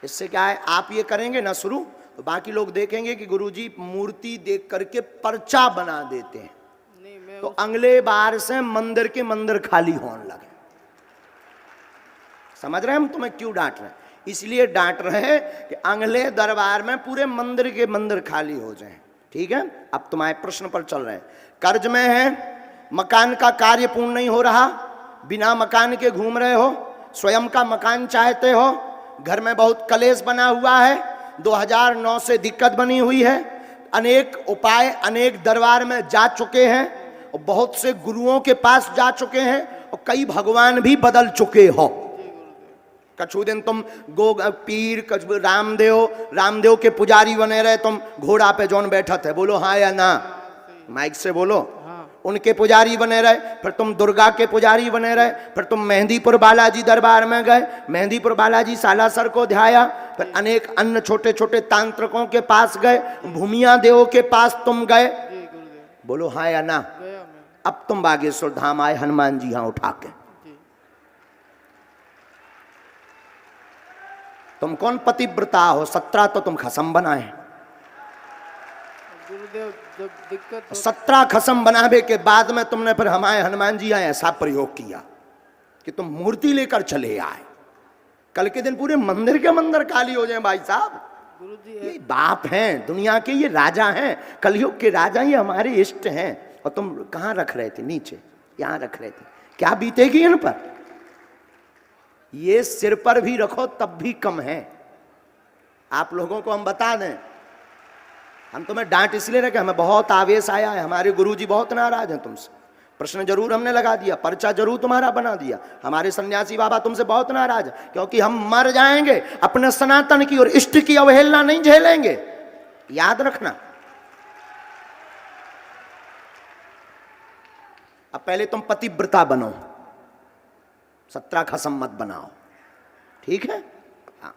इससे क्या है, आप ये करेंगे ना शुरू, तो बाकी लोग देखेंगे कि गुरुजी मूर्ति देख करके पर्चा बना देते हैं, तो अगले बार से मंदिर के मंदिर खाली होने लगे। समझ रहे हैं हम तुम्हें क्यों डांट रहे हैं? इसलिए डांट रहे हैं कि अगले दरबार में पूरे मंदिर के मंदिर खाली हो जाएं। ठीक है, अब तुम्हारे प्रश्न पर चल रहे हैं। कर्ज में है, मकान का कार्य पूर्ण नहीं हो रहा, बिना मकान के घूम रहे हो, स्वयं का मकान चाहते हो, घर में बहुत कलेश बना हुआ है, 2009 से दिक्कत बनी हुई है, अनेक उपाय अनेक दरबार में जा चुके हैं और बहुत से गुरुओं के पास जा चुके हैं और कई भगवान भी बदल चुके हो। कछु दिन तुम गो पीर रामदेव के पुजारी बने रहे, तुम घोड़ा पे जौन बैठा थे, बोलो हाँ या ना, माइक से बोलो। उनके पुजारी बने रहे, फिर तुम दुर्गा के पुजारी बने रहे, फिर तुम मेहंदीपुर बालाजी दरबार में गए, मेहंदीपुर बालाजी सालासर को ध्याया, फिर अनेक अन्य छोटे छोटे तांत्रिकों के पास गए, भूमिया देव के पास तुम गए, बोलो हाँ या ना। अब तुम बागेश्वर धाम आए हनुमान जी यहाँ उठा के, तुम कौन पतिव्रता हो? 17 तो तुम खसम बनाए, गुरुदेव जब दिक्कत 17 खसम बनावे के बाद में तुमने फिर हमारे हनुमान जी यहाँ ऐसा प्रयोग किया कि तुम मूर्ति लेकर चले आए। कल के दिन पूरे मंदिर के मंदिर खाली हो जाए भाई साहब। गुरुजी ये बाप हैं दुनिया के, ये राजा हैं, कलयुग के राजा, ये हमारे इष्ट हैं, और तुम कहाँ रख रहे थे? नीचे, यहाँ रख रहे थे। क्या बीतेगी इन पर? ये सिर पर भी रखो तब भी कम है। आप लोगों को हम बता दें, हम तुम्हें डांट इसलिए रखे, हमें बहुत आवेश आया है, हमारे गुरुजी बहुत नाराज हैं तुमसे, प्रश्न जरूर हमने लगा दिया, पर्चा जरूर तुम्हारा बना दिया, हमारे सन्यासी बाबा तुमसे बहुत नाराज है, क्योंकि हम मर जाएंगे, अपने सनातन की और इष्ट की अवहेलना नहीं झेलेंगे, याद रखना। अब पहले तुम पतिव्रता बनो, 17 खसम मत बनाओ, ठीक है? हाँ।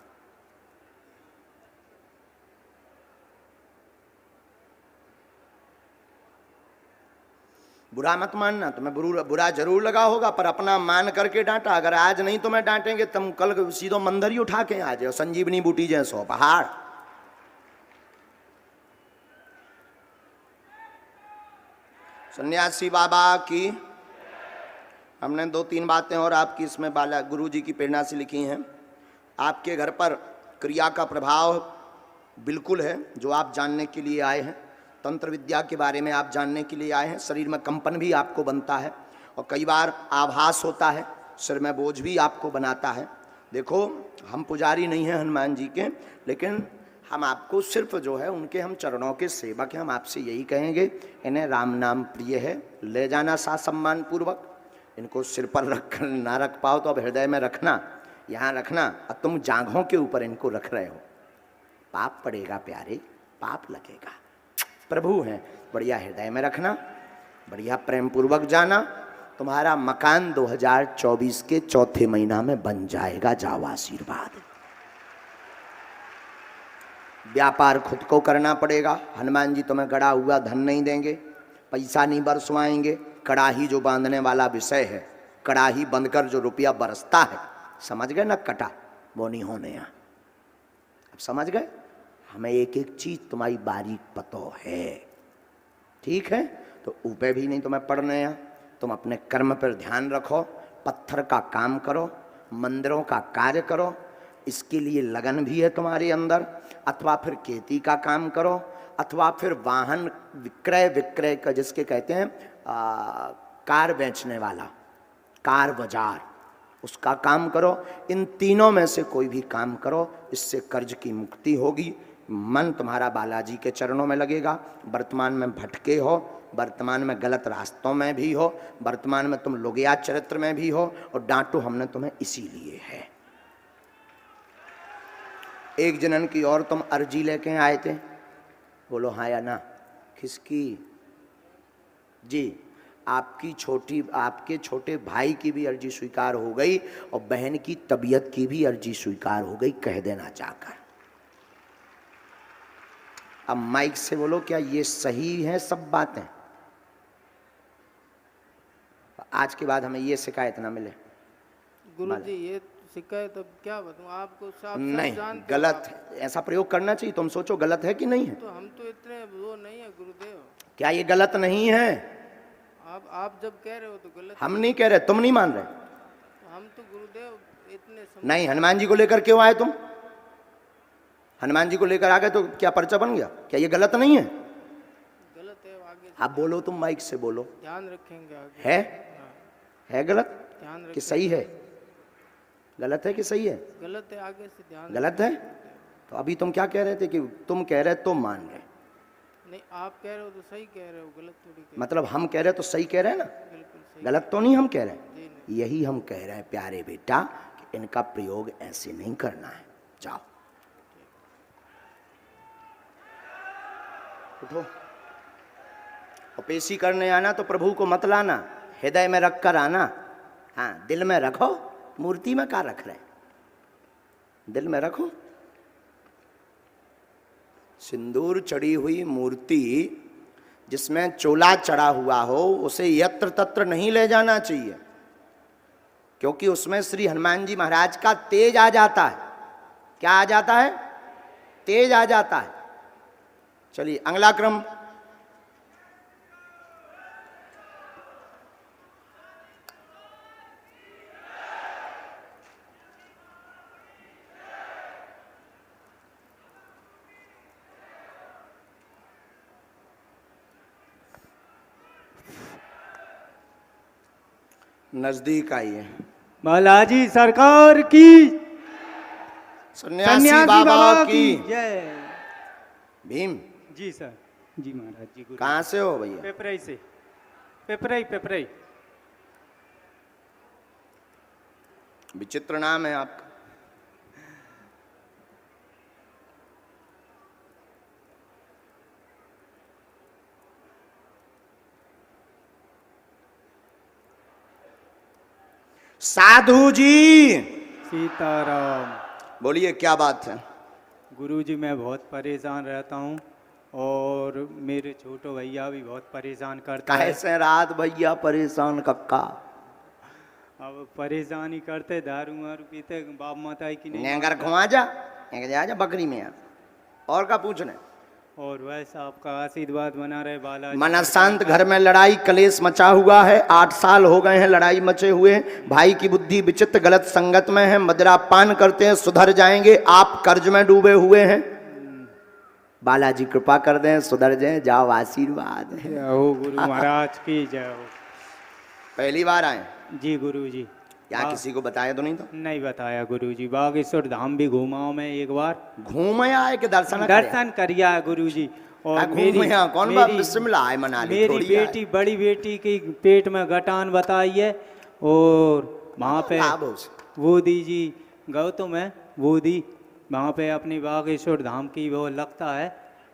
बुरा मत मानना, तुम्हें बुरा जरूर लगा होगा, पर अपना मान करके डांटा। अगर आज नहीं तुम्हें डांटेंगे, तुम कल सीधो मंदिर ही उठा के आ जाओ, संजीवनी बूटी जैसो पहाड़। सन्यासी बाबा की हमने 2-3 बातें और आपकी इसमें बाला गुरु जी की प्रेरणा से लिखी हैं। आपके घर पर क्रिया का प्रभाव बिल्कुल है, जो आप जानने के लिए आए हैं, तंत्र विद्या के बारे में आप जानने के लिए आए हैं। शरीर में कंपन भी आपको बनता है और कई बार आभास होता है, सिर में बोझ भी आपको बनाता है। देखो, हम पुजारी नहीं हैं हनुमान जी के, लेकिन हम आपको सिर्फ जो है उनके हम चरणों के सेवक हैं। हम आपसे यही कहेंगे, इन्हें राम नाम प्रिय है, ले जाना सा सम्मान पूर्वक। इनको सिर पर रख ना रख पाओ तो अब हृदय में रखना, यहाँ रखना। अब तुम जांघों के ऊपर इनको रख रहे हो, पाप पड़ेगा प्यारे, पाप लगेगा। प्रभु हैं, बढ़िया हृदय में रखना, बढ़िया प्रेम पूर्वक जाना। तुम्हारा मकान 2024 के चौथे महीना में बन जाएगा, जाओ आशीर्वाद। व्यापार खुद को करना पड़ेगा, हनुमान जी तुम्हें गड़ा हुआ धन नहीं देंगे, पैसा नहीं बरसवाएंगे। कड़ाही जो बांधने वाला विषय है, कड़ाही बंधकर जो रुपया बरसता है, समझ गए ना, कटा वो नहीं होने यहाँ। अब समझ गए? हमें एक एक चीज तुम्हारी बारीक पतो है, ठीक है? तो ऊपर भी नहीं तुम्हें पढ़ने यहाँ, तुम अपने कर्म पर ध्यान रखो, पत्थर का काम करो, मंदिरों का कार्य करो, इसके लिए लगन भी है तुम्हारे अंदर, अथवा फिर खेती का काम करो, अथवा फिर वाहन विक्रय का, जिसके कहते हैं कार बेचने वाला, कार बाजार, उसका काम करो। इन तीनों में से कोई भी काम करो, इससे कर्ज की मुक्ति होगी। मन तुम्हारा बालाजी के चरणों में लगेगा। वर्तमान में भटके हो, वर्तमान में गलत रास्तों में भी हो, वर्तमान में तुम लोगिया चरित्र में भी हो, और डांटो हमने तुम्हें इसीलिए है। एक जनन की और तुम अर्जी लेके आए थे, बोलो हाँ या ना। किसकी? जी, आपकी आपके छोटे भाई की भी अर्जी स्वीकार हो गई और बहन की तबीयत की भी अर्जी स्वीकार हो गई, कह देना चाहकर। अब माइक से बोलो, क्या ये सही है सब बातें? आज के बाद हमें ये शिकायत ना मिले। गुरुजी ये शिकायत अब क्या बताऊं आपको, साफ नहीं, जानते हो गलत आप। है। ऐसा प्रयोग करना चाहिए। तुम सोचो गलत है कि नहीं है। तो हम तो इतने वो नहीं है गुरुदेव। क्या ये गलत नहीं है? आप जब कह रहे हो तो गलत हम है। नहीं कह रहे, तुम नहीं मान रहे। तो हम तो गुरुदेव इतने नहीं, हनुमान जी को लेकर क्यों आए तुम? हनुमान जी को लेकर आ गए तो क्या पर्चा बन गया? क्या ये गलत नहीं है? गलत है, आगे से आप बोलो, तुम माइक से बोलो। ध्यान रखेंगे आगे। है? हाँ, है गलत ध्यान कि रखेंगे। सही है? गलत है कि सही है? गलत है, आगे से ध्यान गलत है। तो अभी तुम क्या कह रहे थे कि तुम कह रहे तो मान रहे, नहीं आप कह रहे हो तो सही कह रहे हो, गलत थोड़ी कह मतलब हम कह रहे तो सही कह रहे हैं ना? बिल्कुल सही। गलत तो नहीं हम कह रहे। जी नहीं। यही हम कह रहे हैं प्यारे बेटा कि इनका प्रयोग ऐसे नहीं करना है। जाओ उठो। और पेशी करने आना तो प्रभु को मत लाना, हृदय में रख कर आना। हाँ, दिल में रखो। मूर्ति में क्या रख रहे? दिल में रखो। सिंदूर चढ़ी हुई मूर्ति जिसमें चोला चढ़ा हुआ हो उसे यत्र तत्र नहीं ले जाना चाहिए, क्योंकि उसमें श्री हनुमान जी महाराज का तेज आ जाता है। क्या आ जाता है? तेज आ जाता है। चलिए अगला क्रम। नजदीक आइए। बालाजी सरकार की, सन्यासी बाबा की जय। भीम। जी सर। जी महाराज जी। गुरु। कहाँ से हो भैया? पेपराई से। पेपराई। विचित्र नाम है आपका। साधु जी सीताराम। बोलिए, क्या बात है? गुरुजी मैं बहुत परेशान रहता हूँ और मेरे छोटो भैया भी बहुत परेशान करता है। कैसे रात भैया परेशान कक्का? अब परेशानी करते, दारू मारू पीते, बाप माता की नहीं नेगर घुमा जा, जा बकरी में यार। और का पूछने? और वैसा आपका आशीर्वाद बना रहे बालाजी। मनशांत घर में लड़ाई कलेश मचा हुआ है। 8 साल हो गए हैं लड़ाई मचे हुए। भाई की बुद्धि विचित्र गलत संगत में है, मदिरा पान करते हैं, सुधर जाएंगे। आप कर्ज में डूबे हुए हैं। बालाजी कृपा कर दें, सुधर जाएं। जाओ, आशीर्वाद है। जय हो गुरु महाराज की जय हो। पहली बार आए? जी गुरु जी। क्या किसी को बताया तो नहीं था? नहीं बताया गुरु जी। बागेश्वर धाम भी घूमाओ मैं एक बार। घूम आए कि दर्शन? दर्शन करिया गुरु जी। और कौन बात शिमला है मनाली? मेरी बेटी, बड़ी बेटी की पेट में गटान बताई है और वहाँ पे वो दी जी गौतम है वो दी वहाँ पे अपनी बागेश्वर धाम की वो लगता है,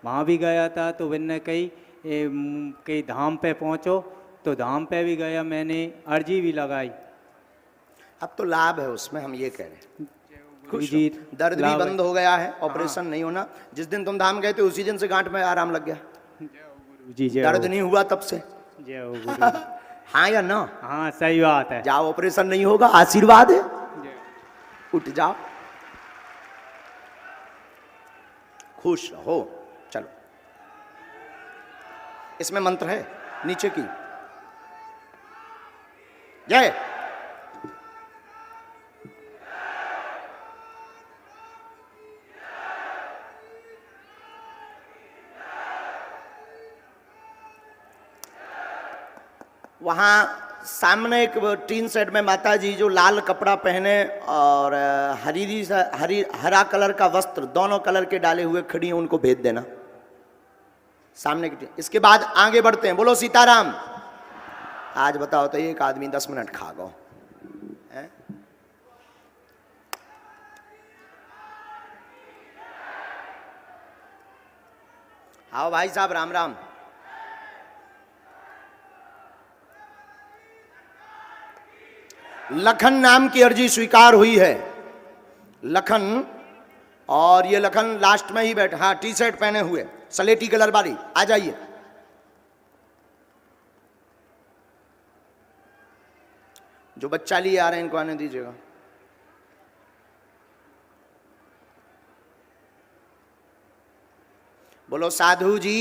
वहाँ भी गया था। तो मैंने कई धाम पे पहुँचो, तो धाम पे भी गया, मैंने अर्जी भी लगाई। अब तो लाभ है उसमें, हम ये कह रहे हैं। खुश जी, हो। दर्द भी बंद हो गया है, ऑपरेशन नहीं होना। जिस दिन तुम धाम गए थे उसी दिन से गांठ में आराम लग गया। जी जय दर्द हो। नहीं हुआ तब से। जय हो गुरु। हाँ या ना? हाँ सही बात है। जाओ, ऑपरेशन नहीं होगा, आशीर्वाद है। उठ जाओ, खुश रहो। चलो, इसमें मंत्र है नीचे की। जय। वहाँ सामने एक टीन सेट में माता जी जो लाल कपड़ा पहने और हरा कलर का वस्त्र, दोनों कलर के डाले हुए खड़ी हैं, उनको भेज देना सामने की टीन। इसके बाद आगे बढ़ते हैं। बोलो सीताराम। आज बताओ तो एक आदमी 10 मिनट खा गो। आओ भाई साहब, राम राम। लखन नाम की अर्जी स्वीकार हुई है। लखन, और ये लखन लास्ट में ही बैठा। हाँ, टी शर्ट पहने हुए, सलेटी कलर वाली। आ जाइए। जो बच्चा लिए आ रहे हैं इनको आने दीजिएगा। बोलो साधु जी।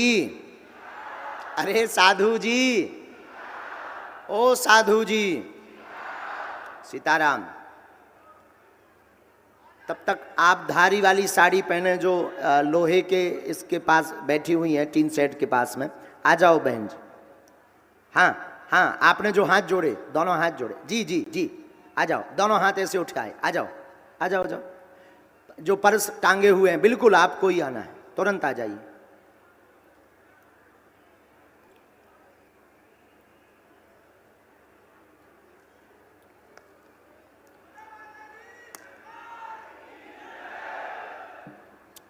अरे साधु जी, ओ साधु जी, सीताराम। तब तक आप धारी वाली साड़ी पहने जो लोहे के इसके पास बैठी हुई हैं, टीन सेट के पास में, आ जाओ बहन जी। हाँ हाँ, आपने जो हाथ जोड़े, दोनों हाथ जोड़े, जी जी जी, आ जाओ, दोनों हाथ ऐसे उठाए, आ जाओ आ जाओ जाओ। जो पर्स टांगे हुए हैं, बिल्कुल आपको ही आना है, तुरंत आ जाइए।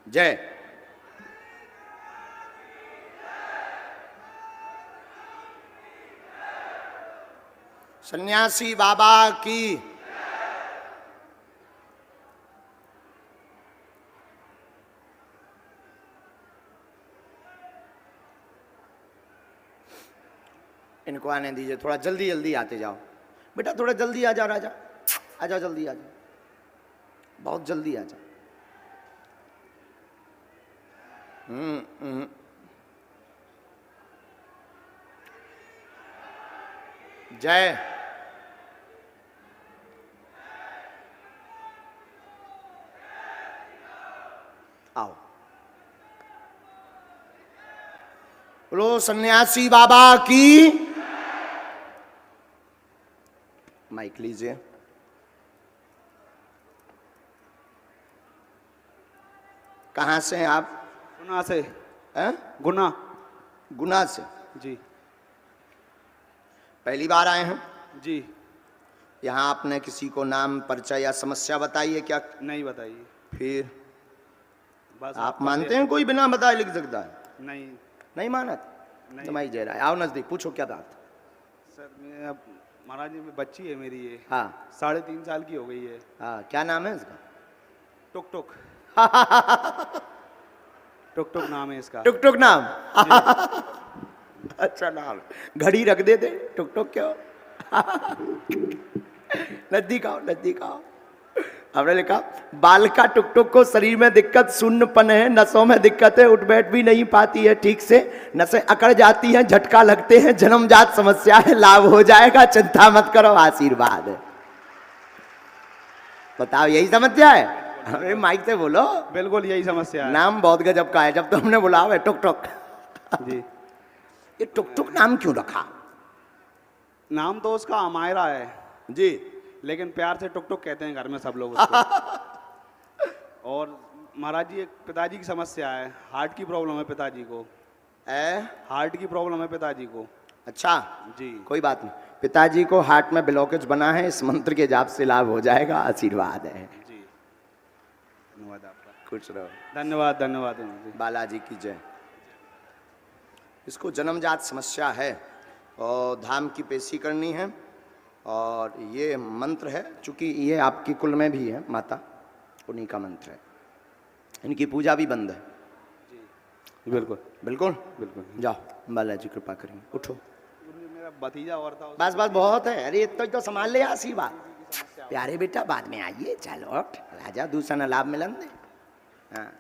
जय। सन्यासी बाबा की। इनको आने दीजिए, थोड़ा जल्दी जल्दी आते जाओ बेटा, थोड़ा जल्दी आ जाओ राजा, आ जाओ जल्दी आ जाओ, बहुत जल्दी आ जाओ। जय। आओ, बोलो सन्यासी बाबा की। माइक लीजिए। कहाँ से हैं आप? गुना से। हैं? गुना। गुना से। जी पहली बार आए हैं? जी। यहाँ आपने किसी को नाम, परिचय या समस्या बताई है क्या? नहीं बताइए। फिर बस आप मानते हैं कोई बिना बताए लिख सकता है? नहीं। नहीं मानत? नहीं। जमाई जय रहा है, आओ नजदीक, पूछो क्या बात। सर मैं अब महाराज जी में बच्ची है मेरी, ये हाँ 3.5 साल की हो गई है। हाँ, क्या नाम है इसका? टुक टुक। टुक टुक नाम है इसका। टुक टुक नाम। अच्छा नाम, घड़ी रख देते टुक टुक क्यों? नजदीक आओ, नजदीक आओ। हमने लिखा बालिका टुक टुक को शरीर में दिक्कत, शून्यपन है, नसों में दिक्कत है, उठ बैठ भी नहीं पाती है ठीक से, नसें अकड़ जाती हैं, झटका लगते हैं, जन्मजात समस्या है, लाभ हो जाएगा, चिंता मत करो, आशीर्वाद है। बताओ यही समस्या है? अरे माइक से बोलो। बिल्कुल यही समस्या है। नाम बहुत गजब का है, जब तो हमने बोला है टुक टुक। जी। ये टुक टुक नाम क्यों रखा? नाम तो उसका अमायरा है जी, लेकिन प्यार से टुक टुक कहते हैं घर में सब लोग उसको। और महाराज जी एक पिताजी की समस्या है, हार्ट की प्रॉब्लम है पिताजी को। हार्ट की प्रॉब्लम है पिताजी को। अच्छा जी। कोई बात नहीं, पिताजी को हार्ट में ब्लॉकेज बना है, इस मंत्र के जाप से लाभ हो जाएगा, आशीर्वाद है। जी धन्यवाद आपका। खुश रहो। धन्यवाद धन्यवाद जी। बालाजी की जय। इसको जन्मजात समस्या है और धाम की पेशी करनी है, और ये मंत्र है, चूंकि ये आपकी कुल में भी है माता, उन्हीं का मंत्र है। इनकी पूजा भी बंद है। जी बिल्कुल बिल्कुल बिल्कुल। जाओ, बालाजी कृपा करेंगे, उठो। मेरा भतीजा और था। बस बस बहुत है, अरे तो संभाल ले आशीर्वाद। प्यारे बेटा बाद में आइए, चलो राजा दूसरा न लाभ मिलन दे। हाँ,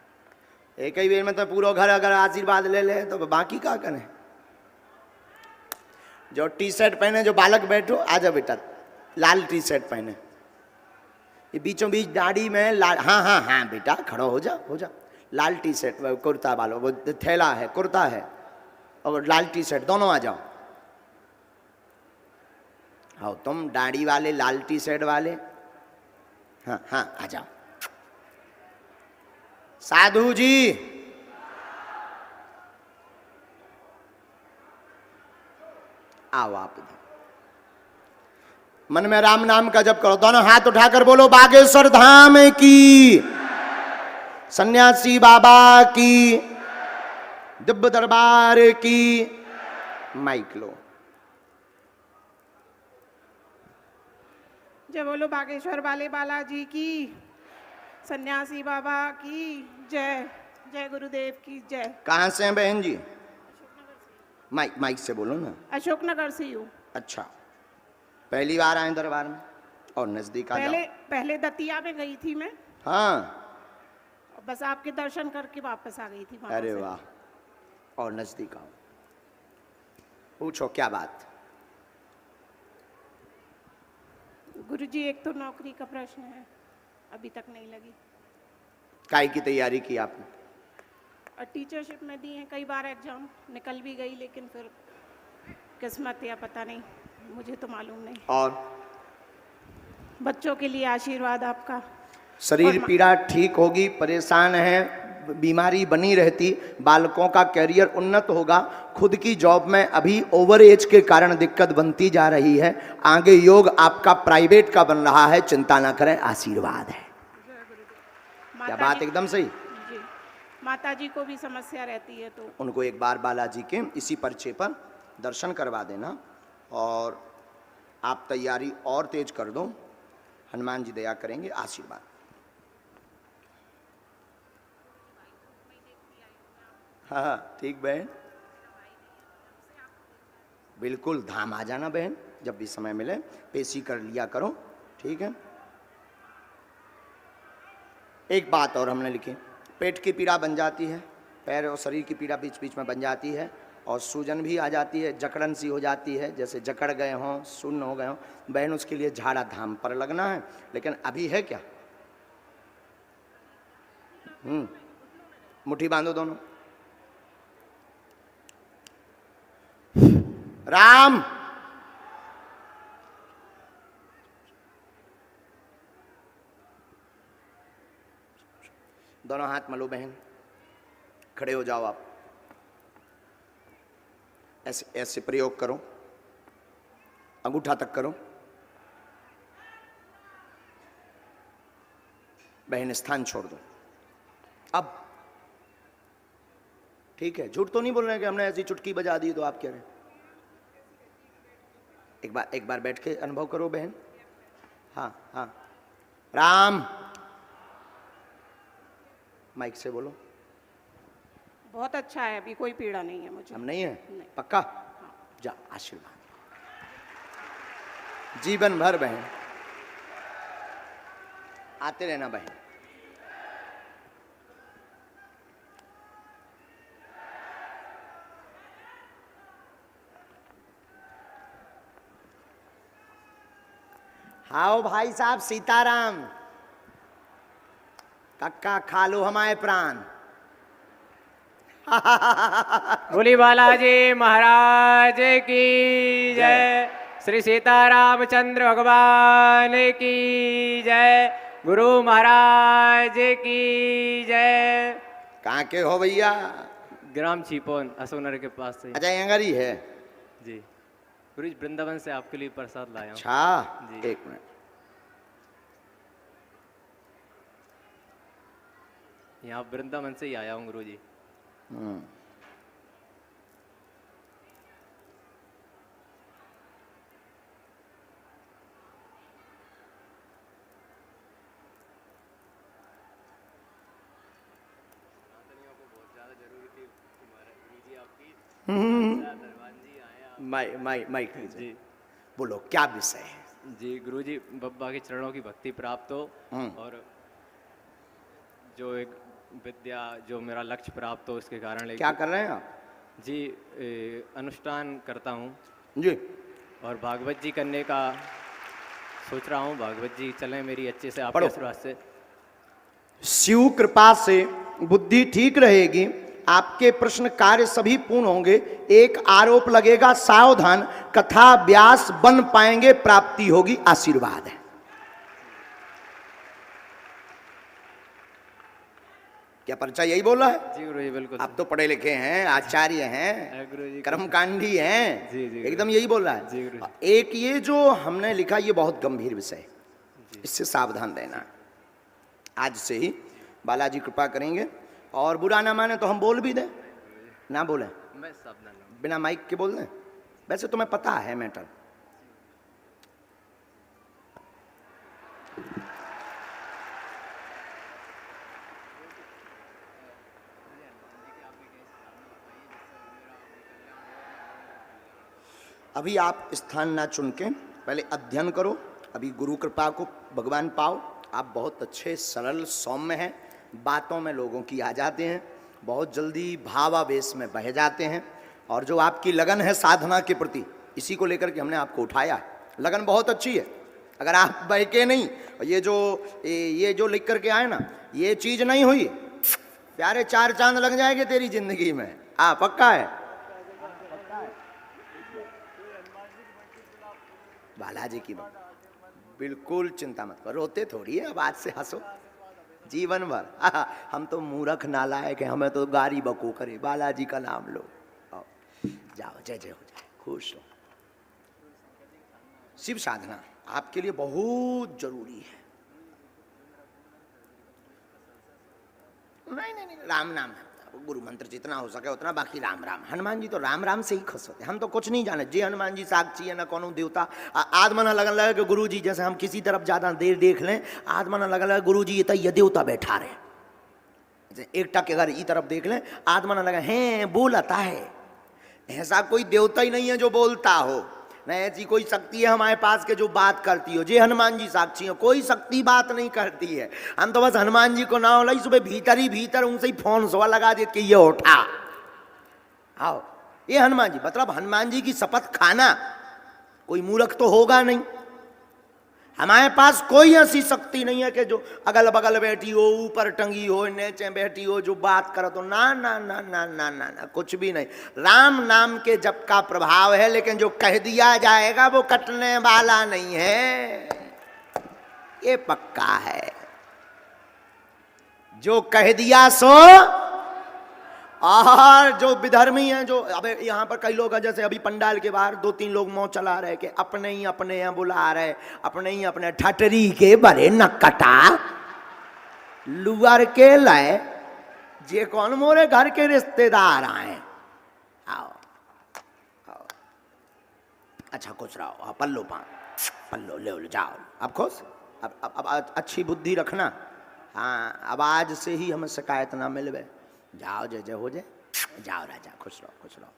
एक ही बेर में तो पूरा घर अगर आशीर्वाद ले ले तो बाकी क्या करें। जो टी शर्ट पहने जो बालक बैठो, आजा बेटा, लाल टी शर्ट पहने, ये बीचों बीच दाढ़ी में लाल, हाँ हाँ हाँ बेटा खड़ो हो जा, हो जा। लाल टी शर्ट, कुर्ता वालों, वो थैला है, कुर्ता है और लाल टी शर्ट, दोनों आ जाओ। आओ तुम दाढ़ी वाले, लाल टी शर्ट वाले, हाँ हाँ आ जाओ। साधु जी, आओ आप इधर। मन में राम नाम का जप करो, दोनों हाथ उठाकर बोलो बागेश्वर धाम की, सन्यासी बाबा की, दिव्य दरबार की। माइक लो। जय बोलो बागेश्वर वाले बालाजी की, सन्यासी बाबा की जय, जय गुरुदेव की जय। कहाँ से हैं बहन जी? माइक माइक से बोलो ना। अशोकनगर से हूँ। अच्छा, पहली बार आए दरबार में? और नजदीक आ जाओ। पहले दतिया में गई थी मैं। हाँ, बस आपके दर्शन करके वापस आ गई थी वहाँ अरे से। वाह, और नजदीक आओ, पूछो क्या बात। गुरुजी एक तो नौकरी का प्रश्न है, अभी तक नहीं लगी। काय की तैयारी की आपने? और टीचरशिप में दी है कई बार एग्जाम, निकल भी गई, लेकिन फिर किस्मत या पता नहीं, मुझे तो मालूम नहीं। और बच्चों के लिए आशीर्वाद आपका। शरीर और पीड़ा ठीक होगी, परेशान है, बीमारी बनी रहती, बालकों का कैरियर उन्नत होगा, खुद की जॉब में अभी ओवर एज के कारण दिक्कत बनती जा रही है, आगे योग आपका प्राइवेट का बन रहा है, चिंता ना करें, आशीर्वाद है। क्या बात जी- एकदम सही। जी, माता जी को भी समस्या रहती है, तो उनको एक बार बालाजी के इसी पर्चे पर दर्शन करवा देना और आप तैयारी और तेज कर दो, हनुमान जी दया करेंगे, आशीर्वाद। हाँ ठीक बहन, बिल्कुल धाम आ जाना बहन, जब भी समय मिले पेशी कर लिया करो, ठीक है। एक बात और हमने लिखी, पेट की पीड़ा बन जाती है, पैर और शरीर की पीड़ा बीच बीच में बन जाती है, और सूजन भी आ जाती है, जकड़न सी हो जाती है, जैसे जकड़ गए हों, सुन्न हो गए हों बहन, उसके लिए झाड़ा धाम पर लगना है। लेकिन अभी है क्या? मुट्ठी बांधो दोनों। राम दोनों हाथ मलो बहन, खड़े हो जाओ आप, ऐसे ऐसे प्रयोग करो, अंगूठा तक करो। बहन स्थान छोड़ दो अब, ठीक है। झूठ तो नहीं बोल रहे कि हमने ऐसी चुटकी बजा दी तो आप कह रहे हैं। एक बार बैठ के अनुभव करो बहन। हाँ हाँ, राम माइक से बोलो। बहुत अच्छा है, अभी कोई पीड़ा नहीं है मुझे। हम नहीं है? नहीं। पक्का? जा, आशीर्वाद जीवन भर बहन, आते रहना बहन। हाओ भाई साहब सीताराम, कक्का खा लो हमारे प्राण। बोली बालाजी महाराज की जय, श्री सीतारामचंद्र भगवान की जय, गुरु महाराज की जय। कहाँ के हो भैया? ग्राम छिपोन अशोकनगर के पास से। अच्छा यंगर ही है? जी गुरु जी, वृंदावन से आपके लिए प्रसाद लाया हूँ। अच्छा जी। एक मिनट, यहाँ वृंदावन से ही आया हूँ गुरु जी। माइक जी बोलो क्या विषय है? जी गुरु जी, बब्बा के चरणों की भक्ति प्राप्त हो और जो एक विद्या, जो मेरा लक्ष्य प्राप्त हो, इसके कारण क्या कर रहे हैं आप? जी अनुष्ठान करता हूँ जी, और भागवत जी करने का सोच रहा हूँ। भागवत जी चलें मेरी अच्छे से, आपके पढ़ो। आशीर्वाद से। शिव कृपा से बुद्धि ठीक रहेगी, आपके प्रश्न कार्य सभी पूर्ण होंगे। एक आरोप लगेगा, सावधान, कथा व्यास बन पाएंगे, प्राप्ति होगी, आशीर्वाद है। क्या परिचय यही बोल रहा है? जी गुरु जी बिल्कुल। आप तो पढ़े लिखे हैं, आचार्य हैं, गुरु जी कर्मकांडी हैं, जी, जी, एकदम यही बोल रहा है। जी, गुरु एक ये जो हमने लिखा, ये बहुत गंभीर विषय है, इससे सावधान रहना। आज से ही बालाजी कृपा करेंगे, और बुरा ना माने तो हम बोल भी दें, ना बोले मैं सावधान हूँ। बिना माइक के बोल दें। वैसे तुम्हें पता है मैटर। अभी आप स्थान ना चुन के पहले अध्ययन करो, अभी गुरु कृपा को भगवान पाओ। आप बहुत अच्छे सरल सौम्य हैं, बातों में लोगों की आ जाते हैं, बहुत जल्दी भावावेश में बह जाते हैं। और जो आपकी लगन है साधना के प्रति, इसी को लेकर के हमने आपको उठाया है। लगन बहुत अच्छी है, अगर आप बहके नहीं, ये जो लिख करके आए ना, ये चीज नहीं हुई, प्यारे 4 चांद लग जाएंगे तेरी जिंदगी में। हाँ पक्का है। बालाजी की बात, बिल्कुल चिंता मत करो, रोते थोड़ी है, अब आज से हंसो जीवन भर। हम तो मूर्ख नालायक है, हमें तो गारी बको करे, बालाजी का नाम लो। आओ, जाओ, जय जय हो जाए, खुश हो। शिव साधना आपके लिए बहुत जरूरी है। नहीं, राम नाम है, गुरु मंत्र जितना हो सके उतना, बाकी राम राम। हनुमान जी तो राम राम से ही खुश होते, हम तो कुछ नहीं जाने। जे हनुमान जी साक्षी है, ना कोनो देवता। आदमन लगन लगे कि गुरु जी, जैसे हम किसी तरफ ज्यादा देर देख लें, आदमन लगन लगे गुरु जी ये देवता बैठा रहे। जैसे एक टक अगर ई तरफ देख लें, आदमन लगे हैं बोलता है। ऐसा कोई देवता ही नहीं है जो बोलता हो, न ऐसी कोई शक्ति है हमारे पास के जो बात करती हो। जे हनुमान जी साक्षी हो, कोई शक्ति बात नहीं करती है। हम तो बस हनुमान जी को ना हो सुबह भीतर ही भीतर उनसे ही फोन सवा लगा देते कि ये उठा आओ। ये हनुमान जी, मतलब हनुमान जी की शपथ खाना कोई मूर्ख तो होगा नहीं। हमारे पास कोई ऐसी शक्ति नहीं है कि जो अगल बगल बैठी हो, ऊपर टंगी हो, नीचे बैठी हो, जो बात कर तो ना ना ना ना ना ना ना, कुछ भी नहीं। राम नाम के जप का प्रभाव है, लेकिन जो कह दिया जाएगा वो कटने वाला नहीं है, ये पक्का है। जो कह दिया सो, और जो विधर्मी हैं, जो अब यहाँ पर कई लोग हैं, जैसे अभी पंडाल के बाहर 2-3 लोग मौज चला रहे कि अपने ही अपने यहाँ बुला रहे, अपने ही अपने ठटरी के बड़े नक्कटा लुअर के लय, जे कौन मोरे घर के रिश्तेदार आए। आओ आओ, अच्छा खुश रहो, पल्लो पल्लो ले जाओ, अब खुश। अब अच्छी बुद्धि रखना। हाँ, अब आज से ही हमें शिकायत ना मिलवे। जाओ, जय जय हो जाए, जाओ राजा, खुश रहो खुश रहो।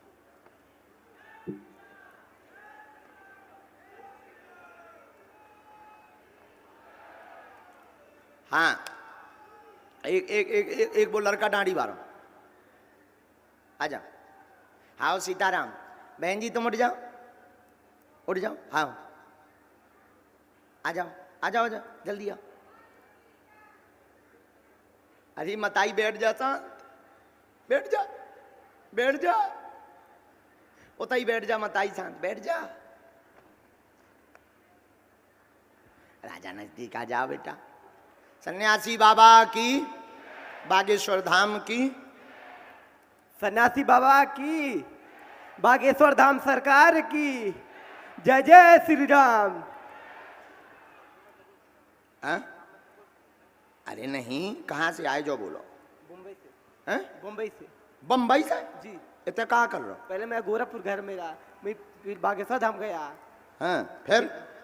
हाँ, एक वो लड़का डांडी बारो, आजा। हाँ सीताराम, बहन जी तुम उठ जाओ, उठ जाओ। हाँ आ जाओ आ जाओ, जल्दी आओ। अरे मताई बैठ जाता, बैठ जा बैठ जा, उताई बैठ जा, मताई शांत बैठ जा। राजा नजदीक आ जाओ बेटा। सन्यासी बाबा की, बागेश्वर धाम की, सन्यासी बाबा की, बागेश्वर धाम सरकार की, जय जय श्री राम। अरे नहीं, कहाँ से आए जो बोलो। मुंबई से। हैं? मुंबई से। बम्बई से जी। इतना कहाँ कर रहे हो? पहले मैं गोरखपुर घर मेरा, मैं फिर बागेश्वर धाम गया। हाँ,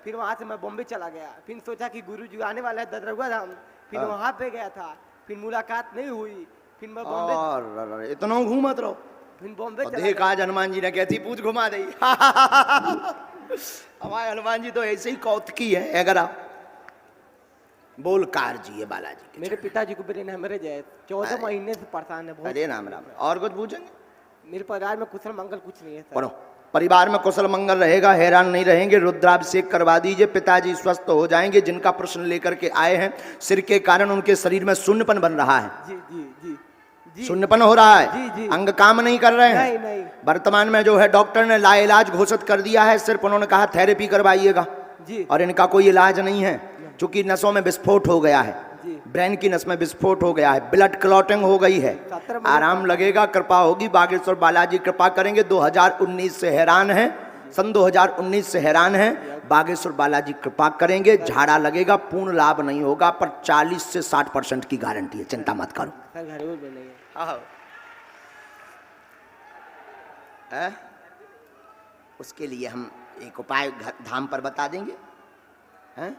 फिर वहाँ से मैं बॉम्बे चला गया। फिर सोचा कि गुरुजी आने वाला है ददरगुआ धाम, फिर वहाँ पे गया था। फिर मुलाकात नहीं हुई, फिर मैं बॉम्बे। और इतना घूमत रहो। फिर बॉम्बे देख आज हनुमान जी ने कहती पूछ घुमा दी। हमारे हनुमान जी तो ऐसे ही कौतकी है। अगर आप बोल कार जी है बालाजी के। मेरे पिताजी को ब्रेन हेमरेज है, 14 महीने से परेशान है बहुत। अरे राम राम, और कुछ पूछेंगे? मेरे परिवार में कुशल मंगल कुछ नहीं है सर। पढ़ो, परिवार में कुशल मंगल रहेगा, हैरान नहीं रहेंगे। रुद्राभिषेक करवा दीजिए, पिताजी स्वस्थ हो जाएंगे। जिनका प्रश्न लेकर के आए हैं, सिर के कारण उनके शरीर में शून्यपन बन रहा है। जी जी जी जी, शून्यपन हो रहा है। जी, जी। अंग काम नहीं कर रहे हैं। नहीं। वर्तमान में जो है डॉक्टर ने लाइलाज घोषित कर दिया है। सिर्फ उन्होंने कहा थेरेपी करवाइएगा, जी। और इनका कोई इलाज नहीं है, क्योंकि नसों में विस्फोट हो गया है। जी। ब्रेन की नस में विस्फोट हो गया है, ब्लड क्लॉटिंग हो गई है। आराम लगेगा, कृपा होगी, बागेश्वर बालाजी कृपा करेंगे। 2019 से हैरान है, सन 2019 से हैरान है, बागेश्वर बालाजी कृपा करेंगे। झाड़ा लगेगा, पूर्ण लाभ नहीं होगा, पर 40 से 60% की गारंटी है, चिंता मत करो। सर घरेलू बनेंगे। उसके लिए हम एक उपाय धाम पर बता देंगे। हैं?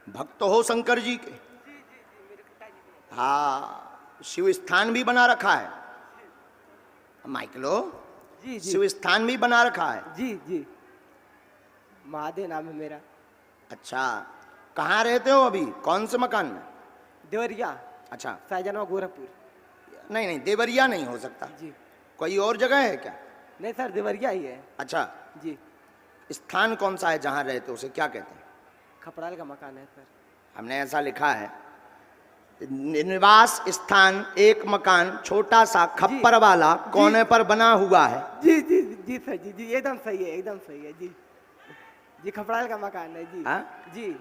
भक्त हो शंकर जी के। हाँ, शिव स्थान भी बना रखा है। माइक लो। जी जी शिव स्थान भी बना रखा है। जी जी, महादेव नाम है मेरा। अच्छा, कहाँ रहते हो अभी, कौन से मकान में? देवरिया, अच्छा, शाहजहां गोरखपुर। नहीं नहीं, देवरिया नहीं हो सकता, जी कोई और जगह है क्या? नहीं सर, देवरिया ही है। अच्छा, जी, स्थान कौन सा है जहाँ रहते हो, उसे क्या कहते हैं? खपड़ाल का मकान है सर। हमने ऐसा लिखा है, निवास स्थान एक मकान छोटा सा खप्पर वाला कोने पर बना हुआ है। जी जी जी सर, जी जी एकदम सही है, एकदम सही है जी। जी खपड़ाल का मकान है जी। हाँ? जी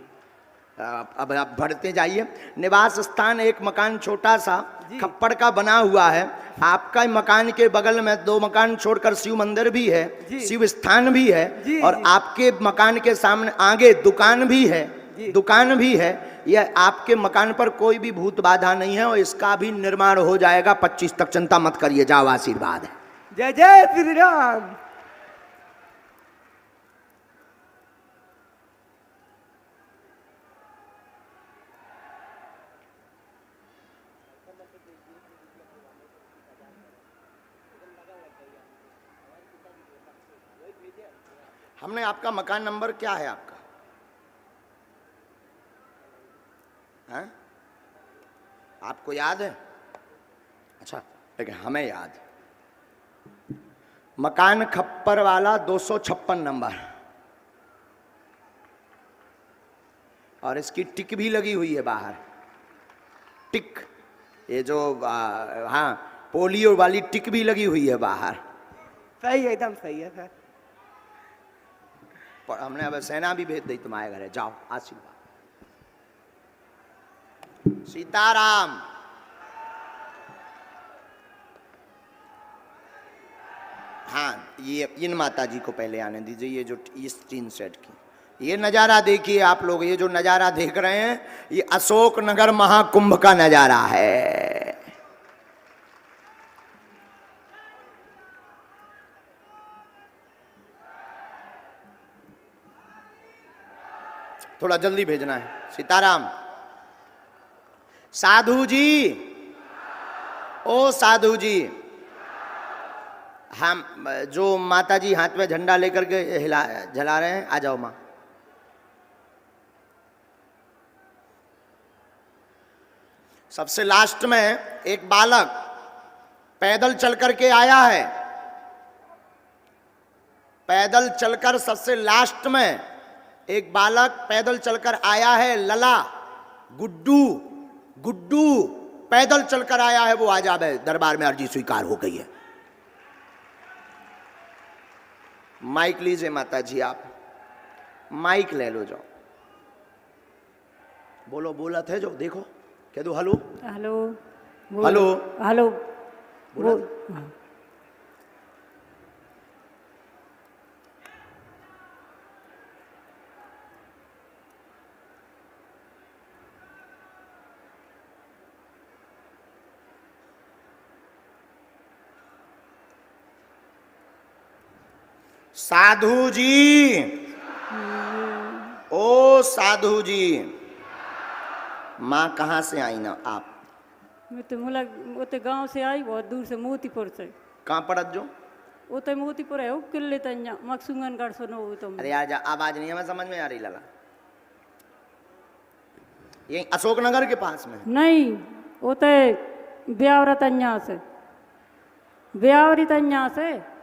अब आप बढ़ते जाइए। निवास स्थान एक मकान छोटा सा जी। खप्पड़ का बना हुआ है। आपका मकान के बगल में 2 मकान छोड़कर शिव मंदिर भी है, जी। शिव स्थान भी है, जी, और जी। आपके मकान के सामने आगे दुकान भी है, जी। दुकान भी है। यह आपके मकान पर कोई भी भूत बाधा नहीं है और इसका भी निर्माण हो जाएगा 25 तक, चिंता मत करिए, जाओ, आशीर्वाद है। जय जय श्री राम। हमने आपका मकान नंबर क्या है आपका? हैं? आपको याद है? अच्छा, लेकिन हमें याद है। मकान खप्पर वाला 256 नंबर, और इसकी टिक भी लगी हुई है बाहर, टिक, ये जो हाँ पोलियो वाली टिक भी लगी हुई है बाहर। सही है, एकदम सही है सर। पर हमने अब सेना भी भेज दी तुम्हारे घर है, जाओ, आशीर्वाद। सीताराम। हाँ, ये इन माता जी को पहले आने दीजिए। ये जो इस टीन सेट की ये नज़ारा देखिए आप लोग, ये जो नज़ारा देख रहे हैं ये अशोक नगर महाकुंभ का नज़ारा है। थोड़ा जल्दी भेजना है। सीताराम। साधु जी, ओ साधु जी, हम जो माता जी हाथ में झंडा लेकर के जला रहे हैं, आ जाओ माँ। सबसे लास्ट में एक बालक पैदल चल करके आया है, पैदल चलकर सबसे लास्ट में एक बालक पैदल चलकर आया है, लला गुड्डू, गुड्डू पैदल चलकर आया है, वो आ जाए, दरबार में अर्जी स्वीकार हो गई है। माइक लीजिए माता जी, आप माइक ले लो, जाओ बोलो, बोला थे जो, देखो कह दो हेलो हेलो हेलो हेलो। बोला वो था? साधु जी, ओ साधु जी, माँ कहाँ से आई ना आप? मैं तो मुला वो तो गांव से आई, बहुत दूर से, मोतीपुर से। कहाँ पड़त जो? वो तो मोतीपुर है, वो किले तंजा मकसूंगनगढ़ सुनो वो तो। अरे यार आवाज नहीं हमें समझ में आ रही लला। ये अशोकनगर के पास में? नहीं, वो तो ब्यावरा तंजा से, ब्यावरी तंजा से,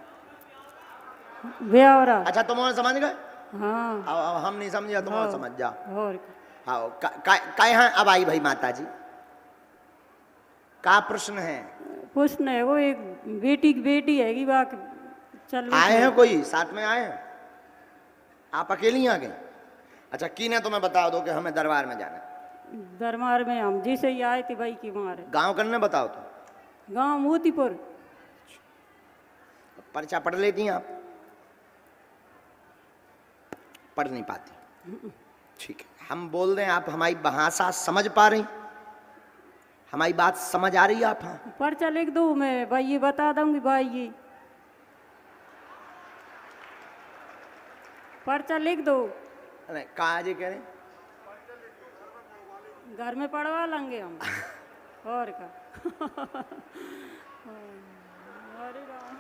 ब्यावरा। अच्छा तुम और समझ गए? हाँ। अब हम नहीं समझे, तुम और समझ जाओ। और हाँ, कहाँ अब आई भाई माता जी, का प्रश्न है? प्रश्न है, वो एक बेटी की बेटी है कि बात चल रही आए थी। हैं कोई साथ में आए हैं? आप अकेली आ गए? अच्छा, की ने तुम्हें बता दो कि हमें दरबार में जाना है। दरबार में हम जिसे ही आए थे भाई की मारे। गांव करने बताओ तो। गांव मोतीपुर। पर्चा पढ़ लेती हैं आप? पढ़ नहीं पाती, ठीक है। हम बोल दें, आप हमारी भाषा समझ पा रही, हमारी बात समझ आ रही है आप? हाँ, पर्चा लिख दो, मैं भाई ये बता दूंगी भाई, ये पर्चा लिख दो। नहीं कहा जी कह रहे? घर में पढ़वा लेंगे हम। और का अरे राम।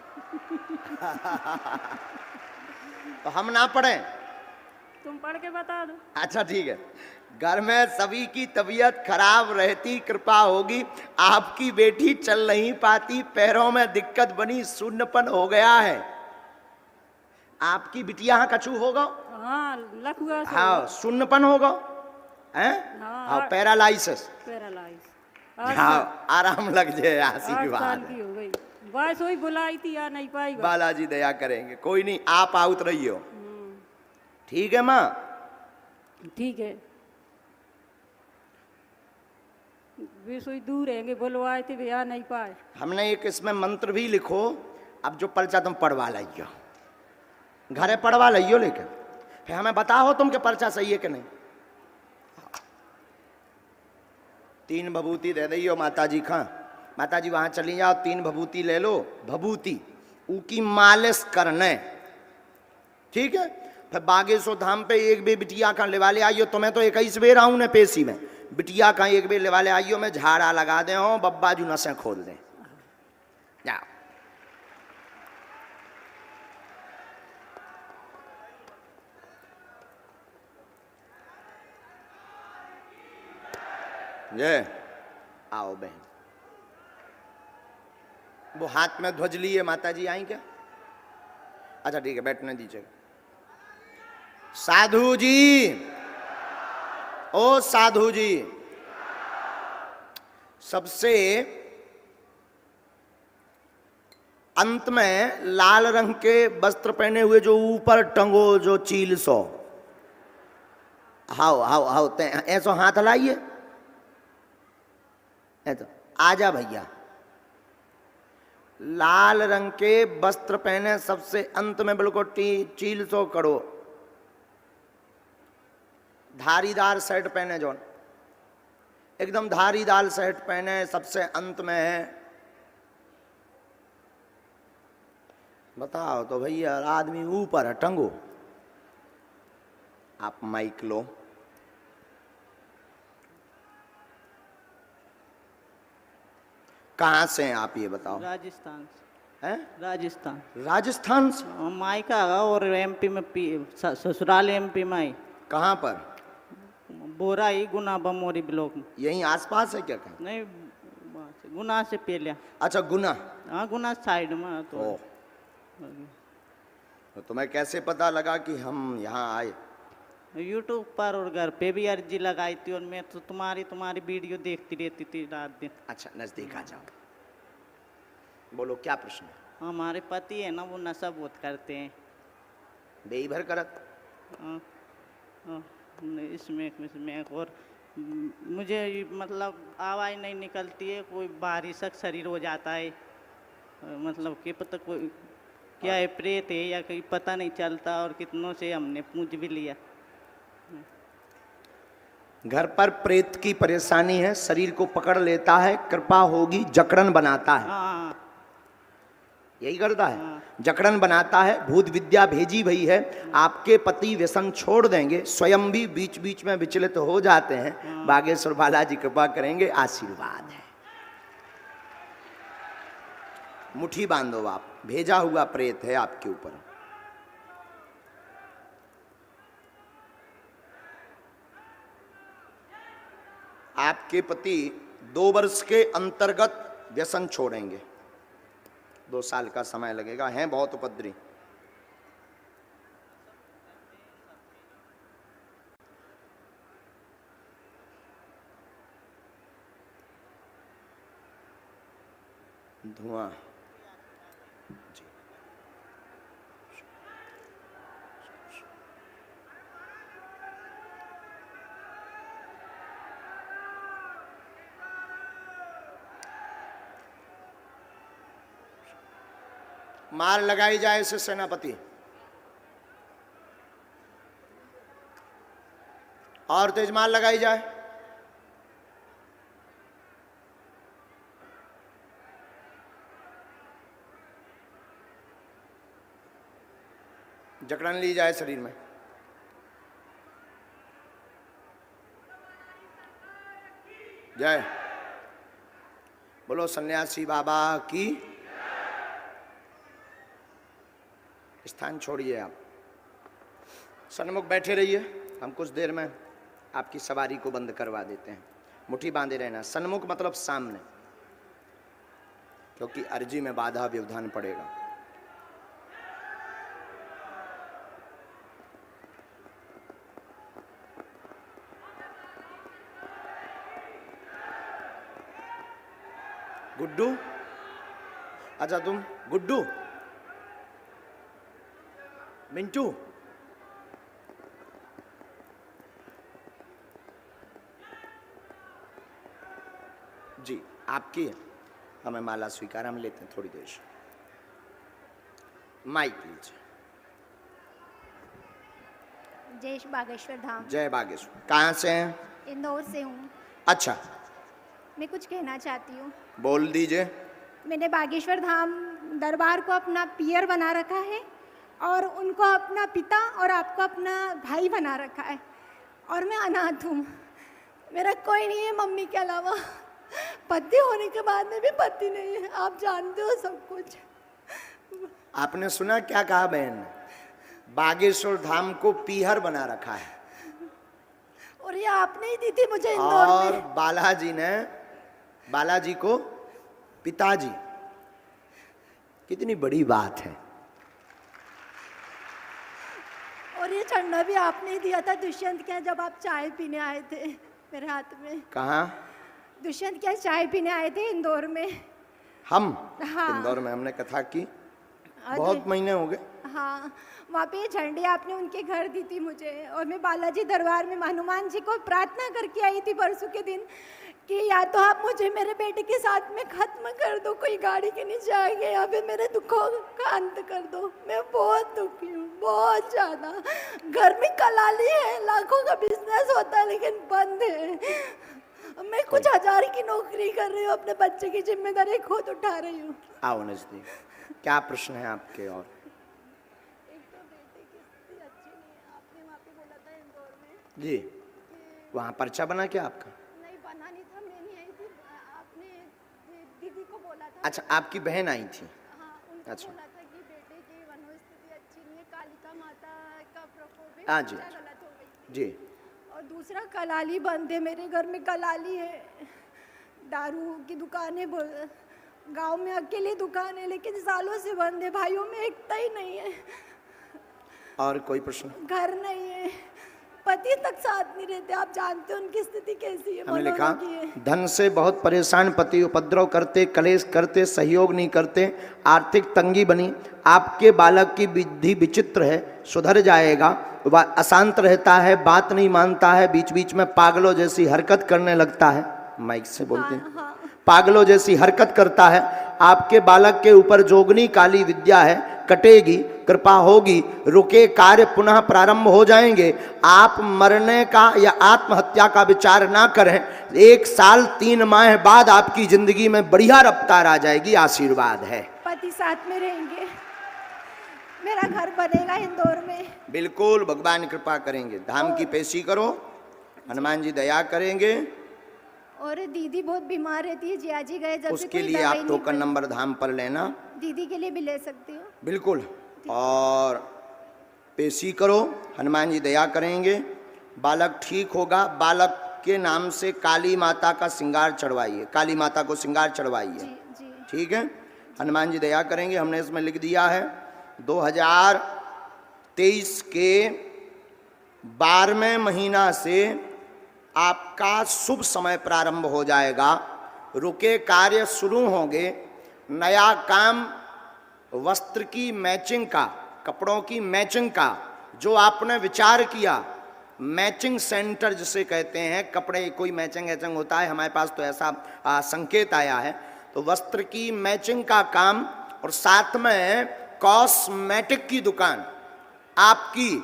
तो हम ना पढ़ें? तुम पढ़ के बता दो। अच्छा ठीक है। घर में सभी की तबीयत खराब रहती, कृपा होगी। आपकी बेटी चल नहीं पाती, पैरों में दिक्कत बनी, शून्यपन हो गया है। आपकी बिटिया कछु होगा? हाँ लखुआ से हाँ शून्यपन होगा हैं? हाँ, हाँ पैरालाइसिस। पैरालाइज। हाँ आराम लग जाए, 8 साल आशीर्वाद की हो गई। बस वही बुलाई थी, आ नहीं पाई बस। बालाजी दया करेंगे। कोई नहीं, आप आउत रहियो। ठीक है माँ। ठीक है। वे सोई दूर रहेंगे, बुलवाए थे वे आ नहीं पाए। हमने एक इसमें मंत्र भी लिखो। अब जो पर्चा तुम पढ़वा लियो, घरे पढ़वा लियो, लेकिन फिर हमें बताओ तुम के पर्चा सही है कि नहीं। 3 भभूति दे दियो माता जी का। माता जी वहां चली जाओ, 3 भभूति ले लो। भभूति उकी मालिश करने, ठीक है। फिर बागेश्वर धाम पे एक बे बिटिया का लेवा ले आइयो। तुम्हें तो 21 बेर आऊं ने पेशी में, बिटिया का एक बेर लेवा ले आइयो। मैं झाड़ा लगा दे हो, बब्बा जू नसें खोल दे। जाओ। ये आओ बहन। वो हाथ में ध्वज लिए माता जी आई क्या? अच्छा ठीक है, बैठने दीजिएगा। साधु जी, ओ साधु जी, सबसे अंत में लाल रंग के वस्त्र पहने हुए जो ऊपर टंगो जो चील सो, हाओ हाओ हाओ, ऐसो हाथ लाइए। तो आजा भैया। लाल रंग के वस्त्र पहने सबसे अंत में बिल्कुल चील सो करो। धारीदार शर्ट पहने जो, एकदम धारीदार शर्ट पहने सबसे अंत में है। बताओ तो भैया, आदमी ऊपर है टंगो। आप माइक लो। कहाँ से हैं आप ये बताओ? राजस्थान से। हैं? राजस्थान। राजस्थान से? मायका और एमपी में ससुराल एमपी में ही। कहाँ पर? बोरा ही गुना बमोरी ब्लॉक में। यहीं आसपास है क्या कहीं? नहीं, गुना से पहले। अच्छा गुना। हाँ गुना साइड में तो। तुम्हें कैसे पता लगा कि हम यहाँ आए? यूट्यूब पर और घर पे भी अर्जी लगाई थी, और मैं तो तुम्हारी वीडियो देखती रहती थी रात दिन। अच्छा नजदीक आ जाओ, बोलो क्या प्रश्न है? हमारे पति है ना, वो नशा बहुत करते हैं। बेईभर करत? हाँ, हाँ, इसमें और मुझे मतलब आवाज़ नहीं निकलती है, कोई भारी सा शरीर हो जाता है। मतलब कि पता कोई क्या है, प्रेत है या कोई पता नहीं चलता। और कितनों से हमने पूछ भी लिया। घर पर प्रेत की परेशानी है, शरीर को पकड़ लेता है, कृपा होगी जकड़न बनाता है। हाँ यही करता है, जकड़न बनाता है। भूत विद्या भेजी भई है। आपके पति व्यसन छोड़ देंगे, स्वयं भी बीच बीच में विचलित हो जाते हैं। बागेश्वर बालाजी कृपा करेंगे, आशीर्वाद है। मुट्ठी बांधो आप, भेजा हुआ प्रेत है आपके ऊपर। आपके पति 2 वर्ष के अंतर्गत व्यसन छोड़ेंगे। 2 साल का समय लगेगा, हैं बहुत उपद्रवी। धुआं जी। मार लगाई जाए इसे सेनापति, और तेज मार लगाई जाए। जकड़न ली जाए शरीर में। जय बोलो सन्यासी बाबा की। स्थान छोड़िए आप। सन्मुख बैठे रहिए, हम कुछ देर में आपकी सवारी को बंद करवा देते हैं। मुट्ठी बांधे रहना। सन्मुख मतलब सामने, क्योंकि अर्जी में बाधा व्यवधान पड़ेगा। गुड्डू, अच्छा तुम गुड्डू, मिंटू, जी आपकी है, हमें माला स्वीकार, हम लेते हैं थोड़ी देर से। माइक लीजिए। जय बागेश्वर धाम। जय बागेश्वर। कहाँ से हैं? इंदौर से हूँ। अच्छा, मैं कुछ कहना चाहती हूँ। बोल दीजिए। मैंने बागेश्वर धाम दरबार को अपना पियर बना रखा है और उनको अपना पिता और आपको अपना भाई बना रखा है, और मैं अनाथ हूँ। मेरा कोई नहीं है मम्मी के अलावा। पति होने के बाद में भी पति नहीं है, आप जानते हो सब कुछ। आपने सुना क्या कहा बहन? बागेश्वर धाम को पीहर बना रखा है, और ये आपने ही दी थी मुझे इंदौर और में। बालाजी ने बालाजी को पिताजी। कितनी बड़ी बात है। और ये चढ़ना भी आपने ही दिया था दुष्यंत के यहाँ, जब आप चाय पीने आए थे मेरे हाथ में। कहाँ? दुष्यंत के यहाँ चाय पीने आए थे इंदौर में। हम हाँ। इंदौर में हमने कथा की, अरे, बहुत महीने हो गए। हाँ, वहाँ पे झंडे आपने उनके घर दी थी मुझे, और मैं बालाजी दरबार में हनुमान जी को प्रार्थना करके आई थी परसों के दिन कि या तो आप मुझे मेरे बेटे के साथ में खत्म कर दो, कोई गाड़ी के नीचे आ गया, या फिर मेरे दुखों का अंत कर दो। मैं बहुत दुखी हूँ, बहुत ज़्यादा। घर में कलाली है, लाखों का बिजनेस होता है लेकिन बंद है। मैं कुछ 1000 की नौकरी कर रही हूँ, अपने बच्चे की जिम्मेदारी खुद उठा रही हूँ। आओ नजदीक। क्या प्रश्न है आपके? और एक तो बेटे की स्थिति अच्छी नहीं है, आपने वहाँ पे बोला था इंदौर में। जी, वहाँ पर्चा बना क्या आपका? नहीं बना नहीं था, मैं नहीं आई थी, आपने दीदी को बोला था। अच्छा, आपकी बहन आई थी। हाँ, उनको अच्छा। बोला था कि बेटे की मनोस्थिति अच्छी नहीं है, कालिका माता का प्रकोप है, हाँ जी, पूजा गलत हो गई थी। जी। और दूसरा कलाली बंद है, मेरे घर में कलाली है, दारू की दुकान है, गांव में अकेली दुकान है लेकिन सालों से बंद है। भाइयों में एकता ही नहीं है। और कोई प्रश्न? घर नहीं है, पति तक साथ नहीं रहते, आप जानते हो उनकी स्थिति कैसी है। हमने लिखा, मनोरोगी है। धन से बहुत परेशान पति, उपद्रव करते, कलेश करते, सहयोग नहीं करते, आर्थिक तंगी बनी। आपके बालक की विधि विचित्र है, सुधर जाएगा। वह अशांत रहता है, बात नहीं मानता है, बीच बीच में पागलों जैसी हरकत करने लगता है। माइक से बोलते हैं। हाँ। पागलों जैसी हरकत करता है। आपके बालक के ऊपर जोगनी काली विद्या है, कटेगी, कृपा होगी, रुके कार्य पुनः प्रारंभ हो जाएंगे। आप मरने का या आत्महत्या का विचार ना करें। 1 साल 3 माह बाद आपकी जिंदगी में बढ़िया रफ्तार आ जाएगी। आशीर्वाद है। पति साथ में रहेंगे, मेरा घर बनेगा इंदौर में। बिल्कुल, भगवान कृपा करेंगे। धाम की पेशी करो, हनुमान जी दया करेंगे। और दीदी बहुत बीमार रहती है, जियाजी गए जब से उसके कोई लिए दवाई आप नहीं टोकन बनी। नंबर धाम पर लेना। दीदी के लिए भी ले सकती हूँ। बिल्कुल, और पेशी करो, हनुमान जी दया करेंगे, बालक ठीक होगा। बालक के नाम से काली माता का श्रृंगार चढ़वाइए, काली माता को श्रृंगार चढ़वाइए। जी जी। ठीक है, हनुमान जी दया करेंगे। हमने इसमें लिख दिया है 2023 के 12वें महीना से आपका शुभ समय प्रारंभ हो जाएगा। रुके कार्य शुरू होंगे। नया काम, वस्त्र की मैचिंग का, कपड़ों की मैचिंग का जो आपने विचार किया, मैचिंग सेंटर जिसे कहते हैं, कपड़े कोई मैचिंग ऐचिंग होता है, हमारे पास तो ऐसा संकेत आया है। तो वस्त्र की मैचिंग का काम, और साथ में कॉस्मेटिक की दुकान आपकी,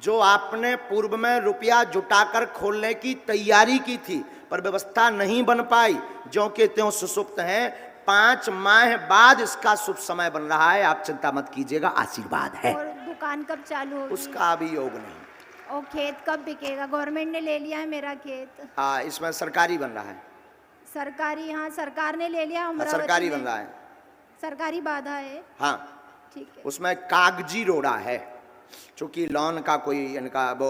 जो आपने पूर्व में रुपया जुटाकर खोलने की तैयारी की थी पर व्यवस्था नहीं बन पाई, जो कि त्यों सुसुप्त हैं। 5 माह बाद इसका शुभ समय बन रहा है। आप चिंता मत कीजिएगा, आशीर्वाद है। और दुकान कब चालू होगी? उसका भी योग नहीं। और खेत कब बिकेगा? गवर्नमेंट ने ले लिया है मेरा खेत। हाँ, इसमें सरकारी बन रहा है। सरकारी? हाँ, सरकार ने ले लिया। अमरावती सरकारी में। बन रहा है। सरकारी बाधा है। हाँ, ठीक है। उसमें कागजी रोड़ा है, चूंकि लोन का कोई इनका वो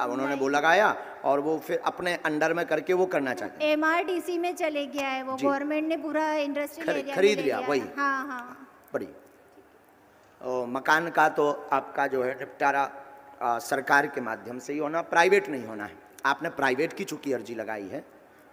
उन्होंने वो लगाया और वो फिर अपने अंडर में करके वो करना चाहते हैं। MRDC में चले गया है वो, जी। गवर्नमेंट ने पूरा इंडस्ट्रियल एरिया खरीद लिया, वही। हाँ हाँ। बढ़िया। मकान का तो आपका जो है निपटारा सरकार के माध्यम से ही होना, प्राइवेट नहीं होना है। आपने प्राइवेट की चूंकि अर्जी लगाई है,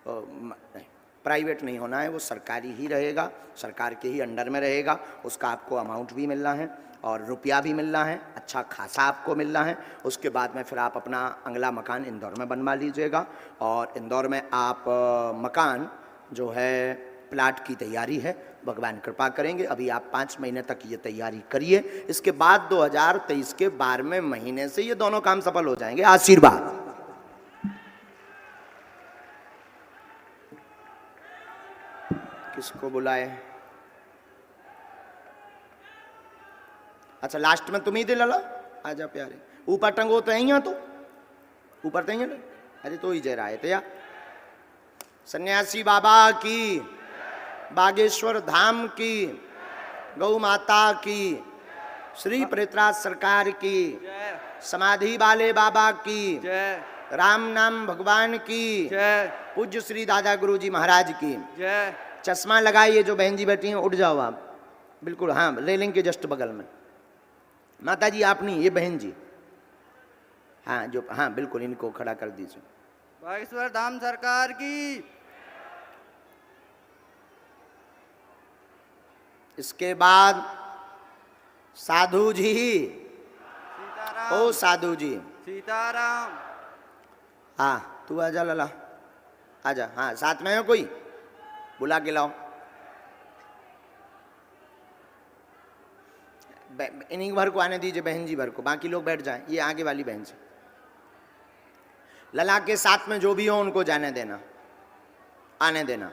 नहीं, प्राइवेट नहीं होना है, वो सरकारी ही रहेगा, सरकार के ही अंडर में रहेगा। उसका आपको अमाउंट भी मिलना है और रुपया भी मिलना है, अच्छा खासा आपको मिलना है। उसके बाद में फिर आप अपना अगला मकान इंदौर में बनवा लीजिएगा और इंदौर में आप मकान जो है प्लाट की तैयारी है, भगवान कृपा करेंगे। अभी आप 5 महीने तक ये तैयारी करिए, इसके बाद 2023 के 12वें महीने से ये दोनों काम सफल हो जाएंगे। आशीर्वाद। किसको बुलाए? अच्छा लास्ट में तुम ही दे लला, आजा प्यारे। ऊपर टंगो तो यही तो ऊपर तो यही। अरे तो ही जय रहा है तो या सन्यासी बाबा की, बागेश्वर धाम की, गौ माता की, श्री पृथ्वीराज सरकार की, समाधि वाले बाबा की, राम नाम भगवान की, पूज्य श्री दादा गुरुजी महाराज की। चश्मा लगाइए जो बहन जी बैठी हैं, उठ जाओ आप बिल्कुल। हाँ, रेलिंग के जस्ट बगल में। माता जी आप नहीं, ये बहन जी। हाँ जो, हाँ बिल्कुल, इनको खड़ा कर दीजिए। बागेश्वर धाम सरकार की। इसके बाद साधु जी, सीताराम। ओ साधु जी, सीताराम। हाँ तू आजा लला, आजा। हाँ साथ में हो कोई, बुला के लाओ। इन्हीं भर को आने दीजिए, बहन जी भर को, बाकी लोग बैठ जाएं। ये आगे वाली बहन से, लला के साथ में जो भी हो उनको जाने देना, आने देना।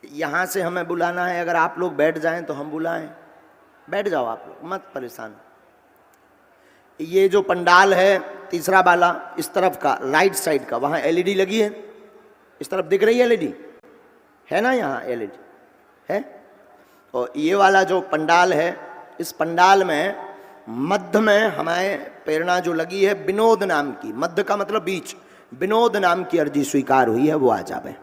यहां से हमें बुलाना है, अगर आप लोग बैठ जाएं तो हम बुलाएं। बैठ जाओ आप लोग, मत परेशान। ये जो पंडाल है तीसरा वाला, इस तरफ का राइट साइड का, वहां एलईडी लगी है, इस तरफ दिख रही है एलईडी है ना, यहाँ एलईडी है। और ये वाला जो पंडाल है, इस पंडाल में मध्य में हमें प्रेरणा जो लगी है विनोद नाम की, मध्य का मतलब बीच, विनोद नाम की अर्जी स्वीकार हुई है, वो आ जावे।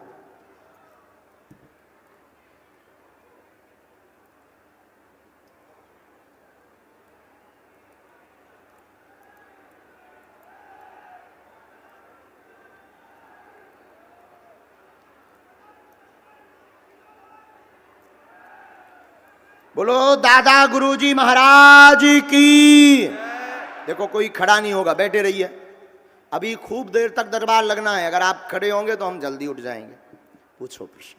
बोलो दादा गुरुजी महाराज की। देखो कोई खड़ा नहीं होगा, बैठे रहिए। अभी खूब देर तक दरबार लगना है, अगर आप खड़े होंगे तो हम जल्दी उठ जाएंगे। पूछो प्रश्न।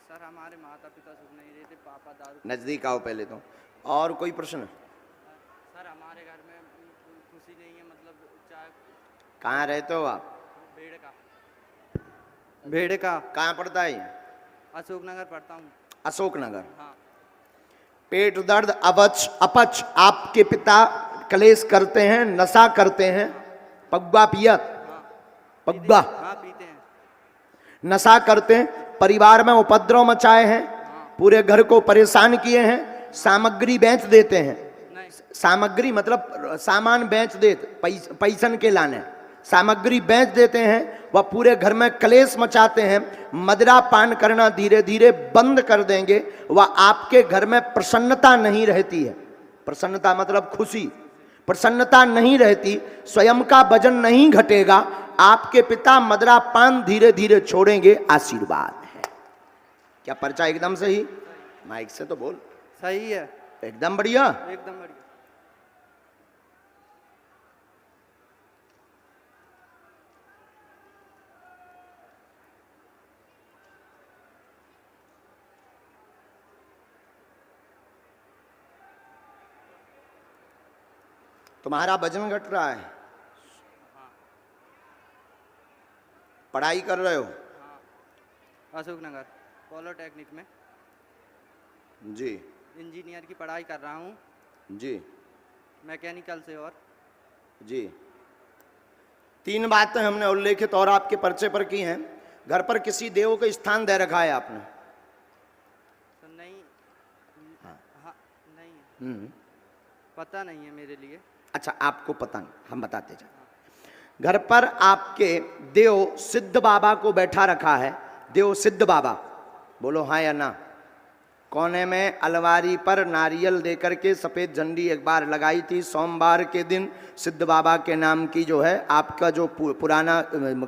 सर हमारे माता पिता सुख नहीं रहे थे, पापा दारू। नजदीक आओ पहले तो। और कोई प्रश्न? सर हमारे घर में खुशी नहीं है, मतलब चाहे। कहाँ रहते हो आप? भेड़े का। कहाँ पड़ता है ये? अशोकनगर पढ़ता हूँ। अशोकनगर। हाँ। पेट दर्द, अपच, अपच, आपके पिता कलेश करते हैं, नशा करते हैं, पग्गा पियत, पग्गा, हाँ पीते हैं। नशा करते हैं, परिवार में उपद्रव मचाए हैं, पूरे घर को परेशान किए हैं, सामग्री बेच देते हैं। सामग्री मतलब सामान बेच देते, पैसन के लाने, सामग्री बेच देते हैं, वह पूरे घर में कलेश मचाते हैं। मदिरा पान करना धीरे धीरे बंद कर देंगे, वह आपके घर में प्रसन्नता नहीं रहती है। प्रसन्नता मतलब खुशी, प्रसन्नता नहीं रहती, स्वयं का वजन नहीं घटेगा। आपके पिता मदिरा पान धीरे धीरे छोड़ेंगे। आशीर्वाद है। क्या पर्चा एकदम सही? माइक से तो बोल। सही है, एकदम बढ़िया, एकदम बढ़िया। तुम्हारा वजन घट रहा है, पढ़ाई कर रहे हो? अशोकनगर पॉलिटेक्निक में जी। इंजीनियर की पढ़ाई कर रहा हूँ जी। मैकेनिकल से। और जी 3 बातें हमने उल्लेखित और आपके पर्चे पर की हैं। घर पर किसी देव को स्थान दे रखा है आपने? तो नहीं। हाँ। पता नहीं है मेरे लिए। अच्छा, आपको पता नहीं, हम बताते जाए। घर पर आपके देव सिद्ध बाबा को बैठा रखा है, देव सिद्ध बाबा, बोलो हाँ या ना। कोने में अलमारी पर नारियल देकर के सफेद झंडी एक बार लगाई थी। सोमवार के दिन सिद्ध बाबा के नाम की जो है आपका जो पुराना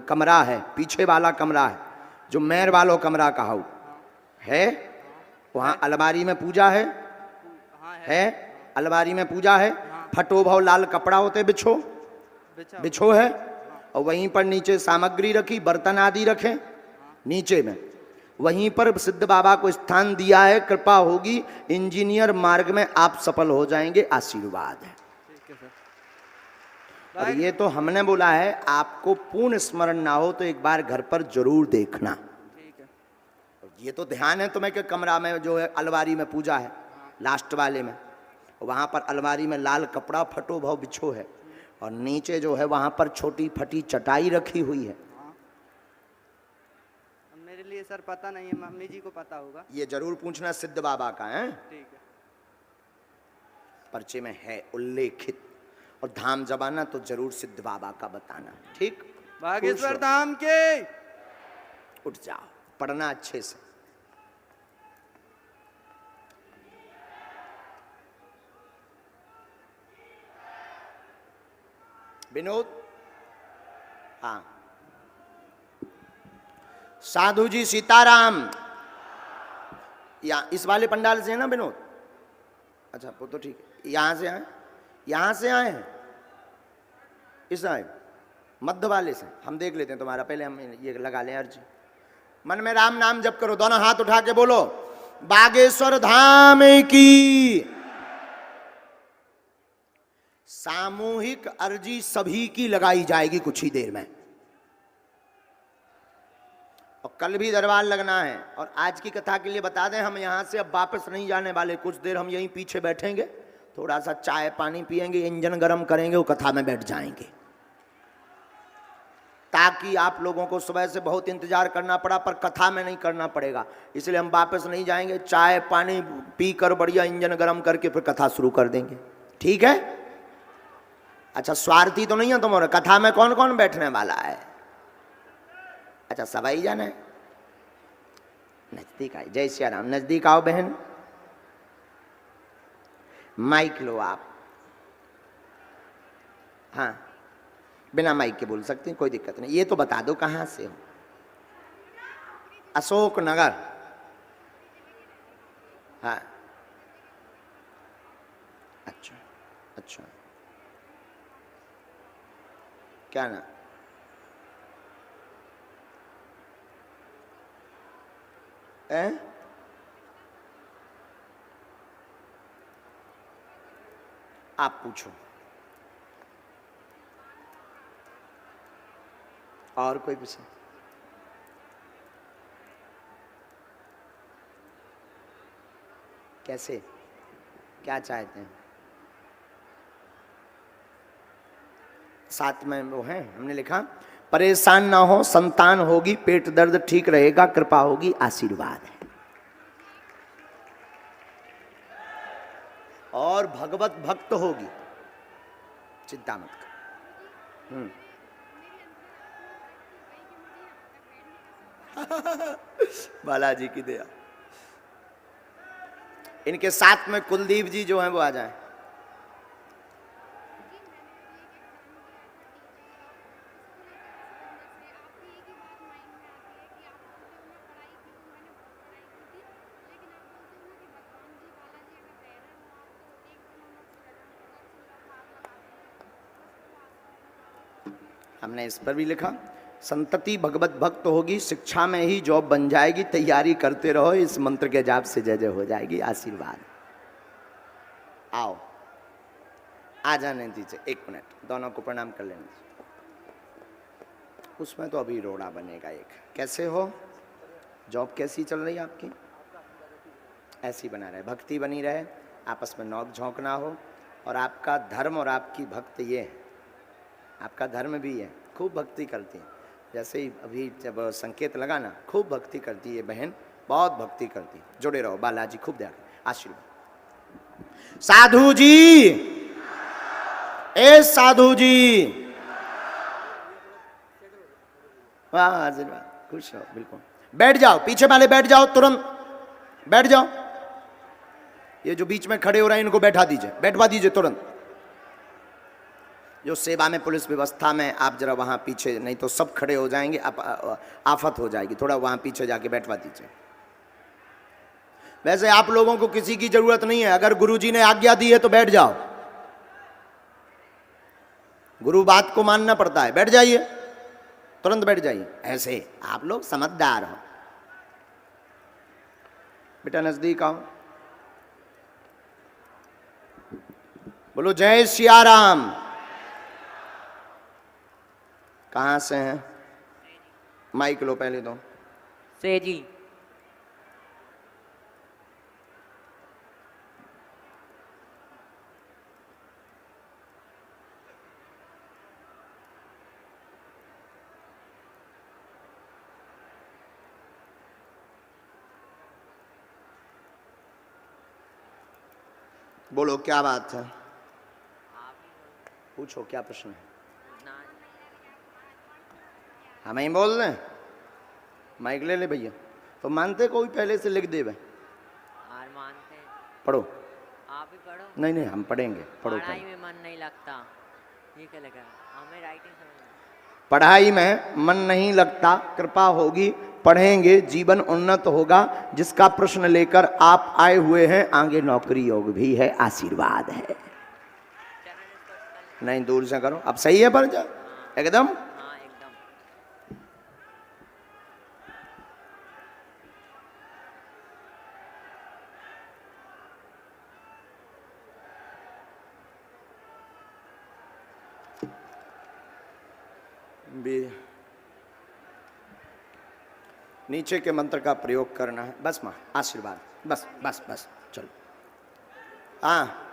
कमरा है, पीछे वाला कमरा है, जो मेहर वालों कमरा कहा है, वहाँ अलमारी में पूजा है, अलमारी में पूजा है। फटो भाव लाल कपड़ा होते बिछो, बिछो है, और वहीं पर नीचे सामग्री रखी, बर्तन आदि रखे नीचे में। वहीं पर सिद्ध बाबा को स्थान दिया है। कृपा होगी, इंजीनियर मार्ग में आप सफल हो जाएंगे, आशीर्वाद है। और ये तो हमने बोला है, आपको पूर्ण स्मरण ना हो तो एक बार घर पर जरूर देखना। ये तो ध्यान है तुम्हें कि कमरा में जो है अलमारी में पूजा है, लास्ट वाले में, वहां पर अलमारी में लाल कपड़ा फटो भाव बिछो है, और नीचे जो है वहां पर छोटी फटी चटाई रखी हुई है। मेरे लिए सर पता नहीं है, मम्मी जी को पता होगा। ये जरूर पूछना सिद्ध बाबा का है, ठीक है। पर्चे में है उल्लेखित, और धाम जबाना तो जरूर सिद्ध बाबा का बताना, ठीक। बागेश्वर धाम के उठ जाओ, पढ़ना अच्छे से। विनोद, हाँ, साधु जी सीताराम, या इस वाले पंडाल से है ना विनोद? अच्छा, वो तो ठीक है। यहां से आए, यहां से आए हैं, इस आए मध्य वाले से। हम देख लेते हैं तुम्हारा, पहले हम ये लगा लें अर्जी। मन में राम नाम जप करो, दोनों हाथ उठा के बोलो बागेश्वर धाम की। सामूहिक अर्जी सभी की लगाई जाएगी कुछ ही देर में, और कल भी दरबार लगना है। और आज की कथा के लिए बता दें, हम यहां से अब वापस नहीं जाने वाले, कुछ देर हम यहीं पीछे बैठेंगे, थोड़ा सा चाय पानी पिएंगे, इंजन गर्म करेंगे, वो कथा में बैठ जाएंगे, ताकि आप लोगों को सुबह से बहुत इंतजार करना पड़ा, पर कथा में नहीं करना पड़ेगा। इसलिए हम वापस नहीं जाएंगे, चाय पानी पीकर बढ़िया इंजन गर्म करके फिर कथा शुरू कर देंगे, ठीक है? अच्छा, स्वार्थी तो नहीं है तुम? और कथा में कौन कौन बैठने वाला है? अच्छा, सबाई जाना है, नजदीक आए। जय श्री राम, नजदीक आओ बहन, माइक लो आप। हाँ, बिना माइक के बोल सकते हैं, कोई दिक्कत नहीं। ये तो बता दो कहां से हो? अशोक नगर, हाँ, अच्छा अच्छा, क्या ना? आप पूछो, और कोई पूछे? कैसे, क्या चाहते हैं? साथ में वो है, हमने लिखा परेशान ना हो, संतान होगी, पेट दर्द ठीक रहेगा, कृपा होगी, आशीर्वाद है। और भगवत भक्त होगी, चिंता मत कर। बालाजी की दया। इनके साथ में कुलदीप जी जो हैं वो आ जाएं। हमने इस पर भी लिखा, संतति भगवत भक्त होगी, शिक्षा में ही जॉब बन जाएगी, तैयारी करते रहो, इस मंत्र के जाप से जय जय हो जाएगी, आशीर्वाद। आओ, आ जाने दीजिए, एक मिनट, दोनों को प्रणाम कर लेने दीजिए। उसमें तो अभी रोड़ा बनेगा एक। कैसे हो? जॉब कैसी चल रही है आपकी? ऐसी बना रहे, भक्ति बनी रहे, आपस में नोक झोंक ना हो। और आपका धर्म और आपकी भक्त ये है, आपका धर्म भी है, खूब भक्ति करती है। जैसे ही अभी जब संकेत लगा ना, खूब भक्ति करती है बहन, बहुत भक्ति करती है। जुड़े रहो, बालाजी खूब दया, आशीर्वाद। साधु जी, ए साधु जी, वाह आशीर्वाद, खुश रहो, बिल्कुल बैठ जाओ, पीछे वाले बैठ जाओ, तुरंत बैठ जाओ। ये जो बीच में खड़े हो रहे हैं इनको बैठा दीजिए, बैठवा दीजिए तुरंत। जो सेवा में पुलिस व्यवस्था में आप जरा वहां पीछे, नहीं तो सब खड़े हो जाएंगे, आफत हो जाएगी, थोड़ा वहां पीछे जाके बैठवा दीजिए। वैसे आप लोगों को किसी की जरूरत नहीं है, अगर गुरुजी ने आज्ञा दी है तो बैठ जाओ, गुरु बात को मानना पड़ता है, बैठ जाइए, तुरंत बैठ जाइए। ऐसे आप लोग समझदार हो। बेटा नजदीक आओ, बोलो जय सिया राम। कहां से हैं? माइक लो पहले तो। से जी। बोलो क्या बात है, पूछो क्या प्रश्न है। हमें ही बोल रहे हैं, माइक ले ले भैया। तो मानते कोई पहले से लिख दे भाई, मानते पढ़ो। आप ही पढ़ो। नहीं नहीं हम पढ़ेंगे, पढ़ो। पढ़ाई में मन नहीं लगता, ये क्या लगा हमें राइटिंग समझ। पढ़ाई में मन नहीं लगता, कृपा होगी, पढ़ेंगे, जीवन उन्नत होगा। जिसका प्रश्न लेकर आप आए हुए हैं, आगे नौकरी योग भी है, आशीर्वाद है। नहीं दूर से करो, अब सही है पर जा एकदम। हाँ एकदम। नीचे के मंत्र का प्रयोग करना है, बस माँ आशीर्वाद, बस बस बस चलो। हाँ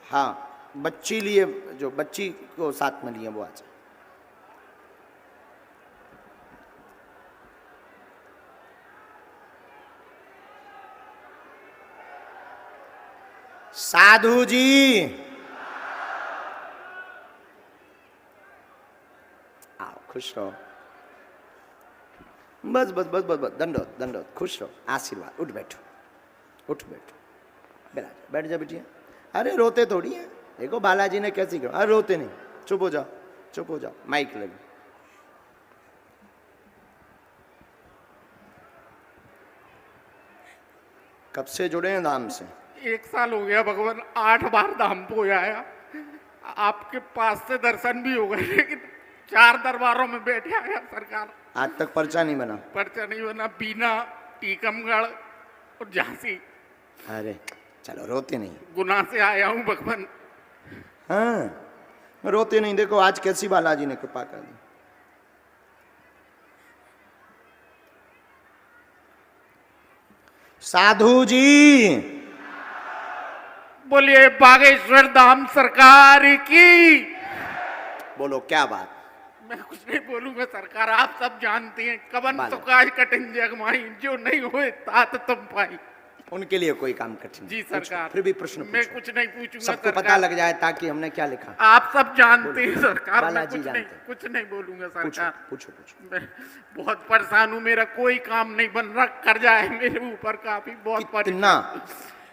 हाँ, बच्ची लिए, जो बच्ची को साथ में लिए वो आ जाए। साधु जी आओ, खुश रहो, बस बस बस बस बस, दंडोत दंडोत, खुश रहो, आशीर्वाद। उठ बैठो, उठ बैठो, बैठ जा बेटिया। अरे रोते थोड़ी है, देखो बालाजी ने कैसी कहा, अरे रोते नहीं, चुप हो जाओ, चुप हो जाओ, माइक लगे। कब से जुड़े हैं धाम से? 1 साल हो गया भगवान, 8 बार धाम को आया, आपके पास से दर्शन भी हो गए, लेकिन 4 दरबारों में बैठे आया सरकार। आज तक पर्चा नहीं बना? पर्चा नहीं बना, बीना, टीकमगढ़ और झांसी। अरे चलो रोते नहीं, गुना से आया हूँ भगवान। हाँ रोते नहीं, देखो आज कैसी बालाजी ने कृपा कर दी। साधु जी बोलिए बागेश्वर धाम सरकार की। बोलो क्या बात। मैं कुछ नहीं बोलूंगा सरकार, आप सब जानते हैं, कवन तो काज कठिन जगमाई, जो नहीं हुए तात तुम पाई। उनके लिए कोई काम कठिन जी सरकार। फिर भी प्रश्न मैं कुछ नहीं पूछूंगा, सबको पता लग जाए ताकि हमने क्या लिखा। आप सब जानते हैं सरकार, मैं बालाजी जानते हैं। कुछ नहीं बोलूंगा सरकार। पूछो पूछो। मैं बहुत परेशान हूँ, मेरा कोई काम नहीं बन रहा, कर्जा है मेरे ऊपर काफी, बहुत परेशान,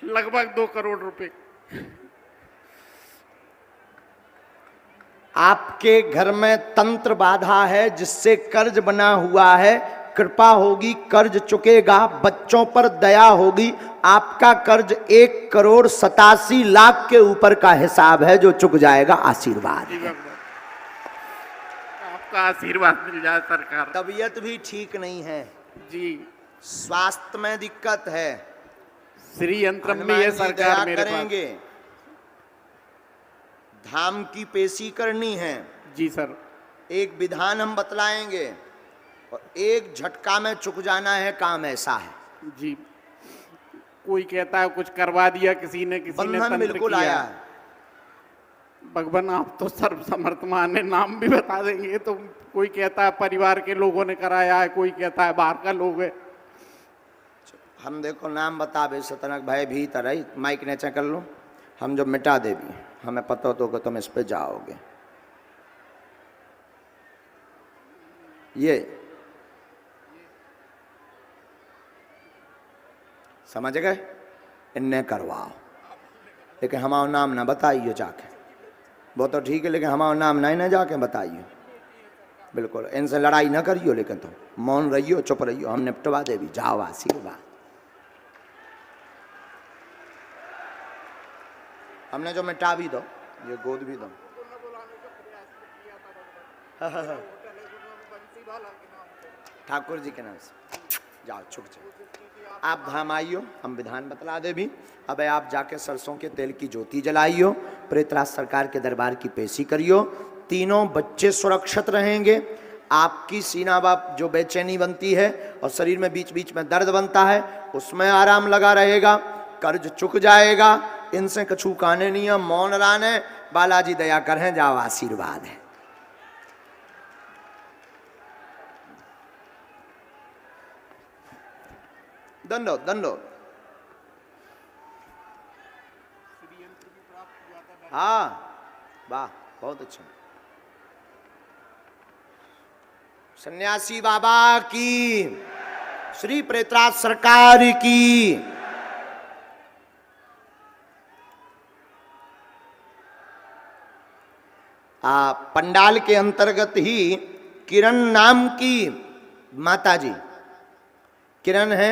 लगभग 2 करोड़ रुपए। आपके घर में तंत्र बाधा है जिससे कर्ज बना हुआ है, कृपा होगी कर्ज चुकेगा, बच्चों पर दया होगी। आपका कर्ज 1,87,00,000 के ऊपर का हिसाब है जो चुक जाएगा, आशीर्वाद। आपका आशीर्वाद मिल जाए सरकार। तबीयत भी ठीक नहीं है जी, स्वास्थ्य में दिक्कत है, श्री यंत्रम में ये सरकार मेरे करेंगे। धाम की पेशी करनी है जी सर, एक विधान हम बतलाएंगे और एक झटका में चुक जाना है, काम ऐसा है जी। कोई कहता है कुछ करवा दिया किसी ने, किसी ने तंत्र बिल्कुल किया। आया है। भगवान आप तो सर्वसमर्थमान है, नाम भी बता देंगे तो। कोई कहता है परिवार के लोगों ने कराया है, कोई कहता है बाहर का लोग है। हम देखो नाम बतावे सतनक भय भीतर है, माइक नीचे कर लो, हम जो मिटा देवी हमें पता तो कि तुम इस पे जाओगे। ये समझ गए, इन्हें करवाओ, लेकिन हमारा नाम ना बताइए जाके। वो तो ठीक है, लेकिन हमारा नाम नहीं ना जाके बताइए, बिल्कुल इनसे लड़ाई ना करियो, लेकिन तुम मौन रहियो, चुप रहियो, हम निपटवा देवी। जाओ आशीर्वाद। हमने जो मिटा भी दो, ये गोद भी दो। ठाकुर जी के नाम से जाओ, छुप जाओ। आप धाम आइयो, हम विधान बतला दे भी। अब आप जाके सरसों के तेल की ज्योति जलाइयो, प्रेतराज सरकार के दरबार की पेशी करियो। तीनों बच्चे सुरक्षित रहेंगे। आपकी सीना बाप जो बेचैनी बनती है और शरीर में बीच बीच में दर्द बनता है, उसमें आराम लगा रहेगा। कर्ज चुक जाएगा। इनसे कछू काने नहीं है, मौन राने। बालाजी दया करें, जाओ आशीर्वाद है। दंडो दंडो। हाँ वाह, बहुत अच्छा। सन्यासी बाबा की, श्री प्रेतराज सरकार की। पंडाल के अंतर्गत ही किरण नाम की माता जी, किरण है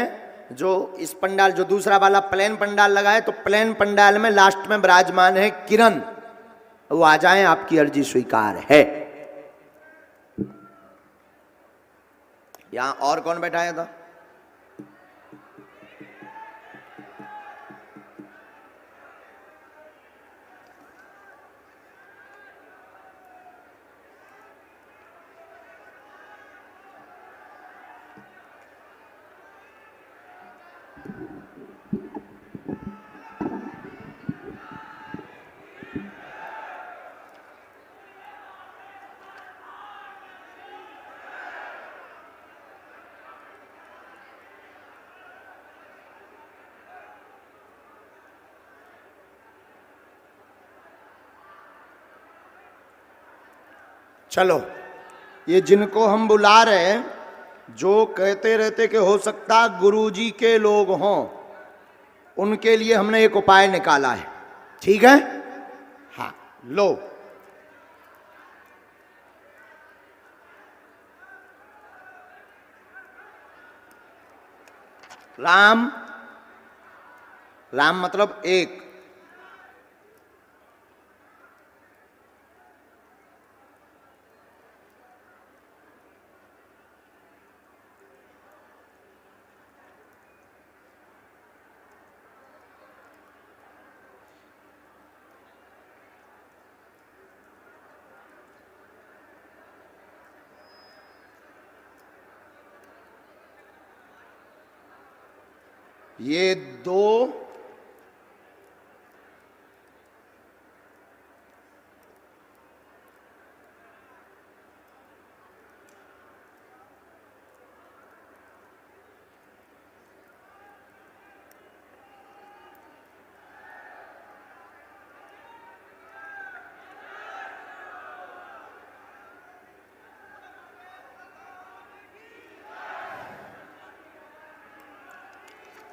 जो इस पंडाल, जो दूसरा वाला प्लेन पंडाल लगा है, तो प्लेन पंडाल में लास्ट में विराजमान है किरण। वो आ जाएं, आपकी अर्जी स्वीकार है। यहां और कौन बैठाया था? चलो, ये जिनको हम बुला रहे हैं, जो कहते रहते कि हो सकता गुरुजी के लोग हों, उनके लिए हमने एक उपाय निकाला है। ठीक है? हाँ, लो। राम, राम मतलब एक। ये दो,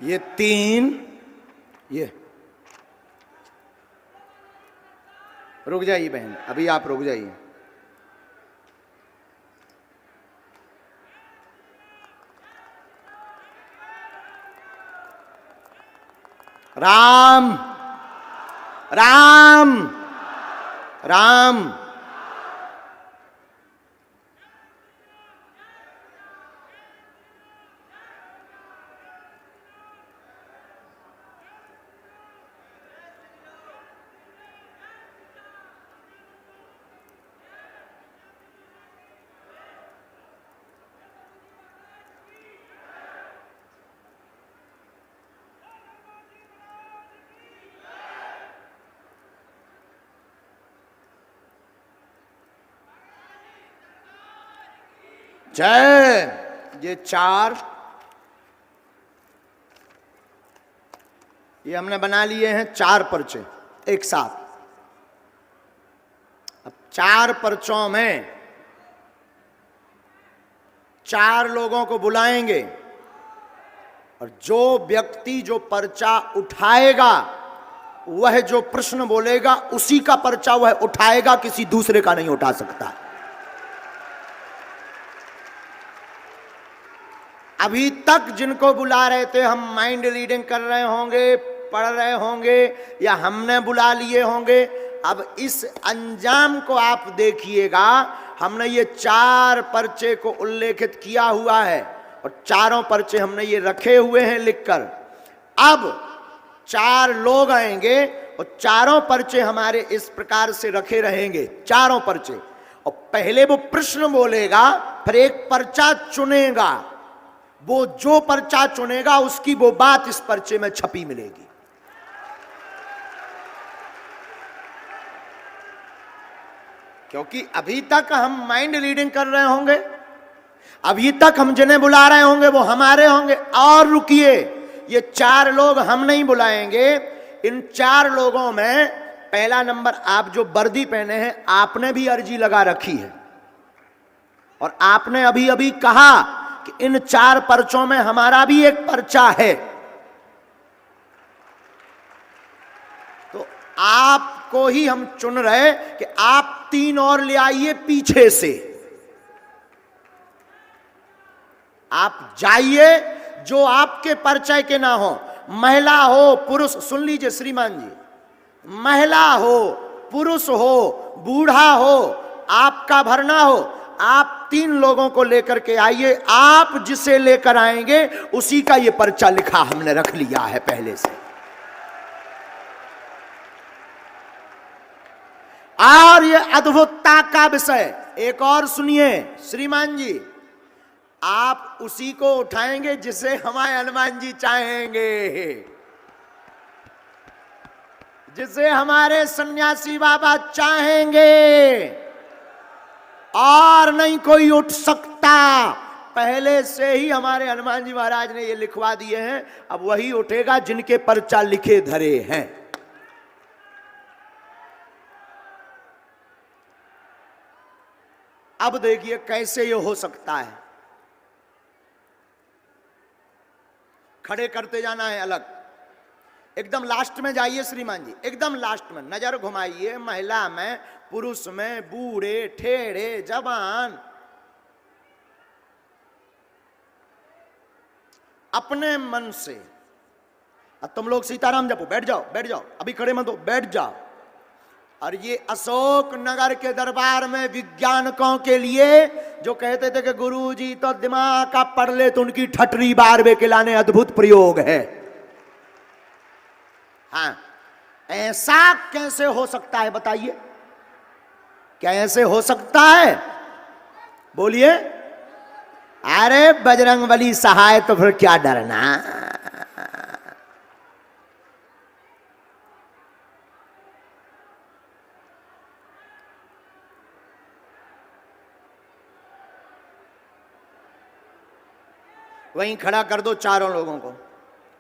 ये तीन, ये रुक जाइए बहन, अभी आप रुक जाइए। राम राम राम। जय। ये चार, ये हमने बना लिए हैं 4 पर्चे एक साथ। अब 4 पर्चों में 4 लोगों को बुलाएंगे और जो व्यक्ति जो पर्चा उठाएगा वह जो प्रश्न बोलेगा उसी का पर्चा वह उठाएगा, किसी दूसरे का नहीं उठा सकता। अभी तक जिनको बुला रहे थे हम माइंड रीडिंग कर रहे होंगे, पढ़ रहे होंगे या हमने बुला लिए होंगे। अब इस अंजाम को आप देखिएगा। हमने ये 4 पर्चे को उल्लेखित किया हुआ है और चारों पर्चे हमने ये रखे हुए हैं लिखकर। अब 4 लोग आएंगे और चारों पर्चे हमारे इस प्रकार से रखे रहेंगे, चारों पर्चे। और पहले वो प्रश्न बोलेगा, फिर एक पर्चा चुनेगा। वो जो पर्चा चुनेगा उसकी वो बात इस पर्चे में छपी मिलेगी। क्योंकि अभी तक हम माइंड रीडिंग कर रहे होंगे, अभी तक हम जिन्हें बुला रहे होंगे वो हमारे होंगे। और रुकिए, ये 4 लोग हम नहीं बुलाएंगे। इन 4 लोगों में पहला नंबर, आप जो वर्दी पहने हैं आपने भी अर्जी लगा रखी है और आपने अभी अभी कहा कि इन 4 पर्चों में हमारा भी एक पर्चा है। तो आपको ही हम चुन रहे कि आप 3 और ले आइए पीछे से। आप जाइए, जो आपके परिचय के ना हो, महिला हो पुरुष, सुन लीजिए श्रीमान जी, महिला हो पुरुष हो बूढ़ा हो, आपका भरना हो, आप 3 लोगों को लेकर के आइए। आप जिसे लेकर आएंगे उसी का ये पर्चा लिखा हमने रख लिया है पहले से। और ये अद्भुतता का विषय एक और सुनिए श्रीमान जी, आप उसी को उठाएंगे जिसे हमारे हनुमान जी चाहेंगे, जिसे हमारे सन्यासी बाबा चाहेंगे, और नहीं कोई उठ सकता। पहले से ही हमारे हनुमान जी महाराज ने ये लिखवा दिए हैं। अब वही उठेगा जिनके पर्चा लिखे धरे हैं। अब देखिए कैसे ये हो सकता है। खड़े करते जाना है अलग, एकदम लास्ट में जाइए श्रीमान जी, एकदम लास्ट में नजर घुमाइए। महिला में, पुरुष में, बूढ़े, ठेढ़े, जवान, अपने मन से। अब तुम लोग सीताराम जपो, बैठ जाओ बैठ जाओ, अभी खड़े मत हो, बैठ जाओ। और ये अशोक नगर के दरबार में विज्ञानकों के लिए जो कहते थे कि गुरुजी तो दिमाग का पढ़ ले तो उनकी ठटरी बार वे खिलाने अद्भुत प्रयोग है। हाँ, ऐसा कैसे हो सकता है बताइए, क्या ऐसे हो सकता है? बोलिए। अरे बजरंगबली सहाय, तो फिर क्या डरना। वहीं खड़ा कर दो चारों लोगों को,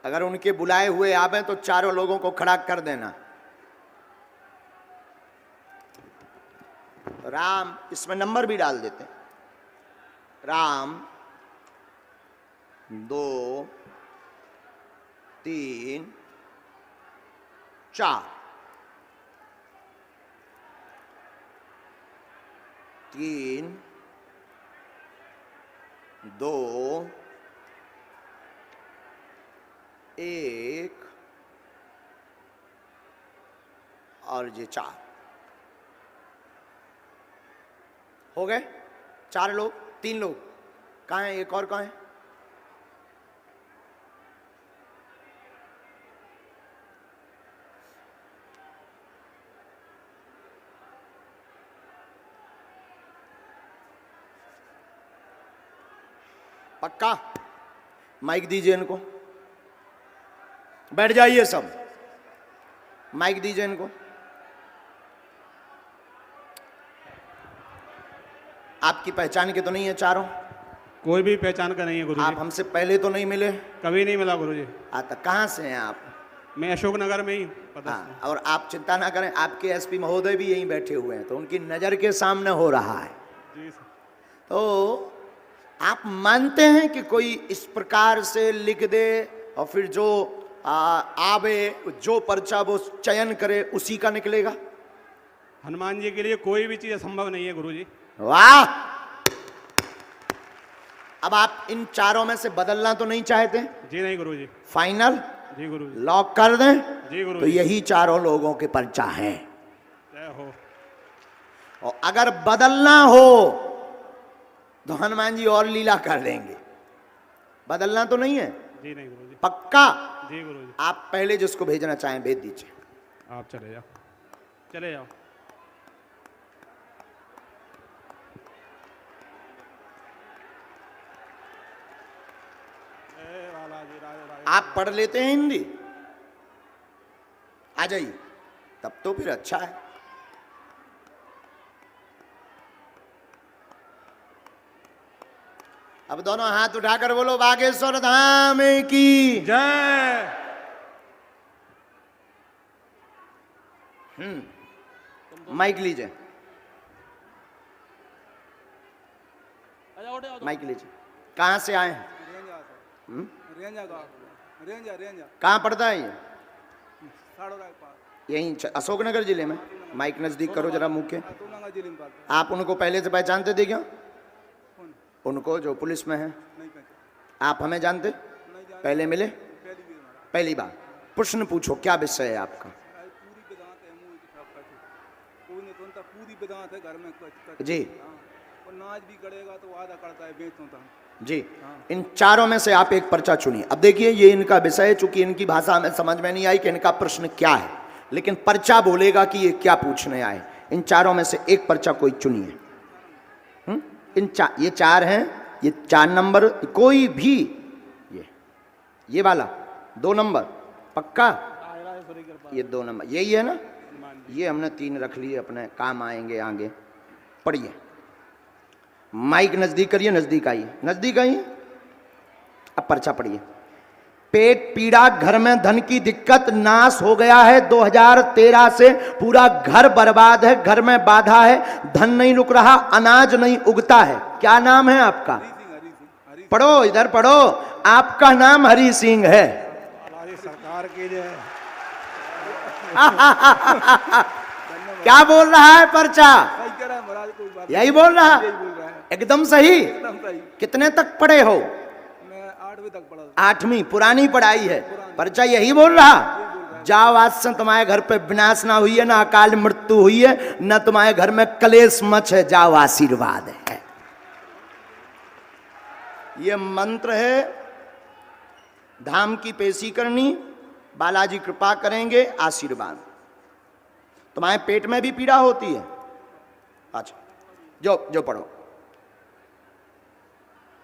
अगर उनके बुलाए हुए आवे तो चारों लोगों को खड़ा कर देना। राम, इसमें नंबर भी डाल देते हैं, राम 2 3 4 3 2 1 और ये 4 हो गए। 4 लोग, 3 लोग कहाँ हैं? एक और कहाँ है? पक्का? माइक दीजिए इनको, बैठ जाइए सब, माइक दीजिए इनको। आपकी पहचान के तो नहीं है चारों? कोई भी पहचान का नहीं है गुरुजी। आप हमसे पहले तो नहीं मिले? कभी नहीं मिला गुरुजी। तो कहाँ से हैं आप? मैं अशोकनगर में ही हाँ, और आप चिंता ना करें, आपके एसपी महोदय भी यहीं बैठे हुए हैं, तो उनकी नज़र के सामने हो रहा है। जी सर। तो आप मानते हैं कि कोई इस प्रकार से लिख दे और फिर जो आवे, जो पर्चा वो चयन करे उसी का निकलेगा? हनुमान जी के लिए कोई भी चीज असंभव नहीं है गुरुजी। वाह! अब आप इन चारों में से बदलना तो नहीं चाहते? जी नहीं गुरुजी। फाइनल? जी गुरुजी। लॉक कर दें? जी गुरुजी। तो यही चारों लोगों के पर्चा हैं। जय हो। और अगर बदलना हो तो हनुमान जी और लीला कर देंगे। बदलना तो नहीं है? जी नहीं गुरुजी। पक्का? जी गुरुजी। आप पहले जिसको भेजना चाहें भेज दीजिए। आप चले जाओ, चले जाओ। आप पढ़ लेते हैं हिंदी? आ जाइए, तब तो फिर अच्छा है। अब दोनों हाथ उठाकर बोलो बागेश्वर धाम की जय। माइक लीजिए, माइक लीजिए। कहाँ से आए हैं? कहाँ पड़ता है ये? यहीं अशोकनगर जिले में। माइक नजदीक करो जरा मुंह के। आप उनको पहले से पहचानते थे क्या? उनको जो पुलिस में है? आप हमें जानते? पहले मिले? पहली बार। प्रश्न पूछो, क्या विषय है आपका? जी नाच भी करेगा तो आधा करता है बेचता जी। इन चारों में से आप एक पर्चा चुनिए। अब देखिए ये इनका विषय है, चूंकि इनकी भाषा हमें समझ में नहीं आई कि इनका प्रश्न क्या है, लेकिन पर्चा बोलेगा कि ये क्या पूछने आए। इन चारों में से एक पर्चा कोई चुनिए। ये चार हैं, ये 4 नंबर, कोई भी ये वाला 2 नंबर पक्का? ये 2 नंबर यही है ना? ये हमने 3 रख लिए, अपने काम आएंगे आगे। पढ़िए, माइक नजदीक करिए, नजदीक आइए, नजदीक आइए। अब पर्चा पढ़िए। पेट पीड़ा, घर में धन की दिक्कत, नाश हो गया है 2013 से, पूरा घर बर्बाद है, घर में बाधा है, धन नहीं रुक रहा, अनाज नहीं उगता है। क्या नाम है आपका? पढ़ो, इधर पढ़ो। आपका नाम हरि सिंह है। सरकार की जय। क्या बोल रहा है पर्चा? यही बोल रहा? एकदम सही। कितने तक पढ़े हो? मैं 8वीं तक पढ़ा। 8वीं? पुरानी पढ़ाई है। पर्चा यही बोल रहा? जाओ, आज से तुम्हारे घर पे विनाश ना हुई है, ना अकाल मृत्यु हुई है, ना तुम्हारे घर में कलेश मच है, जाओ, आशीर्वाद है। ये मंत्र है। धाम की पेशी करनी, बालाजी कृपा करेंगे, आशीर्वाद। तुम्हारे पेट में भी पीड़ा होती है? अच्छा, जो पढ़ो।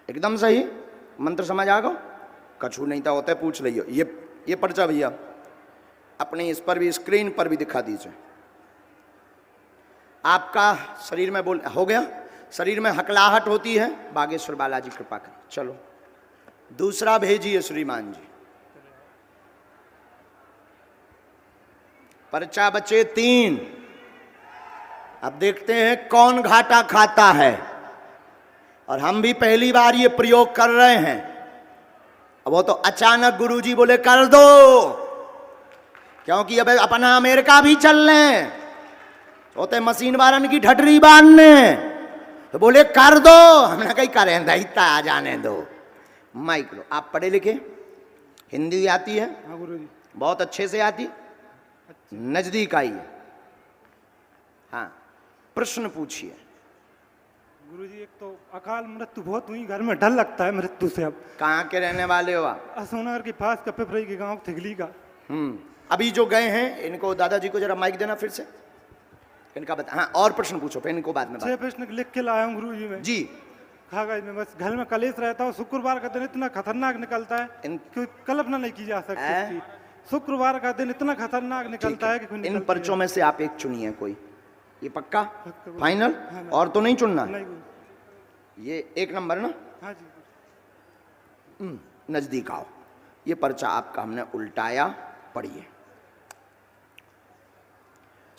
एकदम सही। मंत्र समझ आ गो? कछु नहीं था होता है, पूछ लियो। ये पर्चा भैया अपने इस पर भी, स्क्रीन पर भी दिखा दीजिए। आपका शरीर में बोल हो गया, शरीर में हकलाहट होती है, बागेश्वर बालाजी कृपा करें। चलो दूसरा भेजिए श्रीमान जी। पर्चा बचे 3। अब देखते हैं कौन घाटा खाता है, और हम भी पहली बार ये प्रयोग कर रहे हैं। अब वो तो अचानक गुरुजी बोले कर दो, क्योंकि अब अपना अमेरिका भी चल रहे होते, मशीन वारन की ढटरी बांधने, तो बोले कर दो। हमने कहीं करें दहिता आ जाने दो। माइक लो। आप पढ़े लिखे, हिंदी आती है? हाँ गुरुजी। बहुत अच्छे से आती? नजदीक आइए। हाँ, प्रश्न पूछिए। गुरुजी, एक तो अकाल मृत्यु बहुत हुई, घर में डर लगता है मृत्यु से। अब कहाँ के रहने वाले हो आप? अशोकनगर के पास का पिपरई के गांव थिगली का। अभी जो गए हैं, इनको दादाजी को जरा माइक देना फिर से, इनका बता। हाँ, और प्रश्न पूछो, फिर इनको बाद में। 6 प्रश्न लिख के लाया हूँ गुरुजी में। जी। कागज में, बस घर में कलेश रहता है। शुक्रवार का दिन इतना खतरनाक निकलता है कि कल्पना नहीं की जा सकती। शुक्रवार का दिन इतना खतरनाक निकलता है कि इन पर्चों में से आप एक चुनिए कोई। ये पक्का फाइनल? और तो नहीं चुनना? ये 1 नंबर ना? हाँ जी। नजदीक आओ। ये पर्चा आपका हमने उल्टाया, पढ़िए।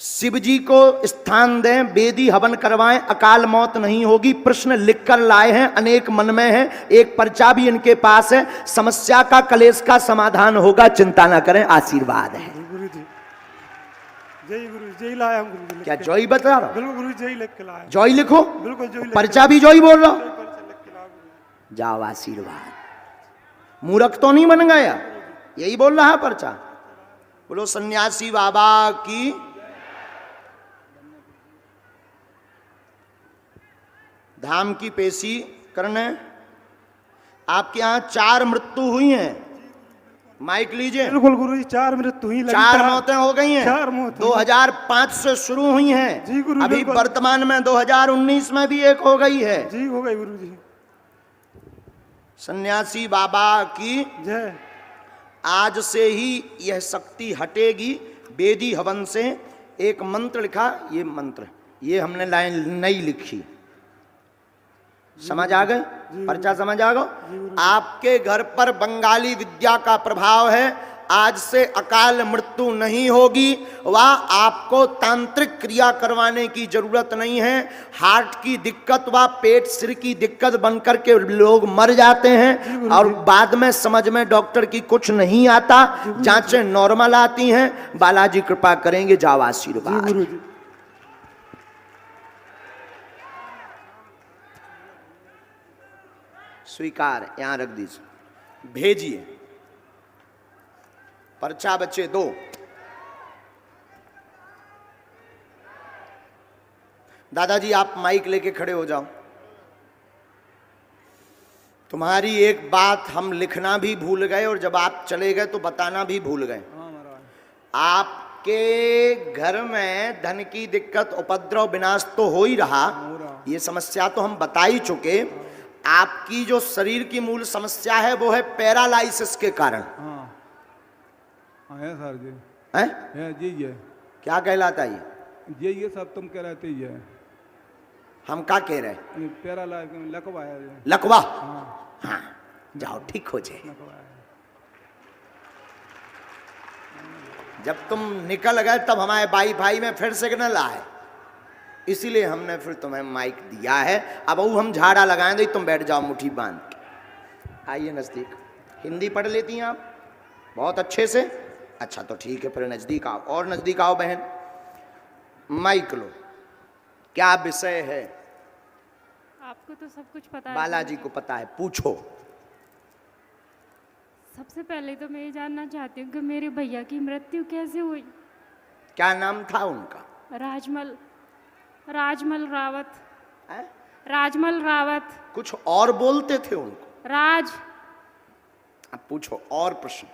शिव जी को स्थान दें, वेदी हवन करवाएं, अकाल मौत नहीं होगी। प्रश्न लिखकर लाए हैं, अनेक मन में है, एक पर्चा भी इनके पास है। समस्या का, कलेश का समाधान होगा, चिंता ना करें, आशीर्वाद है। गुरु जी, जय गुरु, जय लाया हूं गुरु जी। क्या जॉय बता रहा? बिल्कुल गुरु, जय लिख के लाया। जॉय लिखो, बिल्कुल जय। पर्चा भी जॉय बोल रहा हूं। जाओ, आशीर्वाद। मूर्ख तो नहीं बन गया, यही बोल रहा है पर्चा। बोलो सन्यासी बाबा की। धाम की पेशी करने। आपके यहां 4 मृत्यु हुई हैं, माइक लीजिए। बिल्कुल गुरु जी, 4 मृत्यु हुई, 4 मौतें हो गई हैं। 4 मौतें 2005 से शुरू हुई हैं जी गुरु। अभी वर्तमान में 2019 में भी एक हो गई है जी, हो गई गुरु जी। सन्यासी बाबा की जय। आज से ही यह शक्ति हटेगी। वेदी हवन से एक मंत्र लिखा, ये मंत्र, ये हमने लाइन नई लिखी, समझ आ गए? पर्चा समझ आ गए? आपके घर पर बंगाली विद्या का प्रभाव है। आज से अकाल मृत्यु नहीं होगी, वह आपको तांत्रिक क्रिया करवाने की जरूरत नहीं है। हार्ट की दिक्कत व पेट सिर की दिक्कत बनकर के लोग मर जाते हैं और बाद में समझ में डॉक्टर की कुछ नहीं आता, जांचें नॉर्मल आती हैं। बालाजी कृपा करेंगे, जाओ आशीर्वाद। स्वीकार, यहां रख दीजिए, भेजिए। पर्चा बच्चे 2। दादाजी आप माइक लेके खड़े हो जाओ। तुम्हारी एक बात हम लिखना भी भूल गए और जब आप चले गए तो बताना भी भूल गए। आपके घर में धन की दिक्कत, उपद्रव, विनाश तो हो ही रहा, ये समस्या तो हम बता ही चुके। आपकी जो शरीर की मूल समस्या है वो है पैरालाइसिस के कारण। है सर जी, है जी ये क्या कहलाता है ये सब तुम कह रहे ये हम क्या कह रहे? पैरालाइसिस, लकवा है। लकवा? हाँ, जाओ ठीक हो जाए। जब तुम निकल गए तब हमारे वाईफाई में फिर सिग्नल आए, इसीलिए हमने फिर तुम्हें माइक दिया है। अब वो हम झाड़ा लगाएंगे, तुम बैठ जाओ मुट्ठी बांध के। आइए नजदीक। हिंदी पढ़ लेती हैं आप बहुत अच्छे से? अच्छा तो ठीक है, फिर नजदीक आओ, और नजदीक आओ बहन। माइक लो। क्या विषय है? आपको तो सब कुछ पता है। बालाजी को पता है, पूछो। सबसे पहले तो मैं ये जानना चाहती हूँ कि मेरे भैया की मृत्यु कैसे हुई? क्या नाम था उनका? राजमल रावत। राजमल रावत। कुछ और बोलते थे उनको? राज। अब पूछो और प्रश्न।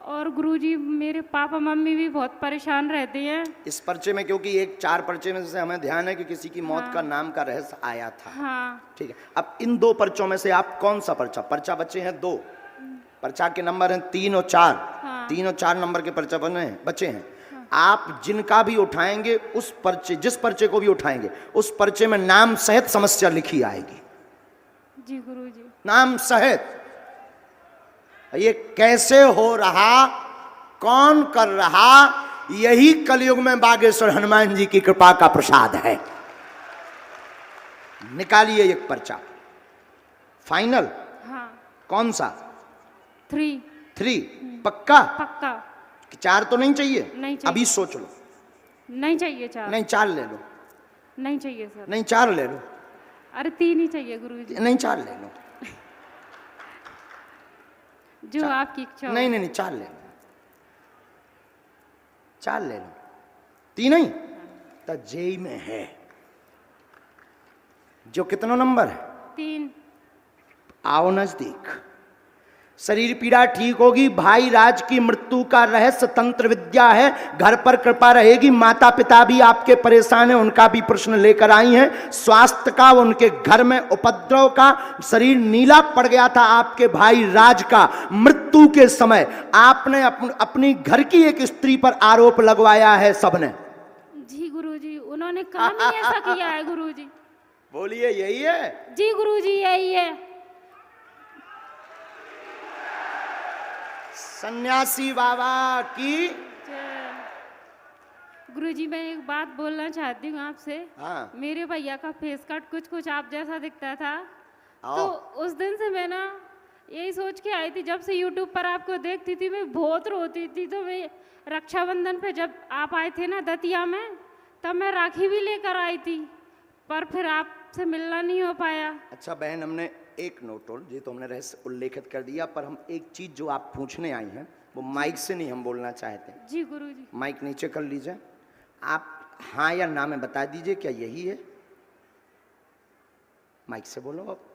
और गुरुजी मेरे पापा मम्मी भी बहुत परेशान रहते हैं इस पर्चे में, क्योंकि एक 4 पर्चे में से हमें ध्यान है कि किसी की मौत का नाम का रहस्य आया था। हाँ। ठीक है, अब इन 2 पर्चों में से आप कौन सा पर्चा बच्चे हैं 2, पर्चा के नंबर हैं 3 और 4। हाँ। 3 और 4 नंबर के पर्चा बचे हैं। हाँ। आप जिनका भी उठाएंगे उस पर्चे, जिस पर्चे को भी उठाएंगे उस पर्चे में नाम सहित समस्या लिखी आएगी। जी गुरुजी। नाम सहित। ये कैसे हो रहा, कौन कर रहा, यही कलयुग में बागेश्वर हनुमान जी की कृपा का प्रसाद है। निकालिए एक पर्चा। फाइनल? हाँ। कौन सा? 3। पक्का? पक्का। 4 तो नहीं चाहिए? नहीं चाहिए। अभी सोच लो। नहीं चाहिए 4। नहीं 4 ले लो। नहीं चाहिए सर। नहीं 4 ले लो। अरे 3 ही चाहिए गुरुजी। नहीं 4 ले लो। जो आपकी इच्छा हो। नहीं 4 ले लो। 4 ले लो। 3 नहीं तो जेई में है। जो कितना नंबर है? 3। आओ नजदीक। शरीर पीड़ा ठीक होगी। भाई राज की मृत्यु का रहस्य तंत्र विद्या है। घर पर कृपा रहेगी। माता पिता भी आपके परेशान हैं, उनका भी प्रश्न लेकर आई हैं। स्वास्थ्य का, उनके घर में उपद्रव का, शरीर नीला पड़ गया था आपके भाई राज का मृत्यु के समय। आपने अपनी घर की एक स्त्री पर आरोप लगवाया है सबने। जी गुरुजी, उन्होंने काम ही ऐसा किया है गुरुजी। बोलिए यही है? जी गुरुजी यही है। सन्यासी बाबा की। गुरुजी मैं एक बात बोलना चाहती हूँ आपसे। हाँ। मेरे भैया का फेस कट कुछ आप जैसा दिखता था, आओ। तो उस दिन से मैं ना यही सोच के आई थी, जब से यूट्यूब पर आपको देखती थी मैं बहुत रोती थी। तो मैं रक्षाबंधन पे जब आप आए थे ना दतिया में, तब मैं राखी भी लेकर आई थी, पर फिर आपसे मिलना नहीं हो पाया। अच्छा बहन, हमने एक नोटोल ये तो हमने रहस्य उल्लेखित कर दिया, पर हम एक चीज जो आप पूछने आई हैं वो माइक से नहीं हम बोलना चाहते। जी गुरुजी। माइक नीचे कर लीजिए। आप हाँ या ना में बता दीजिए, क्या यही है? माइक से बोलो अब।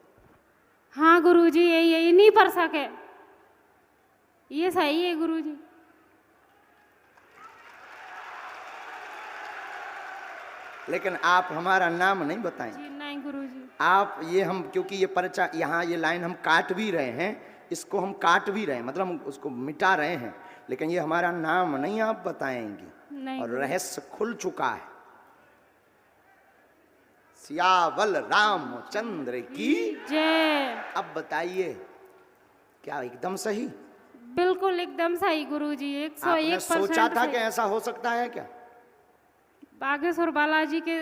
हाँ गुरुजी, यही नहीं पढ़ सके, ये सही है गुरुजी। लेकिन आप हमारा नाम नहीं बताएंगे। जी नहीं गुरुजी। आप ये हम, क्योंकि ये पर्चा यहाँ ये लाइन हम काट भी रहे हैं, इसको हम काट भी रहे हैं, मतलब हम उसको मिटा रहे हैं, लेकिन ये हमारा नाम नहीं आप बताएंगी। नहीं। और रहस्य खुल चुका है। सियावल रामचंद्र की जय। अब बताइए, क्या एकदम सही? बिल्कुल एकदम सही गुरुजी, 101% आपने सोचा था कि ऐसा हो सकता है क्या? बागेश्वर बालाजी के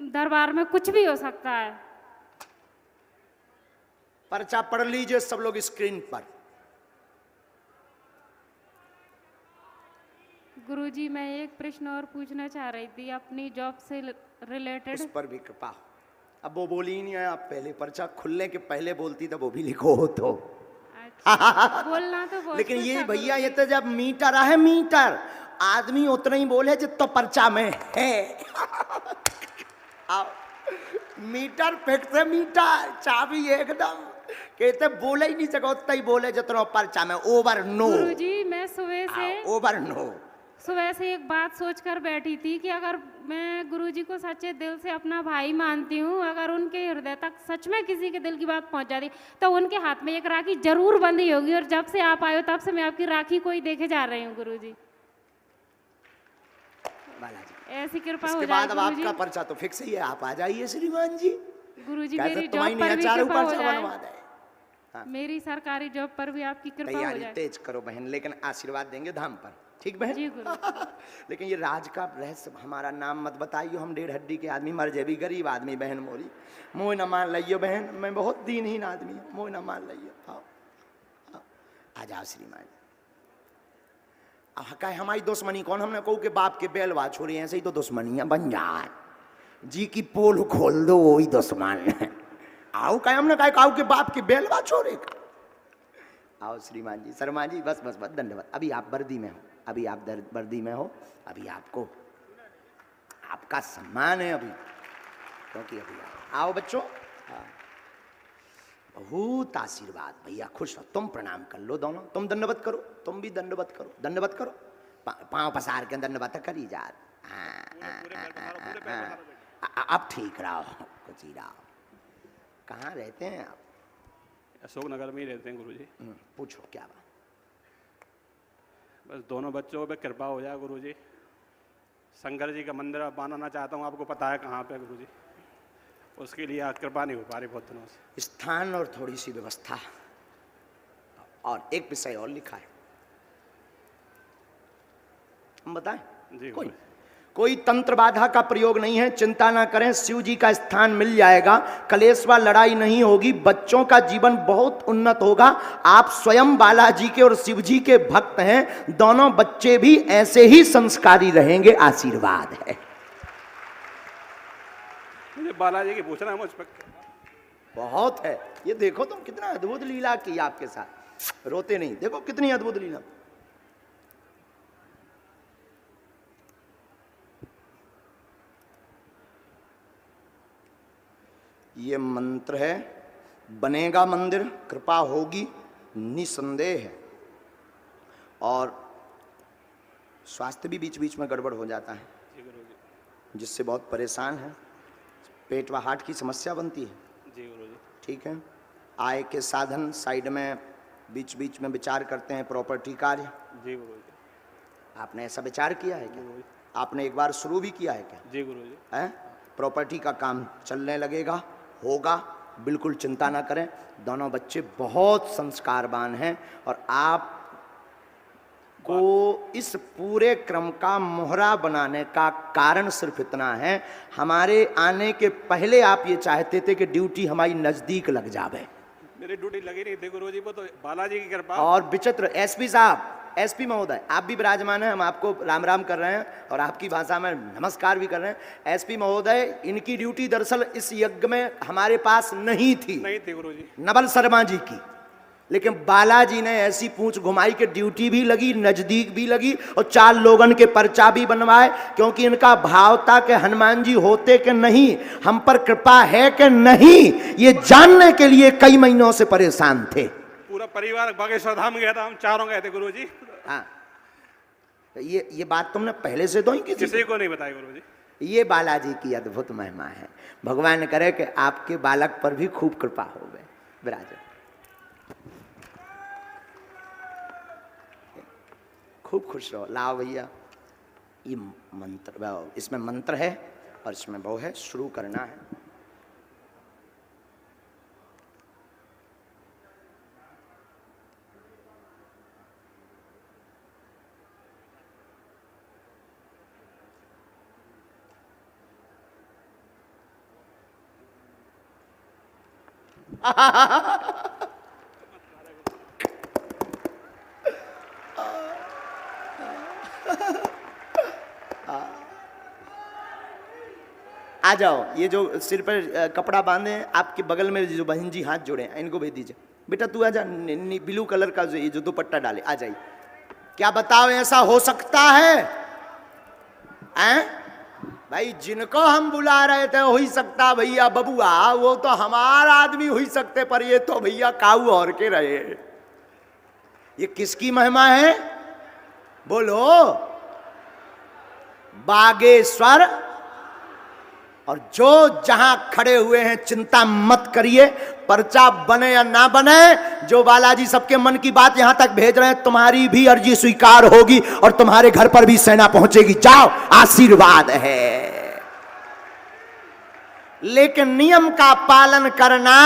दरबार में कुछ भी हो सकता है। पर्चा पढ़ लीजिए सब लोग स्क्रीन पर। गुरुजी मैं एक प्रश्न और पूछना चाह रही थी अपनी जॉब से रिलेटेड। उस पर भी कृपा हो। अब वो बोली ही नहीं है, आप पहले पर्चा खुलने के पहले बोलती तो वो भी लिखो हो तो। अच्छा, बोलना तो बहुत लेकिन कुछ ये था भैया ये तो जब मीटर है, मीटर आदमी उतना ही बोले जितना पर्चा में है। आओ, मीटर फेंकते मीटर चाबी एकदम कहते बोले ही नहीं सको, उतना ही बोले जितना पर्चा में। ओवर नो गुरुजी मैं ओवर नो सुबह से एक बात सोचकर बैठी थी कि अगर मैं गुरुजी को सच्चे दिल से अपना भाई मानती हूँ, अगर उनके हृदय तक सच में किसी के दिल की बात पहुँच जाती तो उनके हाथ में एक राखी जरूर बंधी होगी। और जब से आप आए हो तब से मैं आपकी राखी को ही देखे जा रही हूँ गुरुजी। बालाजी ऐसी कृपा हो इसके जाए बाद अब गुरुजी। आपका पर्चा तो फिक्स ही है, आप आ जाइए श्रीमान जी। गुरुजी कैसे मेरी तुम्हारी जॉब पर भी चारों कृपा हो पर्चा बनवा जाए। दे। हाँ। मेरी सरकारी जॉब पर भी आपकी कृपा हो तैयारी जाए। तेज करो बहन, लेकिन आशीर्वाद देंगे धाम पर, ठीक बहन? जी गुरु। लेकिन ये राज का रहस्य, हमारा नाम मत बताइयो, हम 1.5 हड्डी के आदमी मर जेबी, गरीब आदमी बहन मोरी। मोह न मान लियो बहन, मैं बहुत दीनहीन आदमी हूँ, मोह न मान लियो। आओ आ जाओ श्रीमान। कहे हमारी दुश्मनी कौन? हमने कहू के बाप के बेलवा छोड़ी, ऐसे ही तो दुश्मनियां बन जाए। जी की पोल खोल दो वही दुश्मन। आओ कहे हमने कहा काऊ के बाप के बेलवा छोड़ेगा। आओ श्रीमान जी, शर्मा जी, बस बस बस, धन्यवाद। अभी आप वर्दी में हो, अभी आप वर्दी में हो, अभी आपको आपका सम्मान है अभी, क्योंकि अभी आओ बच्चों। हाँ। बहुत आशीर्वाद भैया, खुश हो। तुम प्रणाम कर लो दोनों, तुम दंडवत करो, तुम भी दंडवत करो, दंडवत करो। पाँव पसार के दंडवत करी जा। अब ठीक रहो, कुछ ही रहो। कहाँ रहते हैं आप? अशोक नगर में ही रहते हैं गुरुजी। पूछो क्या बात? बस दोनों बच्चों पे कृपा हो जाए गुरुजी। शंकर जी का मंदिर बनाना चाहता हूँ, आपको पता है कहाँ पे गुरुजी, उसके लिए कृपा नहीं हो पा रही बहुत दिनों से। स्थान और थोड़ी सी व्यवस्था और एक विषय और लिखा है, हम बताएं? जी कोई तंत्र बाधा का प्रयोग नहीं है, चिंता ना करें, शिव जी का स्थान मिल जाएगा, कलेश व लड़ाई नहीं होगी, बच्चों का जीवन बहुत उन्नत होगा। आप स्वयं बालाजी के और शिव जी के भक्त हैं, दोनों बच्चे भी ऐसे ही संस्कारी रहेंगे, आशीर्वाद है। मुझे बालाजी की पूछना है मुझ पर। बहुत है, ये देखो तुम कितना अद्भुत लीला की आपके साथ, रोते नहीं, देखो कितनी अद्भुत लीला। ये मंत्र है, बनेगा मंदिर, कृपा होगी निसंदेह है। और स्वास्थ्य भी बीच बीच में गड़बड़ हो जाता है, जिससे बहुत परेशान है, पेट व हार्ट की समस्या बनती है। जी गुरुजी। ठीक है, आय के साधन साइड में बीच बीच में विचार करते हैं, प्रॉपर्टी कार्य। जी गुरुजी। आपने ऐसा विचार किया है क्या? आपने एक बार शुरू भी किया है क्या? जी गुरुजी। है, प्रॉपर्टी का काम चलने लगेगा, होगा, बिल्कुल चिंता ना करें। दोनों बच्चे बहुत संस्कारवान हैं और आप को इस पूरे क्रम का मोहरा बनाने का कारण सिर्फ इतना है, हमारे आने के पहले आप ये चाहते थे कि ड्यूटी हमारी नजदीक लग जावे। मेरी ड्यूटी लगी नहीं थी गुरुजी को, तो बालाजी की कृपा। और विचित्र एसपी साहब, एसपी महोदय, आप भी विराजमान हैं, हम आपको राम राम कर रहे हैं और आपकी भाषा में नमस्कार भी कर रहे हैं। एसपी महोदय, इनकी ड्यूटी दरअसल इस यज्ञ में हमारे पास नहीं थी गुरुजी, नवल शर्मा जी की, लेकिन बालाजी ने ऐसी पूंछ घुमाई कि ड्यूटी भी लगी, नजदीक भी लगी और 4 लोगन के पर्चा भी बनवाए, क्योंकि इनका भाव था कि हनुमान जी होते कि नहीं, हम पर कृपा है कि नहीं, ये जानने के लिए कई महीनों से परेशान थे। पूरा परिवार बागेश्वर धाम गया था, हम चारों गए थे गुरुजी। हाँ, ये बात तुमने पहले से तो ही किसी को नहीं बताई गुरुजी। ये बालाजी की अद्भुत महिमा है। भगवान करे कि आपके बालक पर भी खूब कृपा हो गए। विराज खूब खुश रहो। लाओ भैया, ये मंत्र, इसमें मंत्र है और इसमें वो है, शुरू करना है। आ जाओ, ये जो सिर पर कपड़ा बांधे हैं, आपके बगल में जो बहन जी हाथ जोड़े हैं, इनको भेज दीजिए। बेटा तू आजा, ब्लू कलर का ये जो दुपट्टा डाले, आ जाइए। क्या बताओ, ऐसा हो सकता है? भाई जिनको हम बुला रहे थे हो ही सकता भैया बबुआ, वो तो हमारा आदमी हो ही सकते, पर ये तो भैया काऊ और के रहे। ये किसकी महिमा है बोलो? बागेश्वर। और जो जहां खड़े हुए हैं चिंता मत करिए, पर्चा बने या ना बने, जो बालाजी सबके मन की बात यहां तक भेज रहे हैं, तुम्हारी भी अर्जी स्वीकार होगी और तुम्हारे घर पर भी सेना पहुंचेगी। जाओ, आशीर्वाद है। लेकिन नियम का पालन करना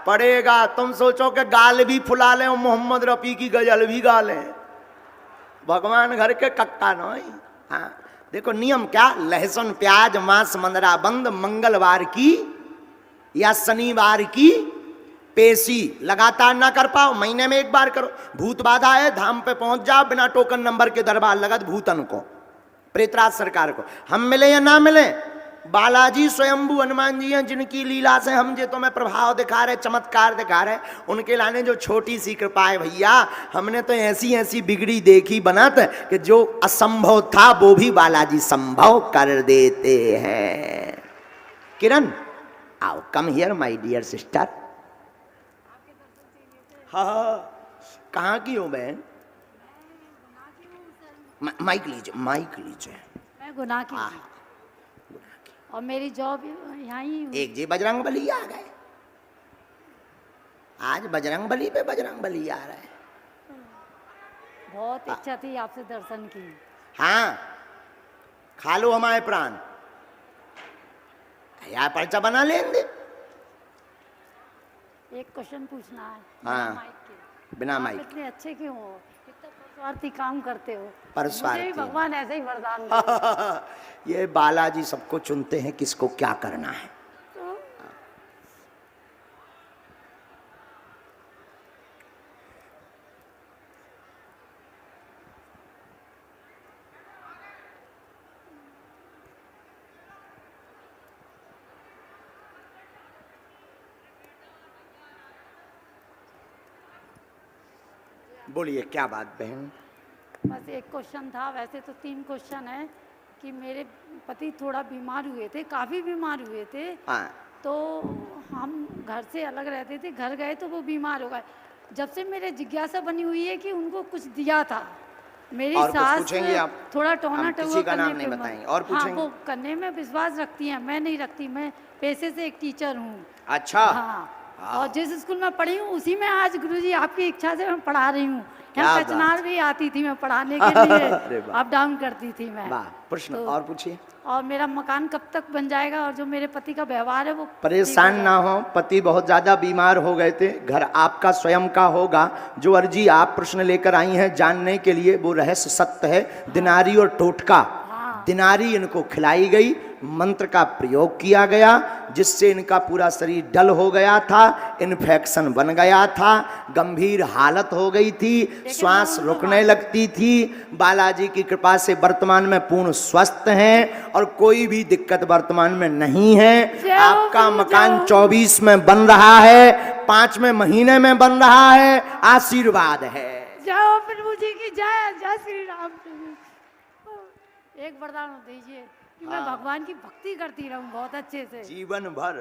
पड़ेगा। तुम सोचो कि गाल भी फुला लें और मोहम्मद रफी की गजल भी गा लें, भगवान घर के कक्का नहीं। हाँ देखो नियम क्या, लहसुन प्याज मांस मंदरा बंद, मंगलवार की या शनिवार की पेशी लगातार ना कर पाओ, महीने में 1 बार करो। भूत बाधा है, धाम पे पहुंच जाओ, बिना टोकन नंबर के दरबार लगत भूतन को, प्रेतराज सरकार को। हम मिले या ना मिले, बालाजी स्वयंभू हनुमान जी हैं, जिनकी लीला से हम जो तुम्हें प्रभाव दिखा रहे, चमत्कार दिखा रहे, उनके लाने जो छोटी सी कृपा है भैया। हमने तो ऐसी ऐसी बिगड़ी देखी बनत कि जो असंभव था वो भी बालाजी संभव कर देते हैं। किरण आओ, come here my dear sister. हाँ, कहाँ की हो बहन? माइक लीजिए, माइक लीजिए। मैं गुनाह की और मेरी जॉब यहाँ ही। एक जी बजरंग बली आ गए, आज बजरंग बली पे बजरंग बली आ रहा है। बहुत इच्छा थी आपसे दर्शन की। हाँ, खा लो हमारे प्राण। यार पर्चा बना लेंगे। एक क्वेश्चन पूछना है। हाँ, बिना माइक। इतने अच्छे क्यों हो, इतना परस्वार्थी काम करते हो? परस्वार्थी, मुझे भी भगवान ऐसे ही वरदान दे। ये बालाजी सबको चुनते हैं किसको क्या करना है। बोलिए क्या बात बहन? बस एक क्वेश्चन था, वैसे तो 3 क्वेश्चन है कि मेरे पति थोड़ा बीमार हुए थे, काफ़ी बीमार हुए थे। हाँ। तो हम घर से अलग रहते थे, घर गए तो वो बीमार हो गए। जब से मेरे जिज्ञासा बनी हुई है कि उनको कुछ दिया था, मेरी सास थोड़ा टोना टोना करने पे बताएंगे और पूछेंगे। हाँ, वो करने में विश्वास रखती हैं, मैं नहीं रखती। मैं पेशे से एक टीचर हूँ। अच्छा। हाँ, और जिस स्कूल में पढ़ी हूँ उसी में आज गुरुजी आपकी इच्छा से मैं पढ़ा रही हूँ। यहाँ कचनार भी आती थी मैं पढ़ाने के लिए, अप डाउन करती थी मैं। प्रश्न और पूछिए। और मेरा मकान कब तक बन जाएगा, और जो मेरे पति का व्यवहार है वो परेशान ना हो, पति बहुत ज्यादा बीमार हो गए थे, घर आपका स्वयं का होगा। जो अर्जी आप प्रश्न लेकर आई हैं जानने के लिए वो रहस्य सत्य है। दिनारी और टोटका, दिनारी इनको खिलाई गई, मंत्र का प्रयोग किया गया जिससे इनका पूरा शरीर डल हो गया था, इन्फेक्शन बन गया था, गंभीर हालत हो गई थी, श्वास रुकने लगती थी। बालाजी की कृपा से वर्तमान में पूर्ण स्वस्थ हैं और कोई भी दिक्कत वर्तमान में नहीं है। आपका मकान 24 में बन रहा है, 5वें महीने में बन रहा है, आशीर्वाद है। जय प्रभु जी की जय, जय श्री राम। एक वरदान दीजिए कि मैं भगवान की भक्ति करती रहूं बहुत अच्छे से जीवन भर,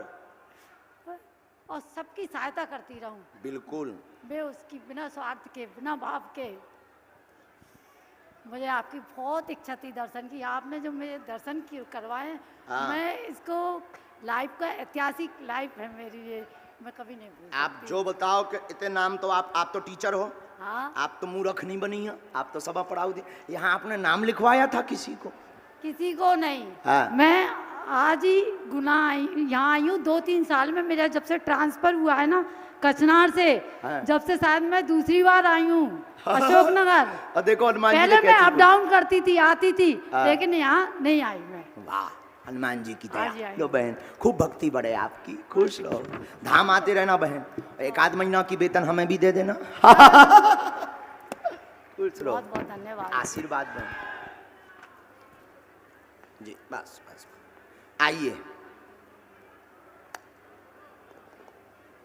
और सबकी सहायता करती रहूं। बिल्कुल मैं उसकी बिना स्वार्थ के, बिना भाव के। मुझे आपकी बहुत इच्छा थी दर्शन की, आपने जो मेरे दर्शन करवाए, मैं इसको लाइफ का ऐतिहासिक लाइफ है मेरी ये, मैं कभी नहीं भूल। आप जो बताओ कि इतने नाम तो आप तो टीचर हो। हाँ? आप तो मूर्ख नहीं बनी है, आप तो सब पढ़ाओ दी। यहाँ आपने नाम लिखवाया था किसी को? किसी को नहीं। मैं आज ही गुना यहाँ आई हूँ 2-3 साल में। मेरा जब से ट्रांसफर हुआ है ना कचनार से, जब से शायद मैं दूसरी बार आई हूँ अशोकनगर। देखो हनुमान जी पहले मैं अप डाउन करती थी, आती थी, लेकिन यहाँ नहीं आई मैं। वाह, हनुमान जी की दया। लो बहन, खूब भक्ति बढ़े आपकी, खुश रहो, धाम आते रहना बहन। 1-8 महीना की वेतन हमें भी दे देना। खुश रहो, बहुत बहुत धन्यवाद, आशीर्वाद बहन जी। बस बस आइए।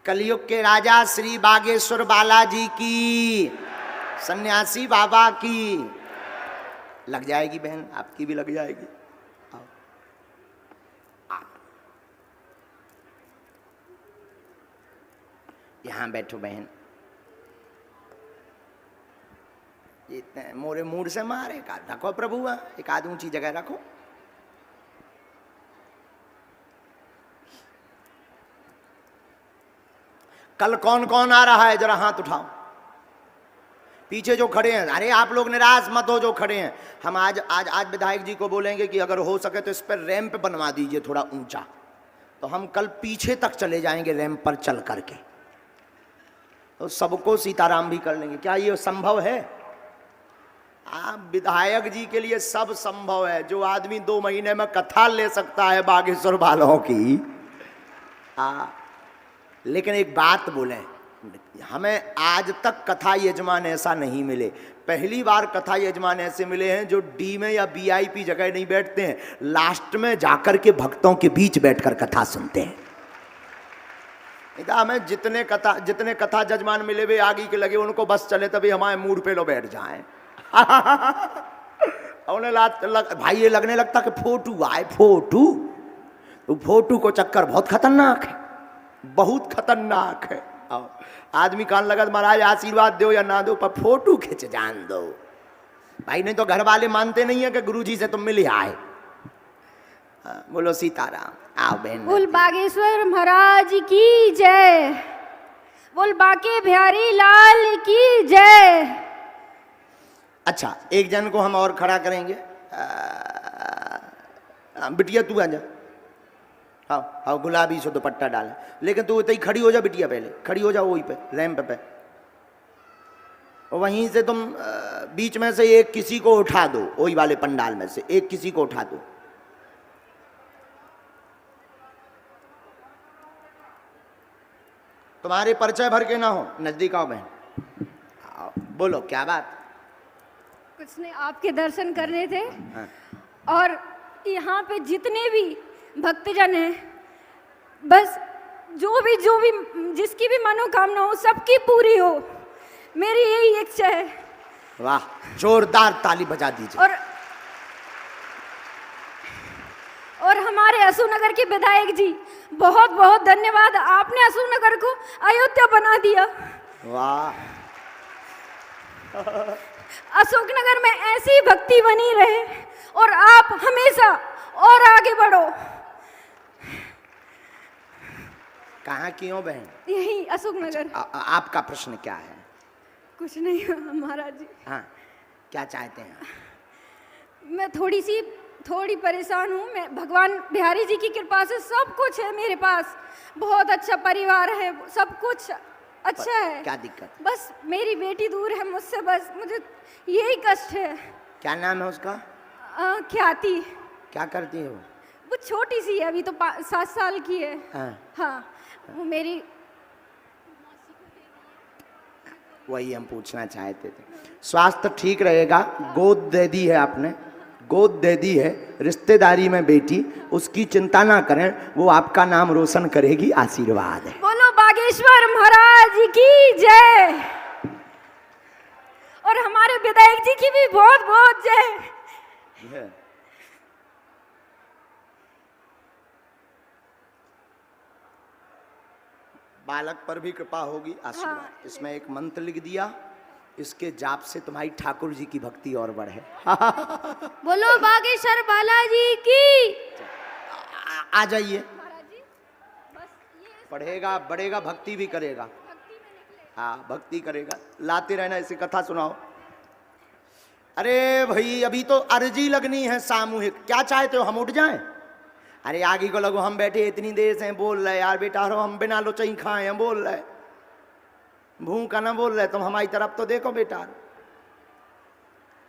कलयुग के राजा श्री बागेश्वर बालाजी की, सन्यासी बाबा की। लग जाएगी बहन, आपकी भी लग जाएगी। यहाँ बैठो बहन। इतने मोरे मूड से मारे, एक आध रखो प्रभु, एक आध ऊंची जगह रखो। कल कौन कौन आ रहा है जरा हाथ उठाओ। पीछे जो खड़े हैं, अरे आप लोग निराश मत हो जो खड़े हैं। हम आज विधायक जी को बोलेंगे कि अगर हो सके तो इस पर रैंप बनवा दीजिए थोड़ा ऊंचा, तो हम कल पीछे तक चले जाएंगे रैंप पर चल करके, तो सबको सीताराम भी कर लेंगे। क्या ये संभव है? आप विधायक जी के लिए सब संभव है। जो आदमी 2 महीने में कथा ले सकता है बागेश्वर वालों की, लेकिन एक बात बोले, हमें आज तक कथा यजमान ऐसा नहीं मिले। पहली बार कथा यजमान ऐसे मिले हैं जो डी में या VIP जगह नहीं बैठते हैं, लास्ट में जाकर के भक्तों के बीच बैठकर कथा सुनते हैं। हमें जितने कथा जजमान मिले वे आगे के लगे, उनको बस चले तभी हमारे मूड पे लो बैठ जाए। उन्हें भाई ये लगने लगता कि फोटू आए, फोटू को चक्कर बहुत खतरनाक है, बहुत खतरनाक है। आदमी कान लगा महाराज आशीर्वाद दो या ना दो, पर फोटू खींच जान दो भाई, नहीं तो घर वाले मानते नहीं है कि गुरुजी से तुम मिले आए। बोलो सीताराम। आओ बहन। बोल बागेश्वर महाराज की जय, बोल बाके बिहारी लाल की जय। अच्छा, एक जन को हम और खड़ा करेंगे। बिटिया तू आजा। हाँ, गुलाबी से दुपट्टा डाले, लेकिन तू इतनी खड़ी हो जा बिटिया, पहले खड़ी हो जा वहीं पे रैंप पे, वहीं से तुम बीच में से एक किसी को उठा दो, वही वाले पंडाल में से एक किसी को उठा दो। तुम्हारे परिचय भर के ना हो, नजदीक आओ बहन। बोलो क्या बात? कुछ नहीं, आपके दर्शन करने थे। और यहाँ पे जितने भी भक्तजन हैं, बस जो भी जिसकी भी मनोकामना हो सबकी पूरी हो, मेरी यही इच्छा है। वाह, जोरदार ताली बजा दीजिए। और हमारे अशोकनगर के विधायक जी, बहुत बहुत धन्यवाद, आपने अशोकनगर को अयोध्या बना दिया। वाह, अशोकनगर में ऐसी भक्ति बनी रहे और आप हमेशा और आगे बढ़ो। कहाँ की हो बहन? यही अशोकनगर। आपका प्रश्न क्या है? कुछ नहीं महाराज जी। हाँ, क्या चाहते हैं? मैं थोड़ी परेशान हूँ। मैं भगवान बिहारी जी की कृपा से सब कुछ है मेरे पास, बहुत अच्छा परिवार है, सब कुछ अच्छा है। क्या दिक्कत? बस मेरी बेटी दूर है मुझसे, बस मुझे यही कष्ट है। क्या नाम है उसका? ख्याति। क्या करती है वो छोटी सी है, अभी तो 7 साल की है। हाँ, वो मेरी वही हम पूछना चाहते थे। स्वास्थ्य ठीक रहेगा, गोद दे दी है आपने, गोद दे दी है, रिश्तेदारी में बेटी, उसकी चिंता ना करें, वो आपका नाम रोशन करेगी, आशीर्वाद है। बोलो बागेश्वर महाराज की जय, और हमारे विधायक जी की भी बहुत बहुत जय। बालक पर भी कृपा होगी, आशीर्वाद। हाँ। इसमें एक मंत्र लिख दिया, इसके जाप से तुम्हारी ठाकुर जी की भक्ति और बढ़े। बोलो बागेश्वर बालाजी की। आ जाइए, पढ़ेगा बढ़ेगा, भक्ति भी करेगा। हाँ, भक्ति करेगा, लाते रहना, ऐसी कथा सुनाओ। अरे भाई, अभी तो अर्जी लगनी है सामूहिक, क्या चाहते हो हम उठ जाएं? अरे आगे को लगो, हम बैठे इतनी देर से बोल रहे यार बेटा, हम बिना लोचई खाए हैं बोल रहे, भूखा ना बोल रहे, तुम हमारी तरफ तो देखो बेटा।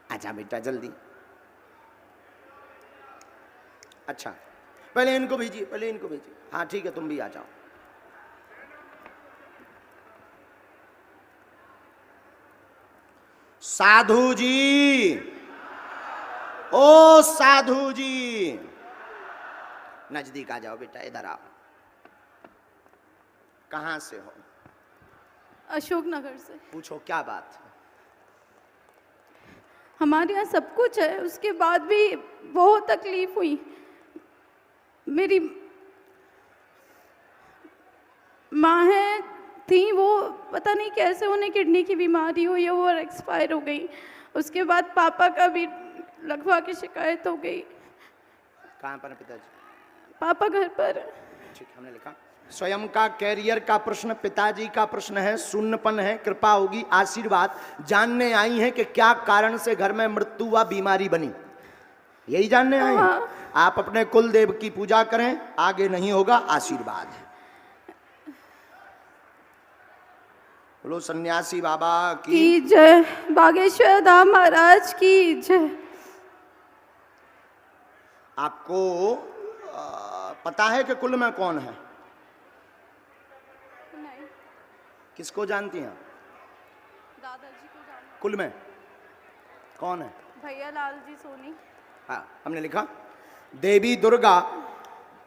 अच्छा बेटा जल्दी, अच्छा पहले इनको भेजिए, पहले इनको भेजिए। हाँ ठीक है, तुम भी आ जाओ। साधु जी, ओ साधु जी, नजदीक आ जाओ बेटा, इधर आओ। कहां से हो? अशोकनगर से। पूछो क्या बात है? हमारे यहाँ सब कुछ है, उसके बाद भी बहुत तकलीफ हुई। मेरी माँ है थी, वो पता नहीं कैसे उन्हें किडनी की बीमारी हुई है, वो एक्सपायर हो गई। उसके बाद पापा का भी लगवा की शिकायत हो गई। कहाँ पर पिताजी? पापा घर पर। ठीक, हमने लिखा। स्वयं का कैरियर का प्रश्न, पिताजी का प्रश्न है, शून्यपन है, कृपा होगी, आशीर्वाद। जानने आई हैं कि क्या कारण से घर में मृत्यु व बीमारी बनी, यही जानने आए हैं। आप अपने कुल देव की पूजा करें, आगे नहीं होगा, आशीर्वाद है। बोलो सन्यासी बाबा की जय, बागेश्वर धाम महाराज की जय। आपको पता है कि कुल में कौन है? नहीं। किसको जानती हैं? दादाजी को जानती। कुल में कौन है? भैया लाल जी सोनी। हाँ, हमने लिखा। देवी दुर्गा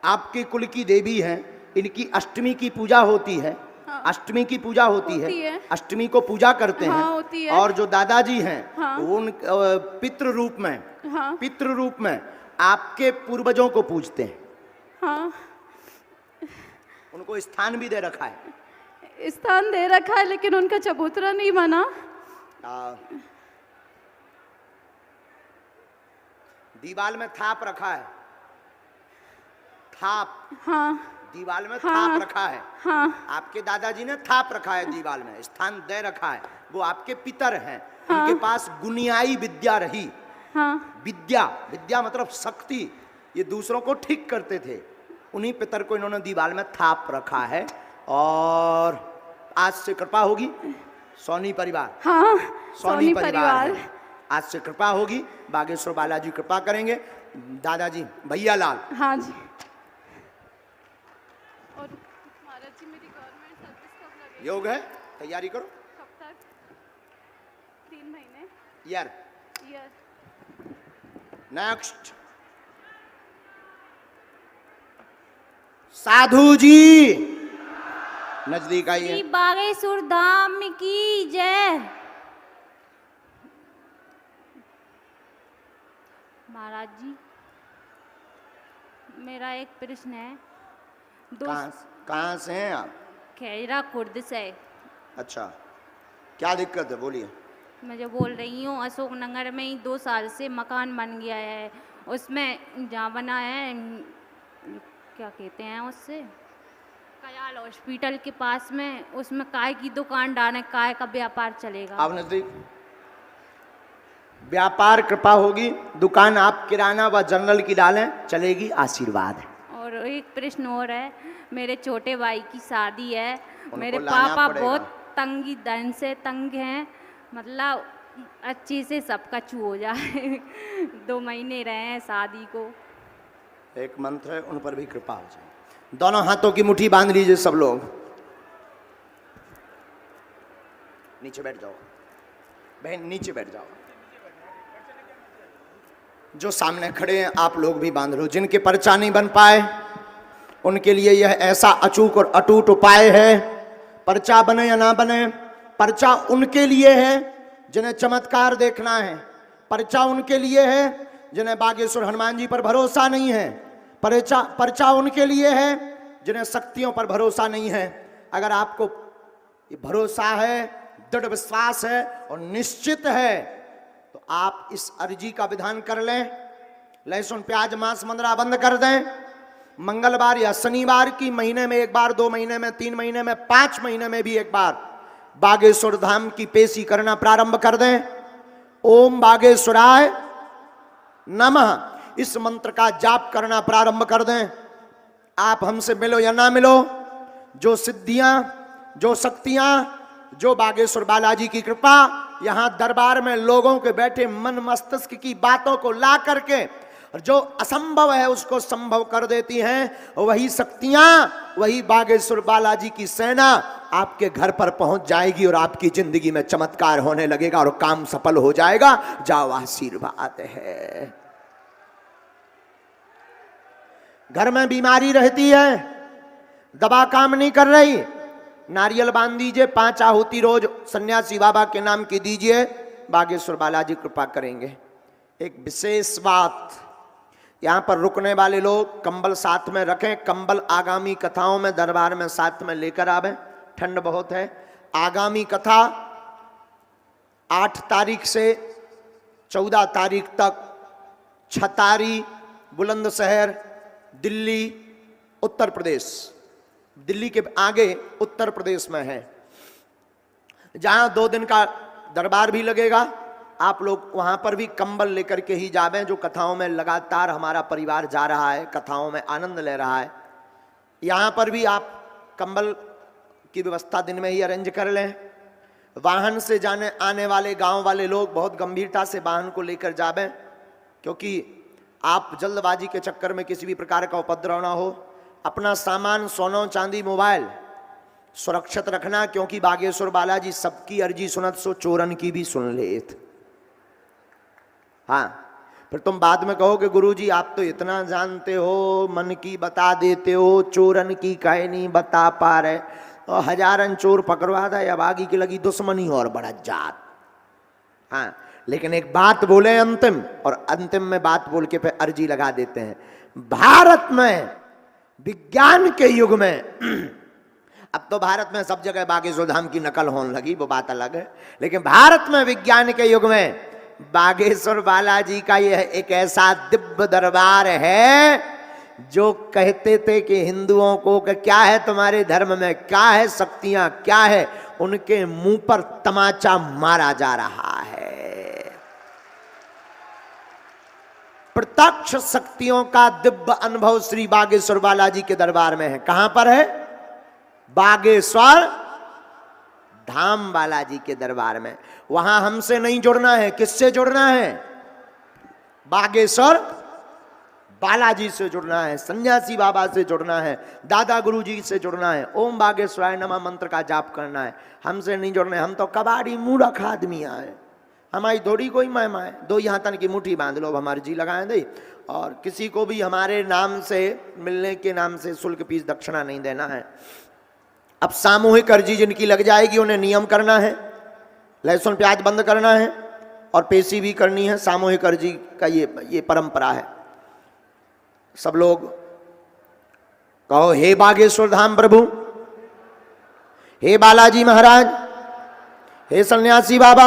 आपके कुल की देवी हैं, इनकी अष्टमी की पूजा होती है। हाँ। अष्टमी की पूजा होती है। अष्टमी को पूजा करते हैं। होती है। और जो दादाजी हैं, हाँ। वो उन पितृ रूप में, हाँ। पितृ रूप में आपके पूर्वजों को पूजते हैं। हाँ। उनको स्थान भी दे रखा है। स्थान दे रखा है, लेकिन उनका चबूतरा नहीं बना। दीवाल में थाप रखा है, थाप। हाँ। दीवाल में हाँ। थाप रखा है। हाँ। आपके दादाजी ने थाप रखा है, दीवाल में स्थान दे रखा है। वो आपके पितर हैं। हाँ। उनके पास गुनियाई विद्या रही। हाँ। विद्या, विद्या मतलब शक्ति, ये दूसरों को ठीक करते थे। उन्हीं पितर को इन्होंने दीवाल में थाप रखा है। और आज से कृपा होगी, सोनी परिवार। हाँ, सोनी परिवार है। आज से कृपा होगी, बागेश्वर बालाजी कृपा करेंगे। दादाजी भैया लाल। हाँ जी। और महाराज जी, मेरी गवर्नमेंट सर्विस कब लगेगी? योग है, तैयारी करो। कब तक? 3 महीने। ईयर। नेक्स्ट। साधु जी नजदीक आइए। बागेश्वर धाम की जय। महाराज जी, मेरा एक प्रश्न है। कहाँ से हैं आप? खैरा खुर्द से। अच्छा, क्या दिक्कत है, बोलिए। मैं जो बोल रही हूँ, अशोकनगर में ही 2 साल से मकान बन गया है। उसमें जहाँ बना है, क्या कहते हैं उससे, कयाल हॉस्पिटल के पास में, उसमें काय की दुकान डाले, काय का व्यापार चलेगा। आप नजदीक व्यापार कृपा होगी, दुकान आप किराना व जनरल की डालें, चलेगी, आशीर्वाद है। और एक प्रश्न और है, मेरे छोटे भाई की शादी है, मेरे लाना पापा पड़ेगा। बहुत तंगी धन से तंग हैं, मतलब अच्छे से सबका छू हो जाए 2 महीने रहे हैं शादी को। एक मंत्र है, उन पर भी कृपा हो जाए। दोनों हाथों की मुट्ठी बांध लीजिए सब लोग, नीचे बैठ जाओ बहन, नीचे बैठ जाओ। जो सामने खड़े हैं आप लोग भी बांध लो। जिनके पर्चा नहीं बन पाए उनके लिए यह ऐसा अचूक और अटूट उपाय है, पर्चा बने या ना बने, पर्चा उनके लिए है जिन्हें चमत्कार देखना है, पर्चा उनके लिए है जिन्हें बागेश्वर हनुमान जी पर भरोसा नहीं है, पर्चा उनके लिए है जिन्हें शक्तियों पर भरोसा नहीं है। अगर आपको ये भरोसा है, दृढ़ विश्वास है और निश्चित है तो आप इस अर्जी का विधान कर लें। लहसुन प्याज मांस मंदरा बंद कर दें। मंगलवार या शनिवार की महीने में एक बार, 2 महीने में, 3 महीने में, 5 महीने में भी एक बार बागेश्वर धाम की पेशी करना प्रारंभ कर दें। ओम बागेश्वराय नमः इस मंत्र का जाप करना प्रारंभ कर दें। आप हमसे मिलो या ना मिलो, जो सिद्धियां, जो शक्तियां, जो बागेश्वर बालाजी की कृपा यहां दरबार में लोगों के बैठे मन मस्तिष्क की बातों को ला करके जो असंभव है उसको संभव कर देती हैं, वही शक्तियां, वही बागेश्वर बालाजी की सेना आपके घर पर पहुंच जाएगी और आपकी जिंदगी में चमत्कार होने लगेगा और काम सफल हो जाएगा। जाओ, आशीर्वाद है। घर में बीमारी रहती है, दवा काम नहीं कर रही, नारियल बांध दीजिए, 5 आहुति रोज सन्यासी बाबा के नाम की दीजिए, बागेश्वर बालाजी कृपा करेंगे। एक विशेष बात, यहां पर रुकने वाले लोग कंबल साथ में रखें। कंबल आगामी कथाओं में दरबार में साथ में लेकर आवें, ठंड बहुत है। आगामी कथा 8 तारीख से 14 तारीख तक छतारी, बुलंदशहर, दिल्ली, उत्तर प्रदेश, दिल्ली के आगे उत्तर प्रदेश में है, जहां 2 दिन का दरबार भी लगेगा। आप लोग वहां पर भी कंबल लेकर के ही जावें। जो कथाओं में लगातार हमारा परिवार जा रहा है, कथाओं में आनंद ले रहा है, यहां पर भी आप कंबल की व्यवस्था दिन में ही अरेंज कर लें। वाहन से जाने आने वाले गांव वाले लोग बहुत गंभीरता से वाहन को लेकर जावें, क्योंकि आप जल्दबाजी के चक्कर में किसी भी प्रकार का उपद्रव ना हो। अपना सामान, सोना चांदी, मोबाइल सुरक्षित रखना, क्योंकि बागेश्वर बालाजी सबकी अर्जी सुनत सो चोरन की भी सुन लेत। हाँ, फिर तुम बाद में कहोगे गुरुजी आप तो इतना जानते हो, मन की बता देते हो, चोरन की काहे नहीं बता पा रहे। और हजारन चोर पकड़वा था या बागी की लगी दुश्मनी और बड़ा जात। हाँ, लेकिन एक बात बोले अंतिम, और अंतिम में बात बोल के फिर अर्जी लगा देते हैं। भारत में विज्ञान के युग में अब तो भारत में सब जगह बागेश्वर धाम की नकल होने लगी, वो बात अलग है, लेकिन भारत में विज्ञान के युग में बागेश्वर बालाजी का यह एक ऐसा दिव्य दरबार है जो कहते थे कि हिंदुओं को कि क्या है तुम्हारे धर्म में, क्या है शक्तियां, क्या है, उनके मुंह पर तमाचा मारा जा रहा है। प्रत्यक्ष शक्तियों का दिव्य अनुभव श्री बागेश्वर बालाजी के दरबार में है। कहां पर है? बागेश्वर धाम बालाजी के दरबार में। वहां हमसे नहीं जुड़ना है, किससे जुड़ना है? बागेश्वर बालाजी से जुड़ना है, सन्यासी बाबा से जुड़ना है, दादा गुरुजी से जुड़ना है, ओम बागेश्वराय नमः मंत्र का जाप करना है। हमसे नहीं जुड़ना है, हम तो कबाड़ी मूर्ख आदमियां हैं, हमारी थोड़ी कोई महिमा है। 2 यहाँ तन की मुट्ठी बांध लो, हमारी जी लगाए दे, और किसी को भी हमारे नाम से, मिलने के नाम से शुल्क फीस दक्षिणा नहीं देना है। अब सामूहिक अर्जी जिनकी लग जाएगी उन्हें नियम करना है, लहसुन प्याज बंद करना है और पेशी भी करनी है। सामूहिक अर्जी का ये परंपरा है। सब लोग कहो, हे बागेश्वर धाम प्रभु, हे बालाजी महाराज, हे सन्यासी बाबा,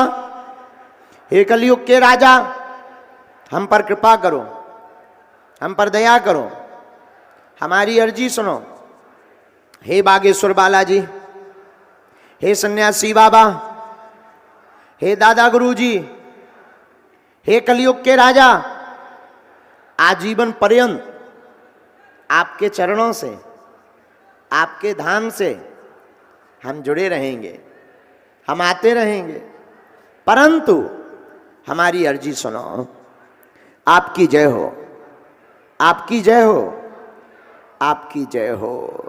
हे कलयुग के राजा, हम पर कृपा करो, हम पर दया करो, हमारी अर्जी सुनो। हे बागेश्वर बालाजी, हे सन्यासी बाबा, हे दादा गुरुजी, हे कलयुग के राजा, आजीवन पर्यंत आपके चरणों से, आपके धाम से हम जुड़े रहेंगे, हम आते रहेंगे, परंतु हमारी अर्जी सुनो। आपकी जय हो, आपकी जय हो, आपकी जय हो।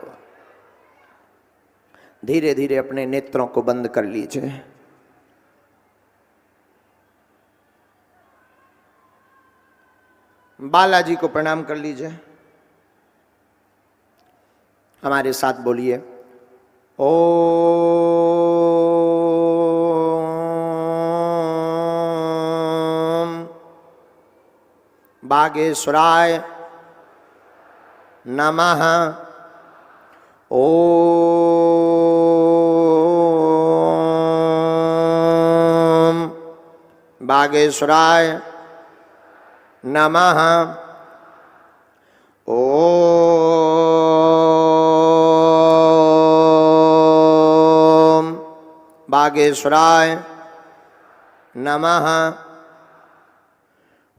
धीरे धीरे अपने नेत्रों को बंद कर लीजिए। बालाजी को प्रणाम कर लीजिए। हमारे साथ बोलिए, ओम बागेश्वराय नमः। ओम बागेश्वराय नमः। ओम बागेश्वराय नमः।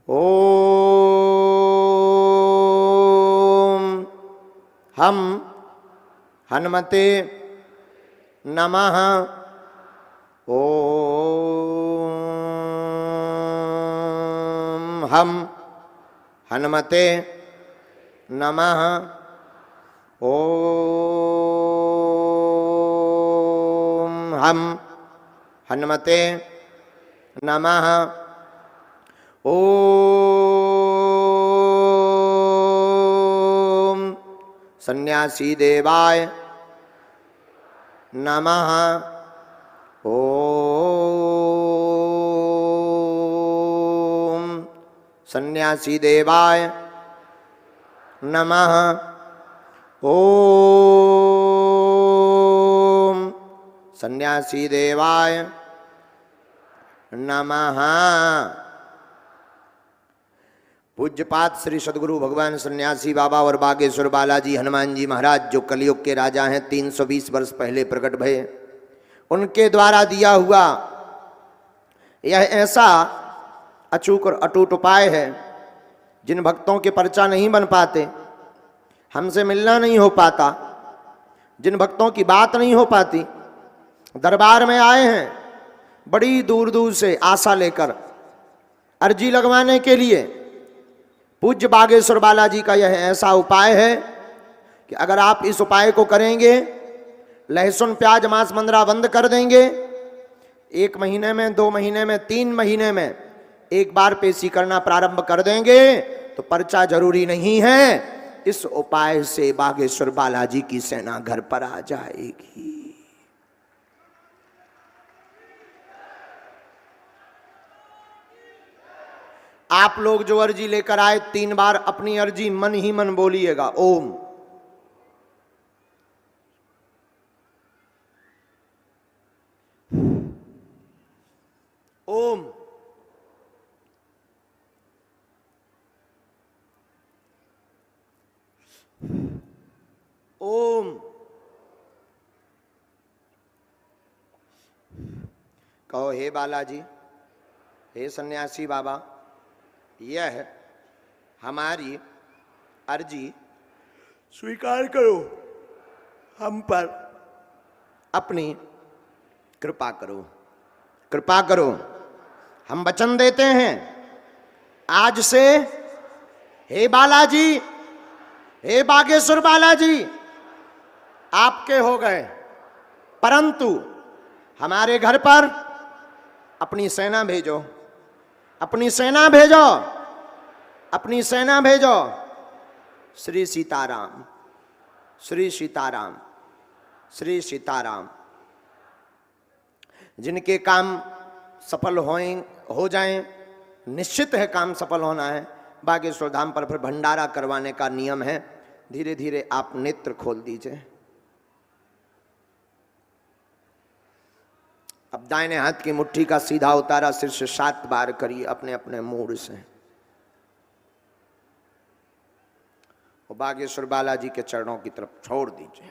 ओम हम हनुमते नमः। ओम हम हनुमते नमः। ओम हम हनुमते नमः। ओम सन्यासी देवाय नमः। ओम सन्यासी देवाय नमः। ओम सन्यासी देवाय नमः। पूज्यपात श्री सद्गुरु भगवान सन्यासी बाबा और बागेश्वर बालाजी हनुमान जी महाराज, जो कलयुग के राजा हैं, 320 वर्ष पहले प्रकट भये, उनके द्वारा दिया हुआ यह ऐसा अचूक और अटूट उपाय है, जिन भक्तों के पर्चा नहीं बन पाते, हमसे मिलना नहीं हो पाता, जिन भक्तों की बात नहीं हो पाती, दरबार में आए हैं बड़ी दूर दूर से आशा लेकर अर्जी लगवाने के लिए, पूज्य बागेश्वर बालाजी का यह ऐसा उपाय है कि अगर आप इस उपाय को करेंगे, लहसुन प्याज मांस मंदरा बंद कर देंगे, 1 महीने में, 2 महीने में, 3 महीने में एक बार पेशी करना प्रारंभ कर देंगे, तो पर्चा जरूरी नहीं है, इस उपाय से बागेश्वर बालाजी की सेना घर पर आ जाएगी। आप लोग जो अर्जी लेकर आए, 3 बार अपनी अर्जी मन ही मन बोलिएगा। ओम ओम ओम कहो, हे बालाजी, हे सन्यासी बाबा, यह हमारी अर्जी स्वीकार करो, हम पर अपनी कृपा करो, कृपा करो। हम वचन देते हैं, आज से हे बालाजी, हे बागेश्वर बालाजी, आपके हो गए, परंतु हमारे घर पर अपनी सेना भेजो, अपनी सेना भेजो, अपनी सेना भेजो। श्री सीताराम, श्री सीताराम, श्री सीताराम। जिनके काम सफल हो जाएं, निश्चित है काम सफल होना है। बागेश्वर धाम पर फिर भंडारा करवाने का नियम है। धीरे धीरे आप नेत्र खोल दीजिए। अब दाहिने हाथ की मुट्ठी का सीधा उतारा सिर से 7 बार करिए अपने अपने मूड से, और बागेश्वर बालाजी के चरणों की तरफ छोड़ दीजिए।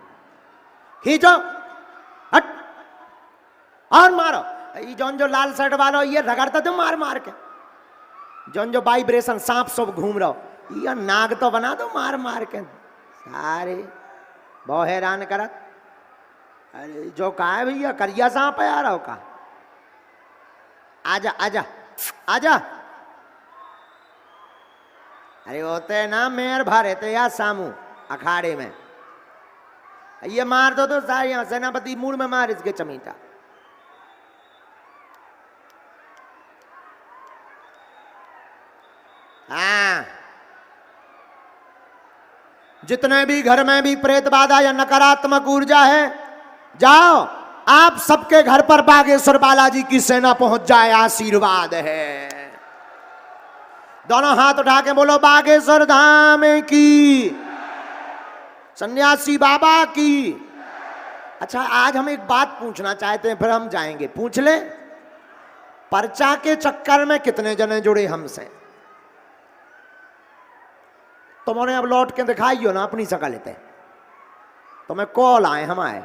खींचो, हट, और मारो। ये जौन जो लाल शर्ट वाला ये रगड़ता तो मार मार के, जौन जो वाइब्रेशन सांप सब घूम रहा हो, ये नाग तो बना दो मार मार के। सारे बहुत हैरान करा। अरे जो कहा है भैया करिया सांप है यार का, आजा आजा आजा। अरे होते ना मेयर भरे थे यार सामू अखाड़े में, ये मार दो तो सारे यहाँ सेनापति मूड में मार इसके चमीटा। हाँ, जितने भी घर में भी प्रेत बाधा या नकारात्मक ऊर्जा है, जाओ आप सबके घर पर बागेश्वर बालाजी की सेना पहुंच जाए, आशीर्वाद है। दोनों हाथ उठा के बोलो बागेश्वर धाम की, सन्यासी बाबा की। अच्छा, आज हम एक बात पूछना चाहते हैं, फिर हम जाएंगे। पूछ ले, पर्चा के चक्कर में कितने जने जुड़े हमसे? तुमने अब लौट के दिखाई हो ना अपनी शकल लेते, तुम्हें कॉल आए हम आए।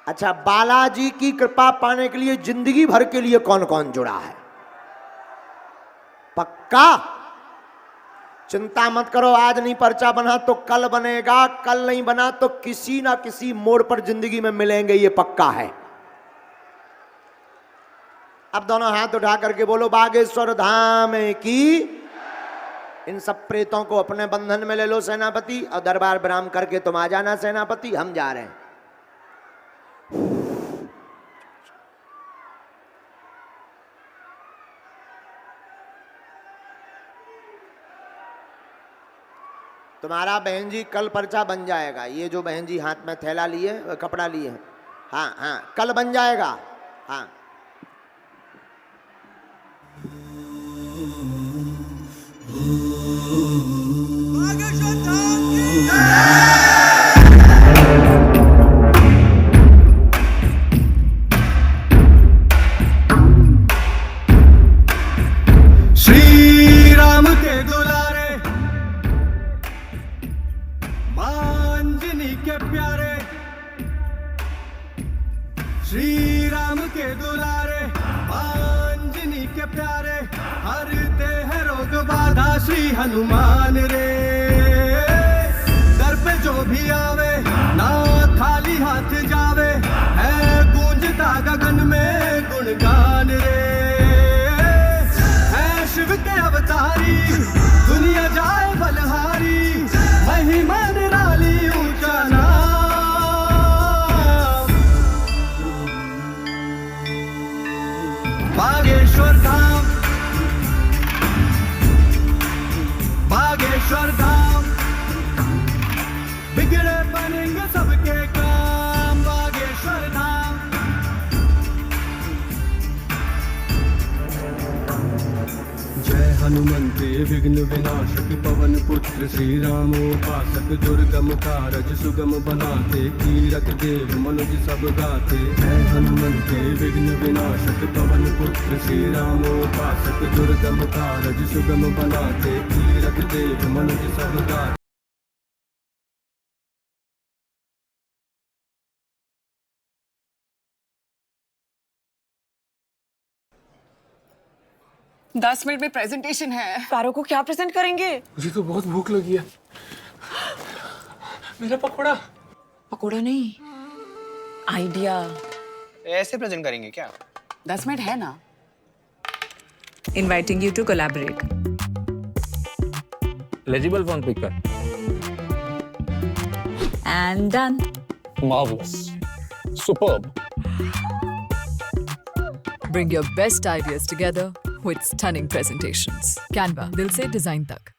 अच्छा, बालाजी की कृपा पाने के लिए जिंदगी भर के लिए कौन कौन जुड़ा है? पक्का? चिंता मत करो, आज नहीं पर्चा बना तो कल बनेगा, कल नहीं बना तो किसी ना किसी मोड़ पर जिंदगी में मिलेंगे, ये पक्का है। अब दोनों हाथ उठा करके बोलो बागेश्वर धाम की। इन सब प्रेतों को अपने बंधन में ले लो सेनापति, और दरबार विराम करके तुम आ जाना सेनापति, हम जा रहे हैं। तुम्हारा बहन जी कल पर्चा बन जाएगा। ये जो बहन जी हाथ में थैला लिए कपड़ा लिए, हाँ हाँ कल बन जाएगा। हाँ, श्री राम के दुलारे, मांजनी के प्यारे, श्री राम के दुलारे, मांजनी के प्यारे, हरते हैं रोग बाधा श्री हनुमान रे। दर पे जो भी आवे ना खाली हाथ जावे, है गूंजता गगन में गुणगान रे। है शिव के अवतारी, दुनिया जाए बलहारी, महिमा निराली ऊंचा नाम। बागेश्वर धाम, बागेश्वर धाम, बिगड़े बनेंगे सबके काम, बागेश्वर धाम। जय हनुमंते विघ्न विनाशक पवन पुत्र श्री रामोपासक, दुर्गम कारज सुगम बनाते, कीरत देव मनुज सब गाते। जय हनुमंते विघ्न विनाशक पवन पुत्र श्री रामोपासक, दुर्गम कारज सुगम बनाते, कीरत देव मनुज सब गाते। दस मिनट में प्रेजेंटेशन है। कारों को क्या प्रेजेंट करेंगे? मुझे तो बहुत भूख लगी है। मेरा पकोड़ा। पकोड़ा नहीं, आइडिया। ऐसे प्रेजेंट करेंगे क्या? 10 मिनट है ना। Inviting you to collaborate. Legible phone picker. And done. Marvelous. Superb. Bring your best ideas together with stunning presentations. Canva, दिल से डिजाइन तक।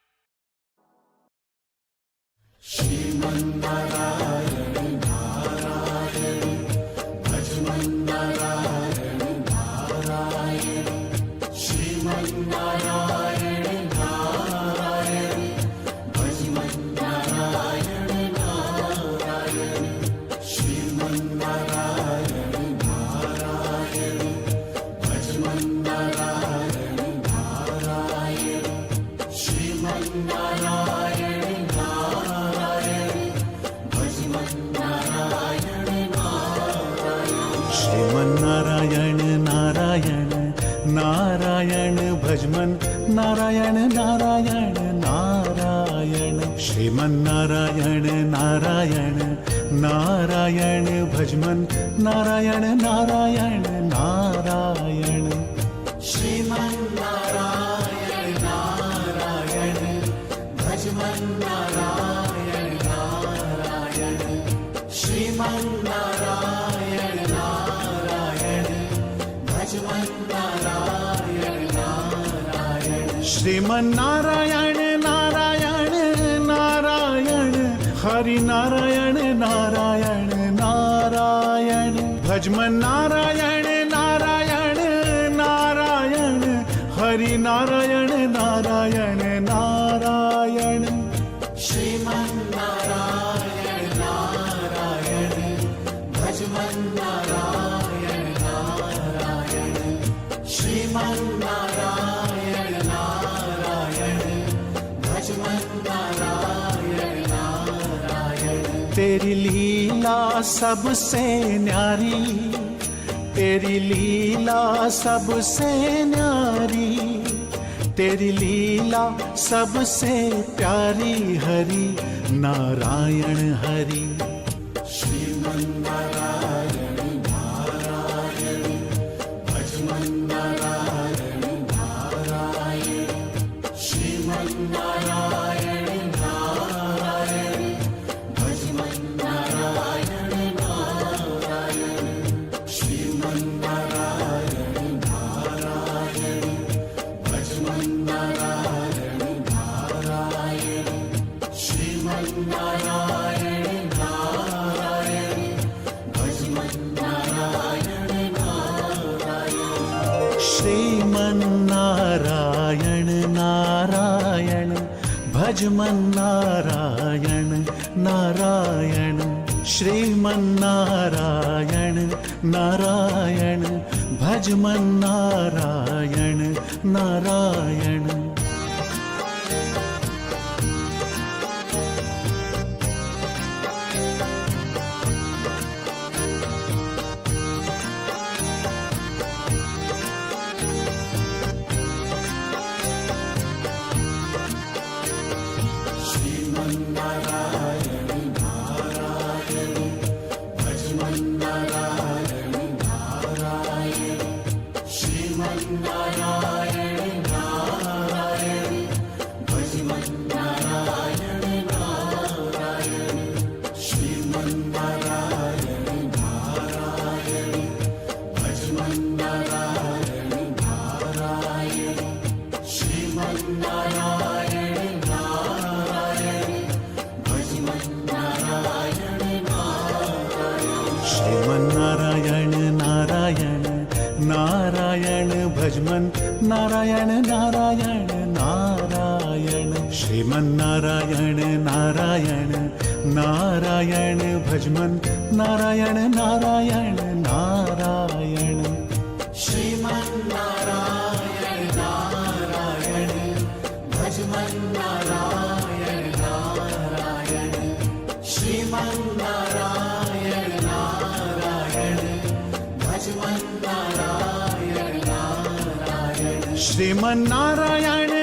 नारायण भजमन नारायण नारायण नारायण श्रीमन नारायण नारायण नारायण भजमन नारायण नारायण नारायण श्रीमन नारायण नारायण भजमन नारायण नारायण श्रीमन नारायण नारायण भजमन नारायण नारायण श्रीमन नारायण नारायण नारायण हरि नारायण नारायण नारायण भजमन नारायण नारायण नारायण हरि नारायण नारायण नारायण श्रीमन नारायण नारायण भजमन नारायण नारायण श्रीमन नारायण नारायण भजमन नारायण नारायण तेरी लीला सबसे न्यारी तेरी लीला सबसे न्यारी तेरी लीला सबसे प्यारी हरि नारायण हरि श्रीमन नारायण नारायण भजमन नारायण नारायण श्रीमन नारायण नारायण भजमन नारायण नारायण श्रीमन नारायण नारायण भजमन नारायण नारायण श्रीमन नारायण नारायण भजमन नारायण नारायण श्रीमन नारायण नारायण भजमन नारायण नारायण श्रीमन नारायण नारायण भजमन नारायण नारायण श्रीमन नारायण नारायण भजमन नारायण नारायण श्रीमन नारायण नारायण भजमन नारायण नारायण श्रीमन नारायण नारायण भजमन नारायण नारायण श्रीमन नारायण नारायण भजमन नारायण नारायण श्रीमन नारायण नारायण नारायण भजमन नारायण नारायण नारायण श्रीमन नारायण नारायण नारायण भजमन नारायण नारायण नारायण श्रीमन नारायण नारायण भजमन नारायण नारायण श्रीमन नारायण नारायण भजमन नारायण नारायण श्रीमन नारायण